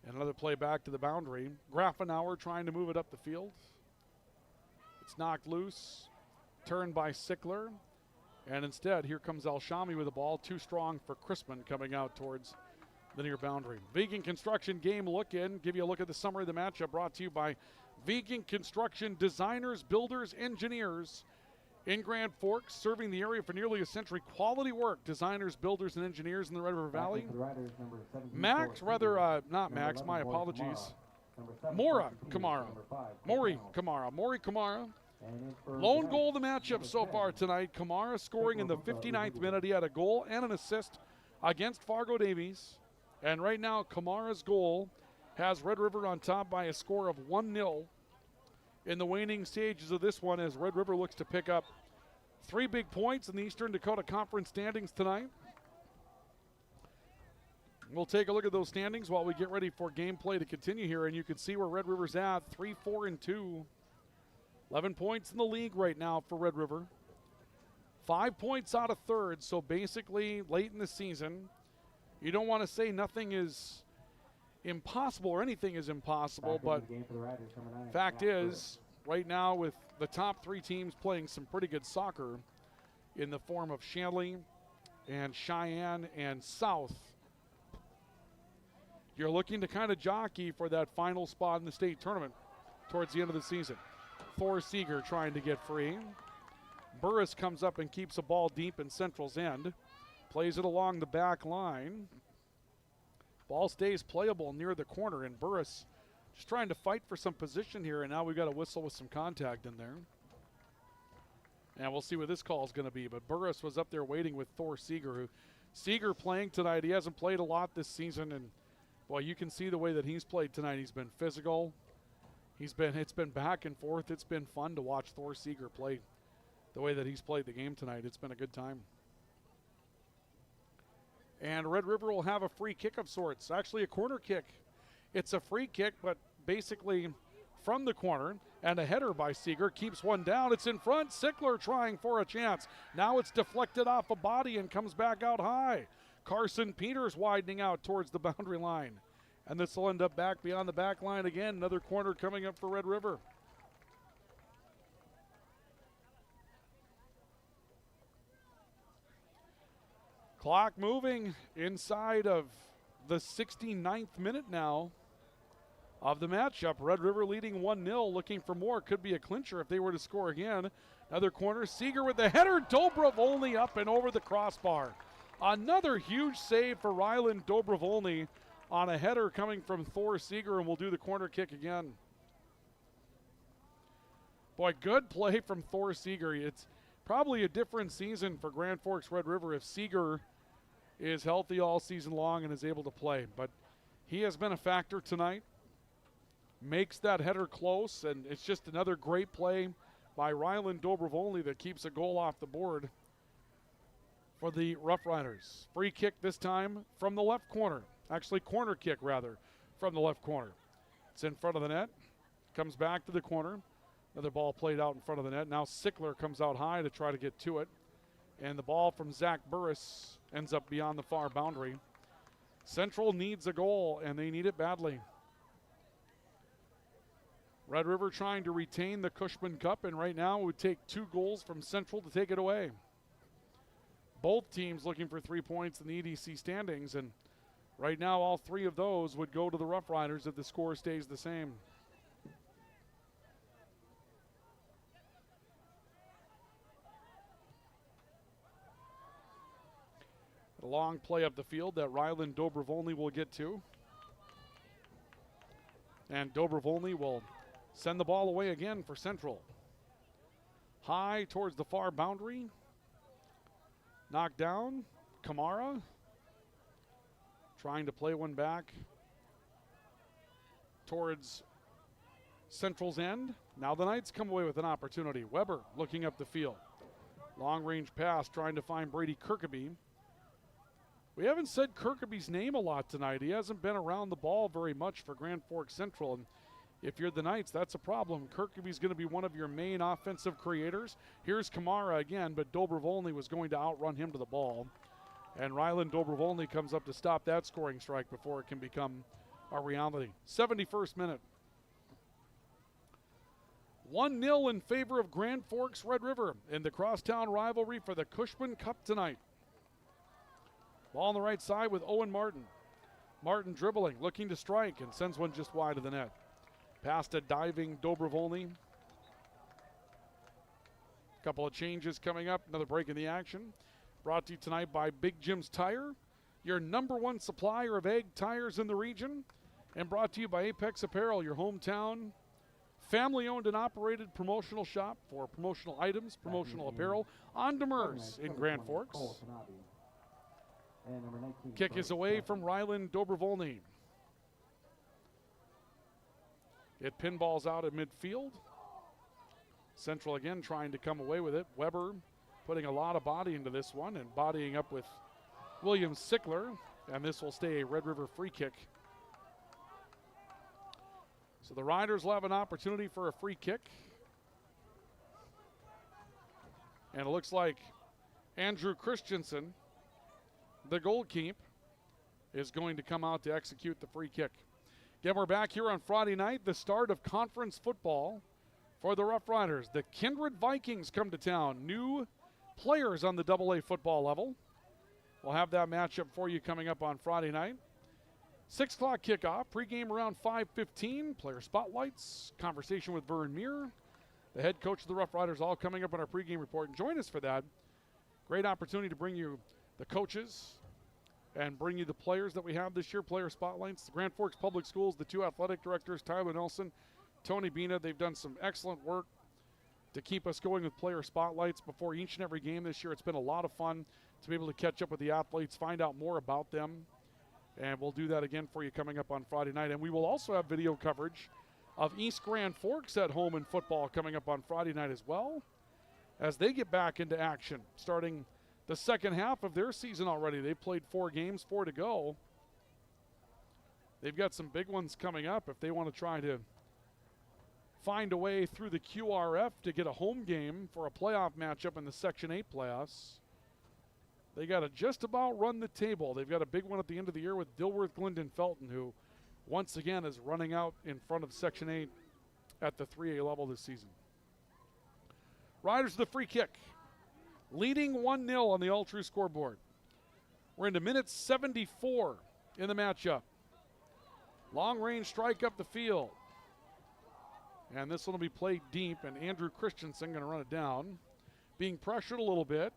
Speaker 1: And another play back to the boundary. Grafenauer trying to move it up the field. It's knocked loose, turned by Sickler, and instead here comes Al-Shami with the ball, too strong for Crispin coming out towards the near boundary. Vegan Construction game look in, give you a look at the summary of the matchup brought to you by Vegan Construction, designers, builders, engineers in Grand Forks, serving the area for nearly a century. Quality work, designers, builders, and engineers in the Red River Valley. Maury Kamara. Lone goal of the matchup so far tonight. Kamara scoring in the 59th minute. He had a goal and an assist against Fargo Davies. And right now, Kamara's goal has Red River on top by a score of 1-0 in the waning stages of this one, as Red River looks to pick up 3 big points in the Eastern Dakota Conference standings tonight. We'll take a look at those standings while we get ready for gameplay to continue here, and you can see where Red River's at, 3-4-2. 11 points in the league right now for Red River. 5 points out of third, so basically late in the season, you don't want to say nothing is impossible or anything is impossible, but fact is, right now with the top 3 teams playing some pretty good soccer in the form of Shanley and Cheyenne and South, you're looking to kind of jockey for that final spot in the state tournament towards the end of the season. Thor Seeger trying to get free. Burris comes up and keeps the ball deep in Central's end. Plays it along the back line. Ball stays playable near the corner, and Burris just trying to fight for some position here, and now we've got a whistle with some contact in there. And we'll see what this call is going to be. But Burris was up there waiting with Thor Seeger. Seeger playing tonight. He hasn't played a lot this season, and boy, you can see the way that he's played tonight. He's been physical. It's been back and forth. It's been fun to watch Thor Seeger play the way that he's played the game tonight. It's been a good time. And Red River will have a free kick of sorts, actually a corner kick. It's a free kick, but basically from the corner, and a header by Seeger keeps one down. It's in front. Sickler trying for a chance. Now it's deflected off a body and comes back out high. Carson Peters widening out towards the boundary line. And this will end up back beyond the back line again. Another corner coming up for Red River. Clock moving inside of the 69th minute now of the matchup. Red River leading 1-0, looking for more. Could be a clincher if they were to score again. Another corner. Seeger with the header. Dobrovolny up and over the crossbar. Another huge save for Ryland Dobrovolny on a header coming from Thor Seeger, and we'll do the corner kick again. Boy, good play from Thor Seeger. It's probably a different season for Grand Forks Red River if Seeger is healthy all season long and is able to play. But he has been a factor tonight. Makes that header close, and it's just another great play by Ryland Dobrovolny that keeps a goal off the board for the Rough Riders. Free kick this time from the left corner. Actually, corner kick, rather, from the left corner. It's in front of the net. Comes back to the corner. Another ball played out in front of the net. Now Sickler comes out high to try to get to it. And the ball from Zach Burris ends up beyond the far boundary. Central needs a goal, and they need it badly. Red River trying to retain the Cushman Cup, and right now it would take 2 goals from Central to take it away. Both teams looking for 3 points in the EDC standings, and right now all 3 of those would go to the Rough Riders if the score stays the same. A long play up the field that Ryland Dobrovolny will get to. And Dobrovolny will send the ball away again for Central. High towards the far boundary. Knocked down. Kamara trying to play one back towards Central's end. Now the Knights come away with an opportunity. Weber looking up the field. Long range pass trying to find Brady Kirkaby. We haven't said Kirkaby's name a lot tonight. He hasn't been around the ball very much for Grand Forks Central. And if you're the Knights, that's a problem. Kirkaby's going to be one of your main offensive creators. Here's Kamara again, but Dobrovolny was going to outrun him to the ball. And Ryland Dobrovolny comes up to stop that scoring strike before it can become a reality. 71st minute. 1-0 in favor of Grand Forks Red River in the crosstown rivalry for the Cushman Cup tonight. Ball on the right side with Owen Martin. Martin dribbling, looking to strike, and sends one just wide of the net. Past a diving Dobrovolny. Couple of changes coming up. Another break in the action. Brought to you tonight by Big Jim's Tire, your #1 supplier of egg tires in the region. And brought to you by Apex Apparel, your hometown family-owned and operated promotional shop for promotional items, promotional apparel on Demers in Grand Forks. Kick is away from Ryland Dobrovolny. It pinballs out at midfield. Central again trying to come away with it. Weber putting a lot of body into this one and bodying up with William Sickler. And this will stay a Red River free kick. So the Riders will have an opportunity for a free kick. And it looks like Andrew Christensen, the goalkeeper, is going to come out to execute the free kick. Again, we're back here on Friday night, the start of conference football for the Rough Riders. The Kindred Vikings come to town. New players on the AA football level. We'll have that matchup for you coming up on Friday night. 6 o'clock kickoff, pregame around 5:15. Player spotlights, conversation with Vern Muir, the head coach of the Rough Riders, all coming up on our pregame report. And join us for that. Great opportunity to bring you the coaches and bring you the players that we have this year, player spotlights. The Grand Forks Public Schools, the two athletic directors, Tyler Nelson, Tony Bina, they've done some excellent work to keep us going with player spotlights before each and every game this year. It's been a lot of fun to be able to catch up with the athletes, find out more about them, and we'll do that again for you coming up on Friday night. And we will also have video coverage of East Grand Forks at home in football coming up on Friday night as well, as they get back into action, starting the second half of their season already. They've played 4 games, 4 to go. They've got some big ones coming up if they want to try to find a way through the QRF to get a home game for a playoff matchup in the Section 8 playoffs. They got to just about run the table. They've got a big one at the end of the year with Dilworth, Glendon, Felton, who once again is running out in front of Section 8 at the 3A level this season. Riders the free kick, leading 1-0 on the All-True scoreboard. We're into minute 74 in the matchup. Long-range strike up the field. And this one will be played deep, and Andrew Christensen going to run it down. Being pressured a little bit.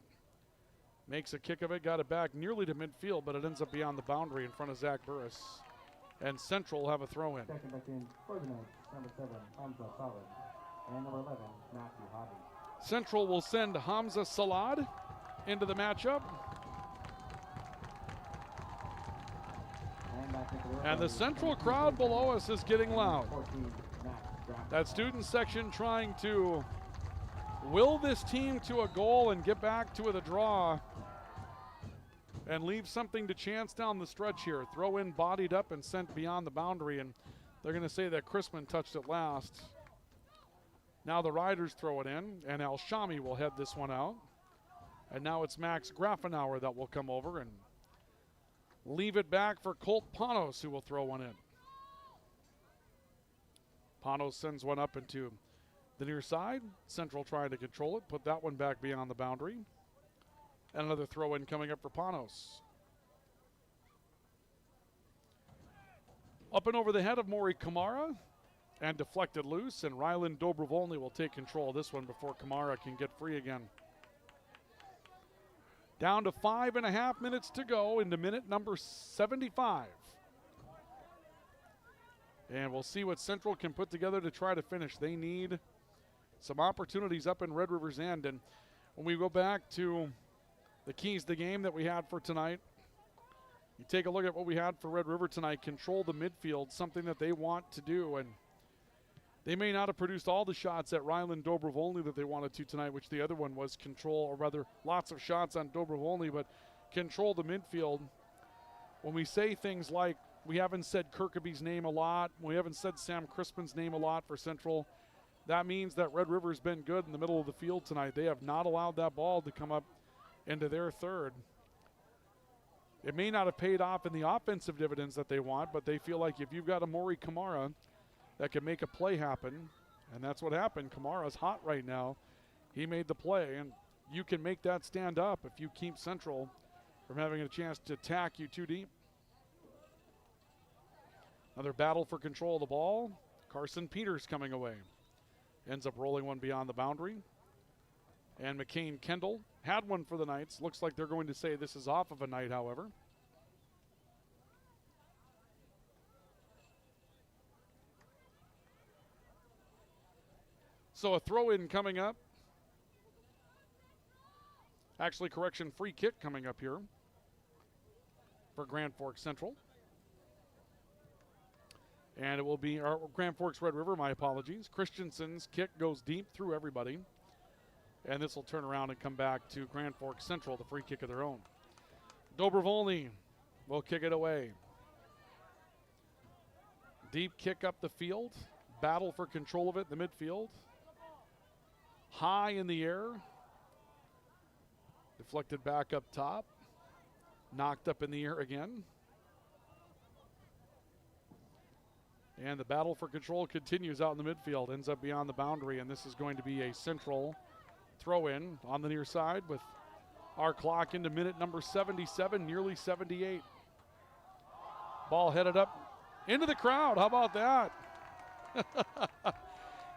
Speaker 1: Makes a kick of it, got it back nearly to midfield, but it ends up beyond the boundary in front of Zach Burris. And Central will have a throw in.
Speaker 8: Second back in for the Knights, number 7, Hamza Salad, and number 11, Matthew Hobby.
Speaker 1: Central will send Hamza Salad into the matchup. And the Central crowd below us is getting loud. That student section trying to will this team to a goal and get back to the draw and leave something to chance down the stretch here. Throw in bodied up and sent beyond the boundary, and they're going to say that Chrisman touched it last. Now the Riders throw it in, and Al Shami will head this one out. And now it's Max Grafenauer that will come over and leave it back for Colt Panos, who will throw one in. Panos sends one up into the near side. Central trying to control it, put that one back beyond the boundary. And another throw in coming up for Panos. Up and over the head of Maury Kamara and deflected loose, and Ryland Dovoni will take control of this one before Kamara can get free again. Down to 5.5 minutes to go into minute number 75. And we'll see what Central can put together to try to finish. They need some opportunities up in Red River's End. And when we go back to the keys to the game that we had for tonight, you take a look at what we had for Red River tonight. Control the midfield, something that they want to do. And they may not have produced all the shots at Ryland Dobrovolny that they wanted to tonight, which the other one was control, or rather lots of shots on Dobrovolny, but control the midfield. When we say things like, we haven't said Kirkaby's name a lot, we haven't said Sam Crispin's name a lot for Central, that means that Red River's been good in the middle of the field tonight. They have not allowed that ball to come up into their third. It may not have paid off in the offensive dividends that they want, but they feel like if you've got a Maury Kamara that can make a play happen, and that's what happened. Kamara's hot right now. He made the play, and you can make that stand up if you keep Central from having a chance to attack you too deep. Another battle for control of the ball. Carson Peters coming away. Ends up rolling one beyond the boundary. And McCain Kendall had one for the Knights. Looks like they're going to say this is off of a night, however. So a throw-in coming up. Actually, correction, free kick coming up here for Grand Forks Central. And it will be Grand Forks Red River, my apologies. Christensen's kick goes deep through everybody. And this will turn around and come back to Grand Forks Central, the free kick of their own. Dobrovolny will kick it away. Deep kick up the field. Battle for control of it in the midfield. High in the air. Deflected back up top. Knocked up in the air again. And the battle for control continues out in the midfield. Ends up beyond the boundary, and this is going to be a Central throw-in on the near side with our clock into minute number 77, nearly 78. Ball headed up into the crowd. How about that?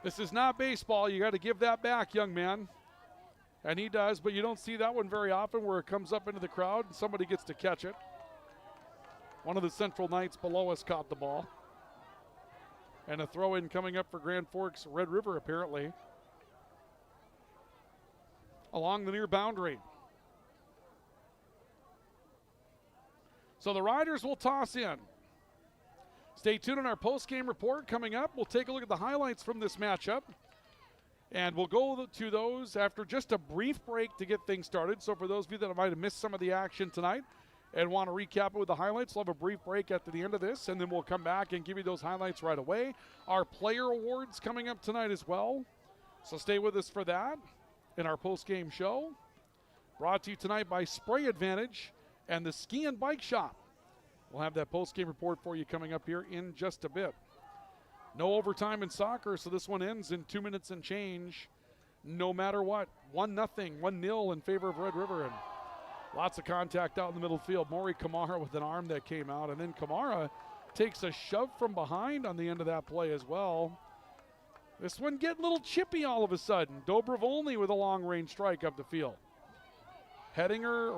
Speaker 1: This is not baseball. You got to give that back, young man. And he does, but you don't see that one very often where it comes up into the crowd and somebody gets to catch it. One of the Central Knights below us caught the ball. And a throw-in coming up for Grand Forks Red River, apparently, along the near boundary. So the Riders will toss in. Stay tuned on our post-game report coming up. We'll take a look at the highlights from this matchup. And we'll go to those after just a brief break to get things started. So for those of you that might have missed some of the action tonight and want to recap it with the highlights, we'll have a brief break at the end of this, and then we'll come back and give you those highlights right away. Our player awards coming up tonight as well. So stay with us for that in our post-game show. Brought to you tonight by Spray Advantage and the Ski and Bike Shop. We'll have that post-game report for you coming up here in just a bit. No overtime in soccer, so this one ends in 2 minutes and change, no matter what. 1-0, 1-0 in favor of Red River, and lots of contact out in the middle field. Maury Kamara with an arm that came out, and then Kamara takes a shove from behind on the end of that play as well. This one getting a little chippy all of a sudden. Dobrovolny with a long-range strike up the field. Header,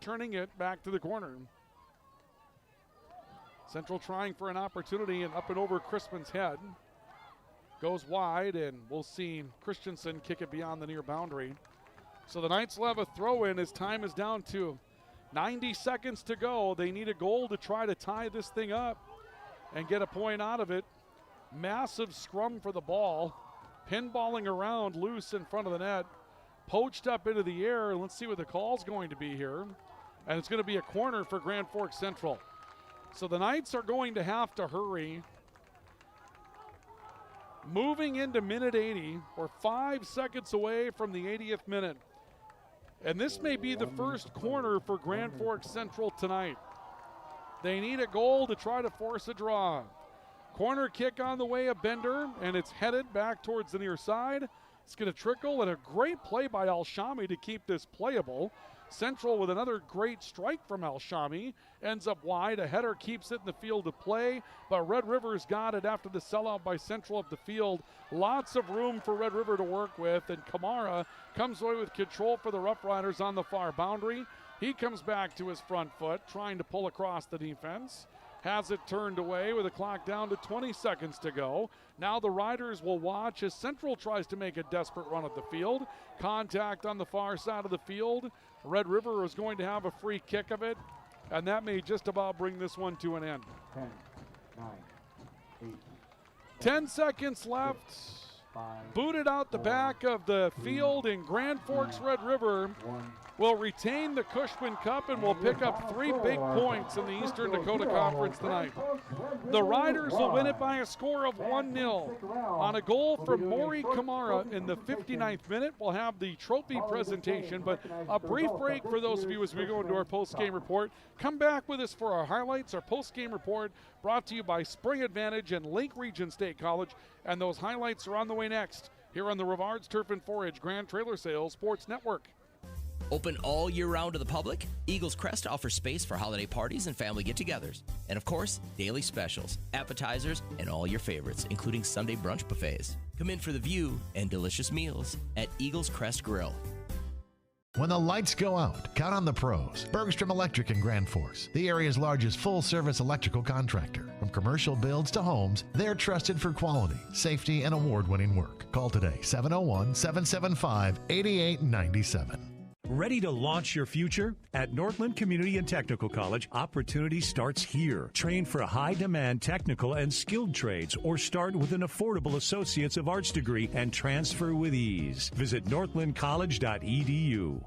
Speaker 1: turning it back to the corner. Central trying for an opportunity, and up and over Crispin's head. Goes wide, and we'll see Christensen kick it beyond the near boundary. So the Knights will have a throw-in as time is down to 90 seconds to go. They need a goal to try to tie this thing up and get a point out of it. Massive scrum for the ball. Pinballing around loose in front of the net. Poached up into the air. Let's see what the call's going to be here. And it's going to be a corner for Grand Forks Central. So the Knights are going to have to hurry. Moving into minute 80. We're 5 seconds away from the 80th minute. And this may be the first corner for Grand Forks Central tonight. They need a goal to try to force a draw. Corner kick on the way, a bender, and it's headed back towards the near side. It's going to trickle, and a great play by Al-Shami to keep this playable. Central with another great strike from Al-Shami. Ends up wide. A header keeps it in the field of play, but Red River's got it after the sellout by Central of the field. Lots of room for Red River to work with, and Kamara comes away with control for the Rough Riders on the far boundary. He comes back to his front foot, trying to pull across the defense. Has it turned away with a clock down to 20 seconds to go. Now the Riders will watch as Central tries to make a desperate run at the field. Contact on the far side of the field. Red River is going to have a free kick of it, and that may just about bring this one to an end.
Speaker 8: 10, 9, 8,
Speaker 1: 10 seconds left.
Speaker 8: 5,
Speaker 1: Booted out the back of the field in Grand Forks. Red River will retain the Cushman Cup and will pick up 3 big points in the Eastern Dakota Conference tonight. The Riders will win it by a score of 1-0 on a goal from Maury Kamara in the 59th minute. We'll have the trophy presentation, but a brief break for those of you as we go into our post-game report. Come back with us for our highlights, our post-game report brought to you by Spring Advantage and Lake Region State College, and those highlights are on the way next here on the Rivards Turf and Forage Grand Trailer Sales Sports Network.
Speaker 16: Open all year round to the public, Eagles Crest offers space for holiday parties and family get-togethers. And of course, daily specials, appetizers, and all your favorites, including Sunday brunch buffets. Come in for the view and delicious meals at Eagles Crest Grill.
Speaker 5: When the lights go out, count on the pros. Bergstrom Electric in Grand Forks, the area's largest full-service electrical contractor. From commercial builds to homes, they're trusted for quality, safety, and award-winning work. Call today, 701-775-8897.
Speaker 12: Ready to launch your future? At Northland Community and Technical College, opportunity starts here. Train for high-demand technical and skilled trades, or start with an affordable Associates of Arts degree and transfer with ease. Visit northlandcollege.edu.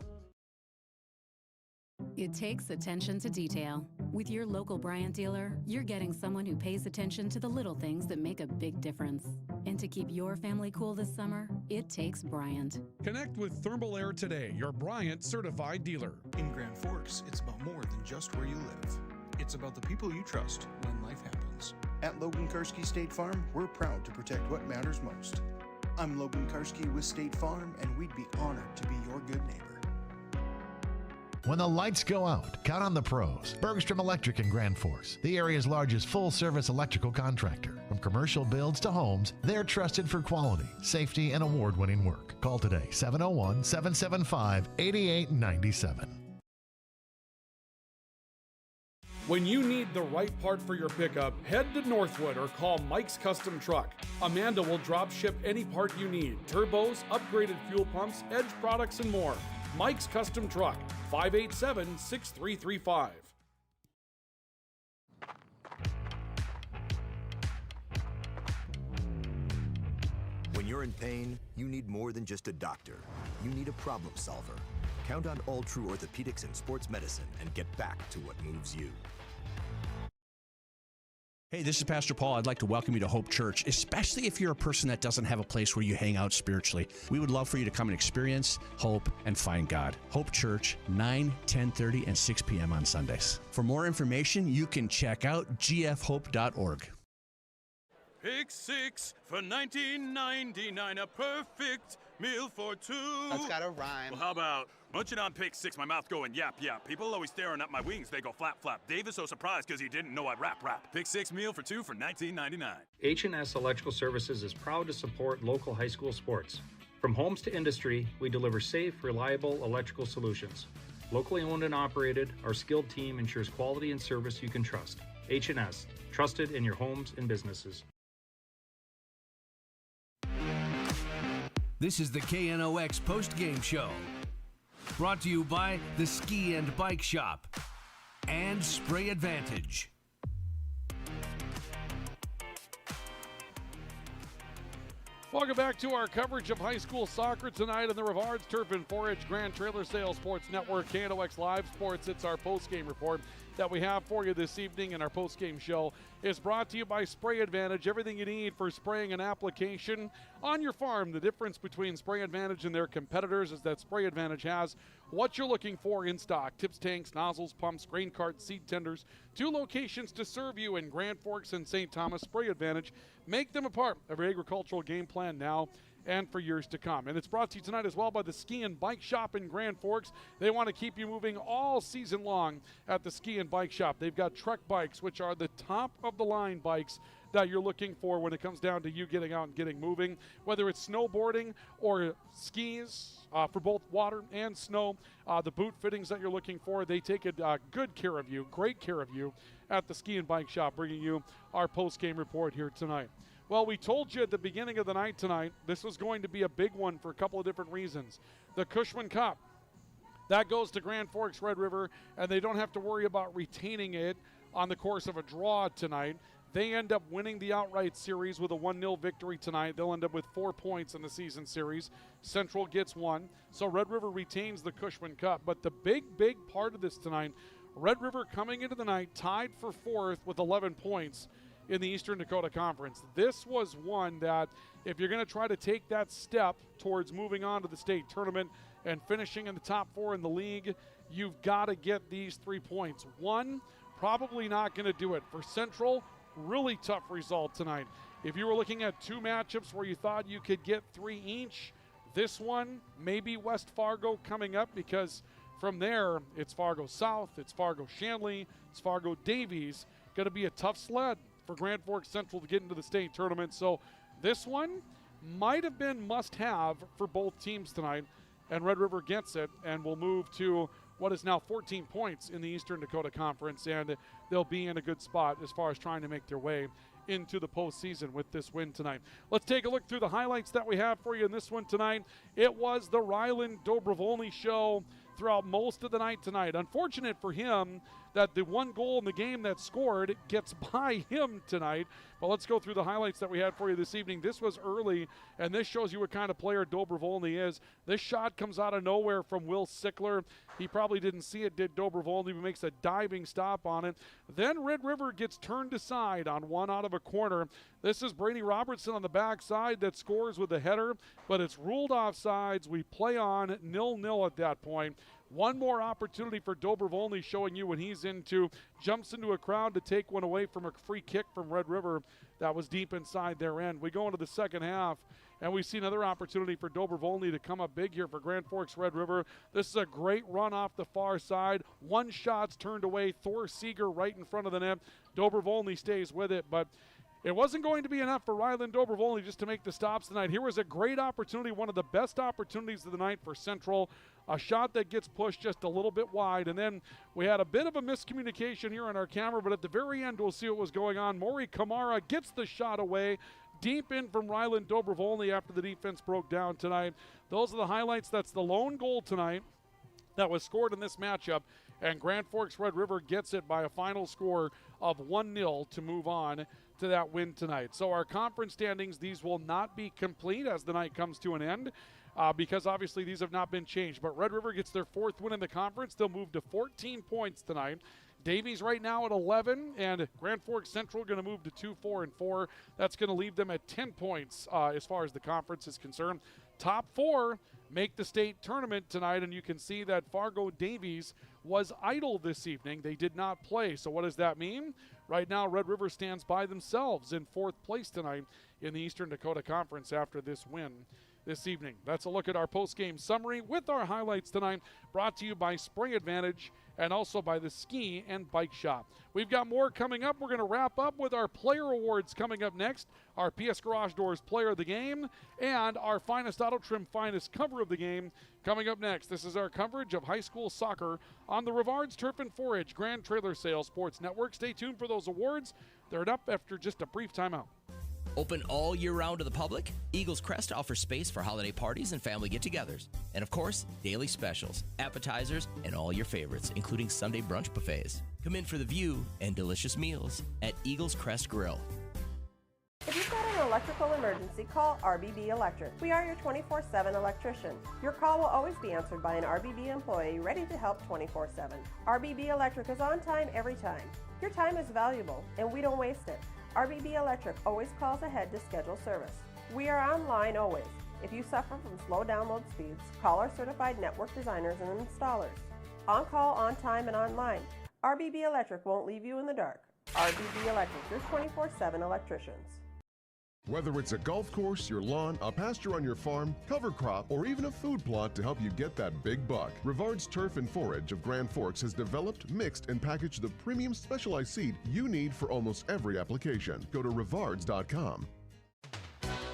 Speaker 7: It takes attention to detail. With your local Bryant dealer, you're getting someone who pays attention to the little things that make a big difference. And to keep your family cool this summer, it takes Bryant.
Speaker 20: Connect with Thermal Air today, your Bryant certified dealer.
Speaker 23: In Grand Forks, it's about more than just where you live. It's about the people you trust when life happens. At Logan Karski State Farm, we're proud to protect what matters most. I'm Logan Karski with State Farm, and we'd be honored to be your good neighbor.
Speaker 5: When the lights go out, count on the pros. Bergstrom Electric in Grand Forks, the area's largest full-service electrical contractor. From commercial builds to homes, they're trusted for quality, safety, and award-winning work. Call today, 701-775-8897.
Speaker 1: When you need the right part for your pickup, head to Northwood or call Mike's Custom Truck. Amanda will drop ship any part you need. Turbos, upgraded fuel pumps, Edge products, and more. Mike's Custom Truck, 587-6335.
Speaker 6: When you're in pain, you need more than just a doctor. You need a problem solver. Count on All True Orthopedics and Sports Medicine and get back to what moves you.
Speaker 9: Hey, this is Pastor Paul. I'd like to welcome you to Hope Church, especially if you're a person that doesn't have a place where you hang out spiritually. We would love for you to come and experience hope and find God. Hope Church, 9, 10:30, and 6 p.m. on Sundays. For more information, you can check out gfhope.org.
Speaker 10: Pick 6 for $19.99, a perfect meal for two.
Speaker 11: That's gotta rhyme.
Speaker 10: Well, how about munching on Pick 6, my mouth going yap, yap. People always staring at my wings, they go flap, flap. Dave is so surprised because he didn't know I'd rap. Pick 6 meal for two for $19.99.
Speaker 24: H&S Electrical Services is proud to support local high school sports. From homes to industry, we deliver safe, reliable electrical solutions. Locally owned and operated, our skilled team ensures quality and service you can trust. H&S, trusted in your homes and businesses.
Speaker 2: This is the KNOX Postgame Show. Brought to you by the Ski and Bike Shop and Spray Advantage.
Speaker 1: Welcome back to our coverage of high school soccer tonight on the Rivards Turf and 4-H Grand Trailer Sales Sports Network, KNOX Live Sports. It's our post-game report that we have for you this evening, and our post-game show is brought to you by Spray Advantage. Everything you need for spraying an application on your farm. The difference between Spray Advantage and their competitors is that Spray Advantage has what you're looking for in stock. Tips, tanks, nozzles, pumps, grain carts, seed tenders. 2 locations to serve you in Grand Forks and St. Thomas. Spray Advantage. Make them a part of your agricultural game plan now and for years to come. And it's brought to you tonight as well by the Ski and Bike Shop in Grand Forks. They want to keep you moving all season long at the Ski and Bike Shop. They've got Trek bikes, which are the top of the line bikes that you're looking for when it comes down to you getting out and getting moving, whether it's snowboarding or skis for both water and snow. The boot fittings that you're looking for, they take good care of you, great care of you at the Ski and Bike Shop, bringing you our post-game report here tonight. Well, we told you at the beginning of the night tonight, this was going to be a big one for a couple of different reasons. The Cushman Cup, that goes to Grand Forks Red River, and they don't have to worry about retaining it on the course of a draw tonight. They end up winning the outright series with a 1-0 victory tonight. They'll end up with 4 points in the season series. Central gets 1. So Red River retains the Cushman Cup. But the big part of this tonight, Red River coming into the night tied for 4th with 11 points in the Eastern Dakota Conference. This was one that if you're going to try to take that step towards moving on to the state tournament and finishing in the top 4 in the league, you've got to get these 3 points. 1, probably not going to do it. For Central, really tough result tonight. If you were looking at 2 matchups where you thought you could get 3 each, this one, maybe West Fargo coming up, because from there, it's Fargo South, it's Fargo Shanley, it's Fargo Davies. Going to be a tough sled for Grand Forks Central to get into the state tournament. So this one might have been must-have for both teams tonight, and Red River gets it and will move to what is now 14 points in the Eastern Dakota Conference, and they'll be in a good spot as far as trying to make their way into the postseason with this win tonight. Let's take a look through the highlights that we have for you in this one tonight. It was the Ryland Dovoni show throughout most of the night tonight. Unfortunate for him that the 1 goal in the game that scored gets by him tonight. But let's go through the highlights that we had for you this evening. This was early, and this shows you what kind of player Dobrovolny is. This shot comes out of nowhere from Will Sickler. He probably didn't see it, did Dobrovolny, but makes a diving stop on it. Then Red River gets turned aside on one out of a corner. This is Brady Robertson on the backside that scores with a header, but it's ruled offsides. We play on 0-0 at that point. One more opportunity for Dobrovolny, showing you when he's jumps into a crowd to take one away from a free kick from Red River that was deep inside their end. We go into the second half, and we see another opportunity for Dobrovolny to come up big here for Grand Forks Red River. This is a great run off the far side. One shot's turned away. Thor Seeger right in front of the net. Dobrovolny stays with it, but it wasn't going to be enough for Ryland Dovoni just to make the stops tonight. Here was a great opportunity, one of the best opportunities of the night for Central. A shot that gets pushed just a little bit wide, and then we had a bit of a miscommunication here on our camera, but at the very end we'll see what was going on. Maury Kamara gets the shot away, deep in from Ryland Dobrovolny after the defense broke down tonight. Those are the highlights. That's the lone goal tonight that was scored in this matchup, and Grand Forks Red River gets it by a final score of 1-0 to move on to that win tonight. So our conference standings, these will not be complete as the night comes to an end because obviously these have not been changed. But Red River gets their 4th win in the conference. They'll move to 14 points tonight. Davies right now at 11, and Grand Forks Central going to move to 2-4-4. That's going to leave them at 10 points as far as the conference is concerned. Top 4 make the state tournament tonight, and you can see that Fargo Davies was idle this evening. They did not play. So what does that mean? Right now, Red River stands by themselves in 4th place tonight in the Eastern Dakota Conference after this win this evening. That's a look at our post-game summary with our highlights tonight, brought to you by Spring Advantage and also by the Ski and Bike Shop. We've got more coming up. We're going to wrap up with our player awards coming up next, our PS Garage Doors Player of the Game, and our Finest Auto Trim Finest Cover of the Game coming up next. This is our coverage of high school soccer on the Rivards Turf and Forage Grand Trailer Sales Sports Network. Stay tuned for those awards. They're up after just a brief timeout.
Speaker 16: Open all year round to the public, Eagles Crest offers space for holiday parties and family get-togethers. And of course, daily specials, appetizers, and all your favorites, including Sunday brunch buffets. Come in for the view and delicious meals at Eagles Crest Grill.
Speaker 11: If you've got an electrical emergency, call RBB Electric. We are your 24/7 electrician. Your call will always be answered by an RBB employee ready to help 24/7. RBB Electric is on time every time. Your time is valuable, and we don't waste it. RBB Electric always calls ahead to schedule service. We are online always. If you suffer from slow download speeds, call our certified network designers and installers. On call, on time, and online. RBB Electric won't leave you in the dark. RBB Electric, your 24/7 electricians.
Speaker 4: Whether it's a golf course, your lawn, a pasture on your farm, cover crop, or even a food plot to help you get that big buck, Rivards Turf and Forage of Grand Forks has developed, mixed, and packaged the premium specialized seed you need for almost every application. Go to rivards.com.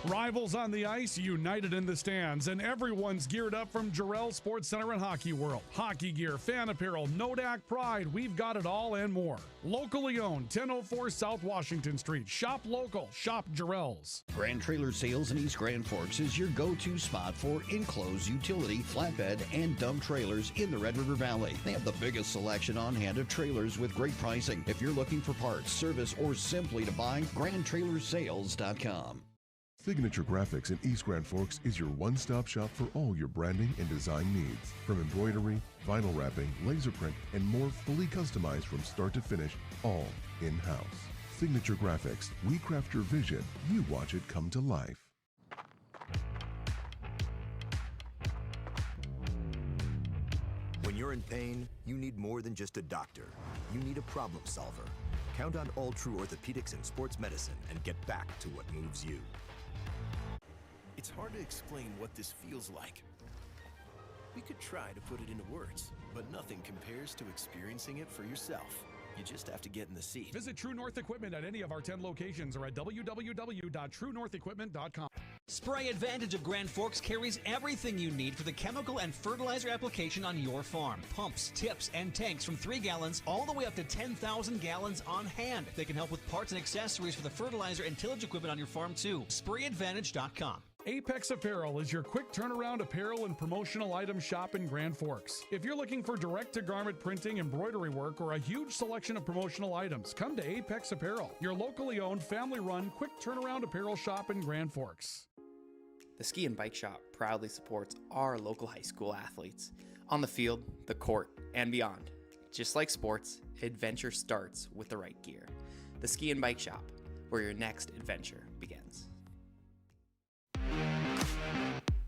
Speaker 20: Rivals on the ice, united in the stands, and everyone's geared up from Jarrell Sports Center and Hockey World. Hockey gear, fan apparel, Nodak Pride, we've got it all and more. Locally owned, 1004 South Washington Street. Shop local, shop Jarrell's.
Speaker 18: Grand Trailer Sales in East Grand Forks is your go-to spot for enclosed utility, flatbed, and dump trailers in the Red River Valley. They have the biggest selection on hand of trailers with great pricing. If you're looking for parts, service, or simply to buy, GrandTrailersSales.com.
Speaker 4: Signature Graphics in East Grand Forks is your one-stop shop for all your branding and design needs. From embroidery, vinyl wrapping, laser print, and more fully customized from start to finish, all in-house. Signature Graphics. We craft your vision. You watch it come to life.
Speaker 6: When you're in pain, you need more than just a doctor. You need a problem solver. Count on All True Orthopedics and Sports Medicine and get back to what moves you.
Speaker 19: It's hard to explain what this feels like. We could try to put it into words, but nothing compares to experiencing it for yourself. You just have to get in the seat.
Speaker 20: Visit True North Equipment at any of our 10 locations or at www.truenorthequipment.com.
Speaker 21: Spray Advantage of Grand Forks carries everything you need for the chemical and fertilizer application on your farm. Pumps, tips, and tanks from 3 gallons all the way up to 10,000 gallons on hand. They can help with parts and accessories for the fertilizer and tillage equipment on your farm too. SprayAdvantage.com.
Speaker 20: Apex Apparel is your quick turnaround apparel and promotional item shop in Grand Forks. If you're looking for direct-to-garment printing, embroidery work, or a huge selection of promotional items, come to Apex Apparel, your locally owned, family-run, quick turnaround apparel shop in Grand Forks.
Speaker 22: The Ski and Bike Shop proudly supports our local high school athletes on the field, the court, and beyond. Just like sports, adventure starts with the right gear. The Ski and Bike Shop, where your next adventure begins.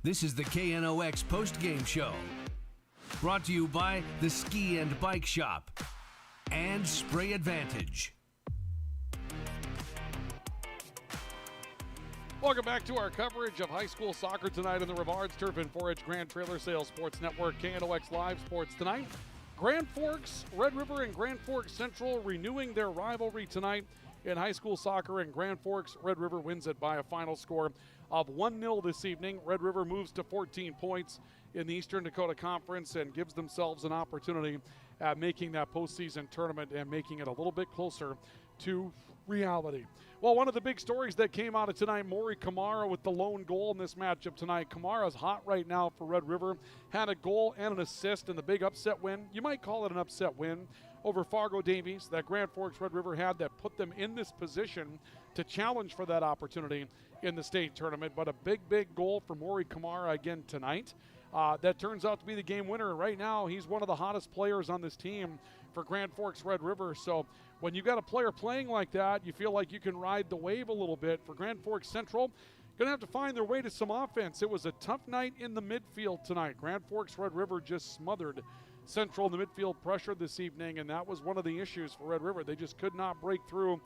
Speaker 2: This is the KNOX Postgame Show, Brought to you by the Ski and Bike Shop and Spray Advantage.
Speaker 1: Welcome back to our coverage of high school soccer tonight in the Rivards Turf and 4H Grand Trailer Sales Sports Network, KNOX Live Sports tonight. Grand Forks, Red River, and Grand Forks Central renewing their rivalry tonight in high school soccer, and Grand Forks, Red River wins it by a final score of 1-0 this evening. Red River moves to 14 points in the Eastern Dakota Conference and gives themselves an opportunity at making that postseason tournament and making it a little bit closer to reality. Well, one of the big stories that came out of tonight, Maury Kamara with the lone goal in this matchup tonight. Kamara's hot right now for Red River. Had a goal and an assist in the big upset win. You might call it an upset win over Fargo Davies that Grand Forks Red River had that put them in this position to challenge for that opportunity in the state tournament. But a big, big goal for Maury Kamara again tonight. That turns out to be the game winner. Right now, he's one of the hottest players on this team for Grand Forks Red River. So when you got a player playing like that, you feel like you can ride the wave a little bit. For Grand Forks Central, going to have to find their way to some offense. It was a tough night in the midfield tonight. Grand Forks Red River just smothered Central in the midfield pressure this evening, and that was one of the issues for Red River. They just could not break through,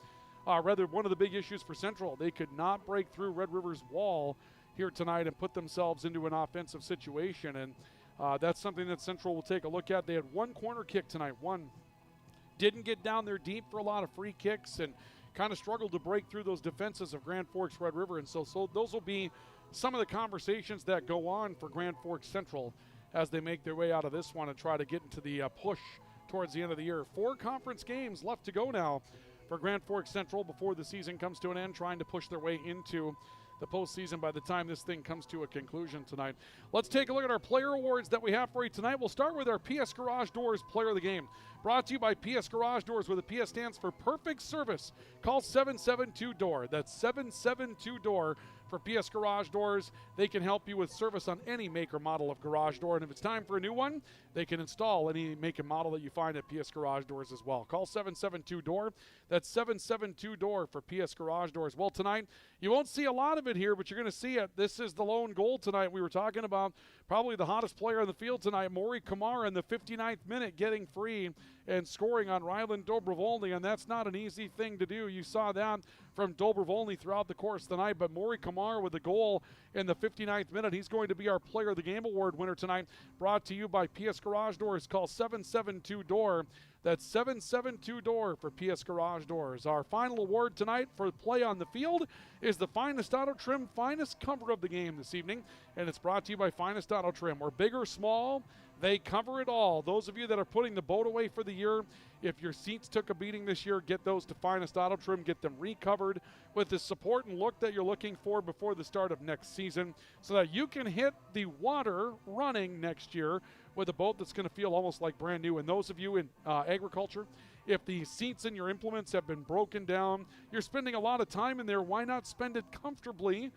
Speaker 1: one of the big issues for Central. They could not break through Red River's wall here tonight and put themselves into an offensive situation, and that's something that Central will take a look at. They had one corner kick tonight. One didn't get down there deep for a lot of free kicks and kind of struggled to break through those defenses of Grand Forks Red River, and so those will be some of the conversations that go on for Grand Forks Central as they make their way out of this one and try to get into the push towards the end of the year. 4 conference games left to go now for Grand Forks Central before the season comes to an end, trying to push their way into the postseason by the time this thing comes to a conclusion tonight. Let's take a look at our player awards that we have for you tonight. We'll start with our PS Garage Doors Player of the Game. Brought to you by PS Garage Doors, where the PS stands for perfect service. Call 772-DOOR. That's 772-DOOR for PS Garage Doors. They can help you with service on any make or model of garage door. And if it's time for a new one, they can install any make and model that you find at PS Garage Doors as well. Call 772-DOOR. That's 772-DOOR for PS Garage Doors. Well, tonight, you won't see a lot of it here, but you're going to see it. This is the lone goal tonight. We were talking about probably the hottest player on the field tonight, Maury Kamara, in the 59th minute, getting free and scoring on Ryland Dovoni, and that's not an easy thing to do. You saw that from Dovoni throughout the course of the night, but Maury Kamara with the goal in the 59th minute. He's going to be our Player of the Game Award winner tonight, brought to you by PS Garage Doors. Call 772-DOOR. That's 772-DOOR for PS Garage Doors. Our final award tonight for play on the field is the Finest Auto Trim Finest Cover of the Game this evening, and it's brought to you by Finest Auto Trim. We're big or small, they cover it all. Those of you that are putting the boat away for the year, if your seats took a beating this year, get those to Finest Auto Trim. Get them recovered with the support and look that you're looking for before the start of next season so that you can hit the water running next year with a boat that's going to feel almost like brand new. And those of you in agriculture, if the seats in your implements have been broken down, you're spending a lot of time in there, why not spend it comfortably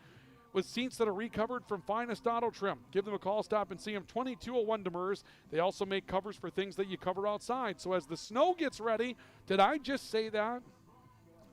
Speaker 1: with seats that are recovered from Finest Auto Trim? Give them a call, stop and see them, 2201 Demers. They also make covers for things that you cover outside. So as the snow gets ready, did I just say that?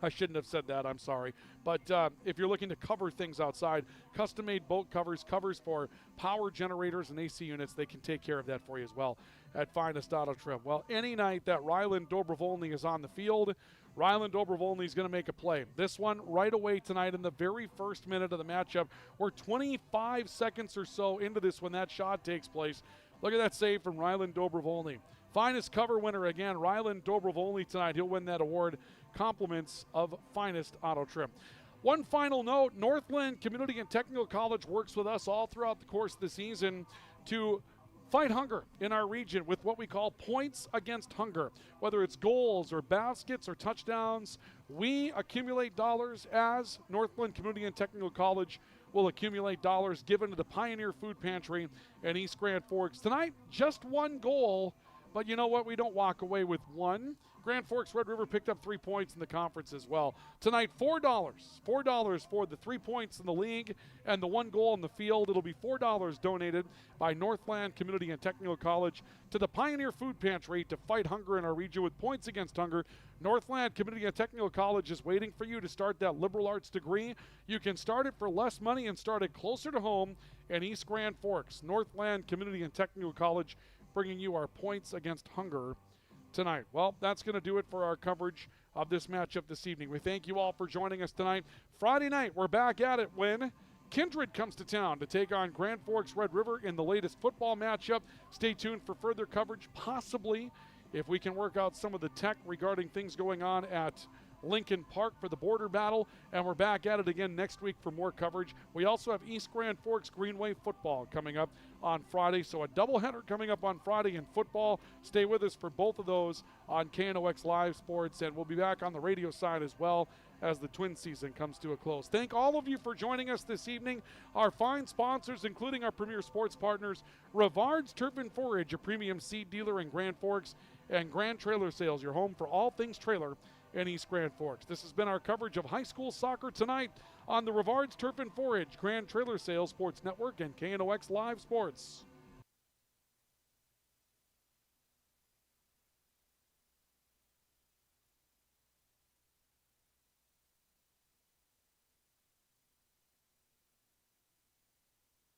Speaker 1: I shouldn't have said that, I'm sorry. But if you're looking to cover things outside, custom-made boat covers, covers for power generators and AC units, they can take care of that for you as well at Finest Auto Trim. Well, any night that Ryland Dovoni is on the field, Ryland Dovoni is going to make a play. This one right away tonight in the very first minute of the matchup. We're 25 seconds or so into this when that shot takes place. Look at that save from Ryland Dovoni. Finest cover winner again, Ryland Dovoni tonight. He'll win that award. Compliments of Finest Auto Trim. One final note, Northland Community and Technical College works with us all throughout the course of the season to fight hunger in our region with what we call points against hunger. Whether it's goals or baskets or touchdowns, we accumulate dollars as Northland Community and Technical College will accumulate dollars given to the Pioneer Food Pantry in East Grand Forks. Tonight, just one goal, but you know what? We don't walk away with one. Grand Forks Red River picked up 3 points in the conference as well. Tonight, $4 for the 3 points in the league and the one goal in the field. It'll be $4 donated by Northland Community and Technical College to the Pioneer Food Pantry to fight hunger in our region with points against hunger. Northland Community and Technical College is waiting for you to start that liberal arts degree. You can start it for less money and start it closer to home in East Grand Forks. Northland Community and Technical College, bringing you our points against hunger tonight. Well, that's going to do it for our coverage of this matchup this evening. We thank you all for joining us tonight. Friday night, we're back at it when Kindred comes to town to take on Grand Forks Red River in the latest football matchup. Stay tuned for further coverage, possibly if we can work out some of the tech regarding things going on at Lincoln Park for the border battle, and we're back at it again next week for more coverage. We also have East Grand Forks Greenway football coming up on Friday, so a doubleheader coming up on Friday in football. Stay with us for both of those on KNOX Live Sports, and we'll be back on the radio side as well as the Twin season comes to a close. Thank all of you for joining us this evening. Our fine sponsors, including our premier sports partners, Rivard's Turf and Forage, a premium seed dealer in Grand Forks, and Grand Trailer Sales, your home for all things trailer in East Grand Forks. This has been our coverage of high school soccer tonight on the Rivard's Turf and Forage, Grand Trailer Sales Sports Network, and KNOX Live Sports.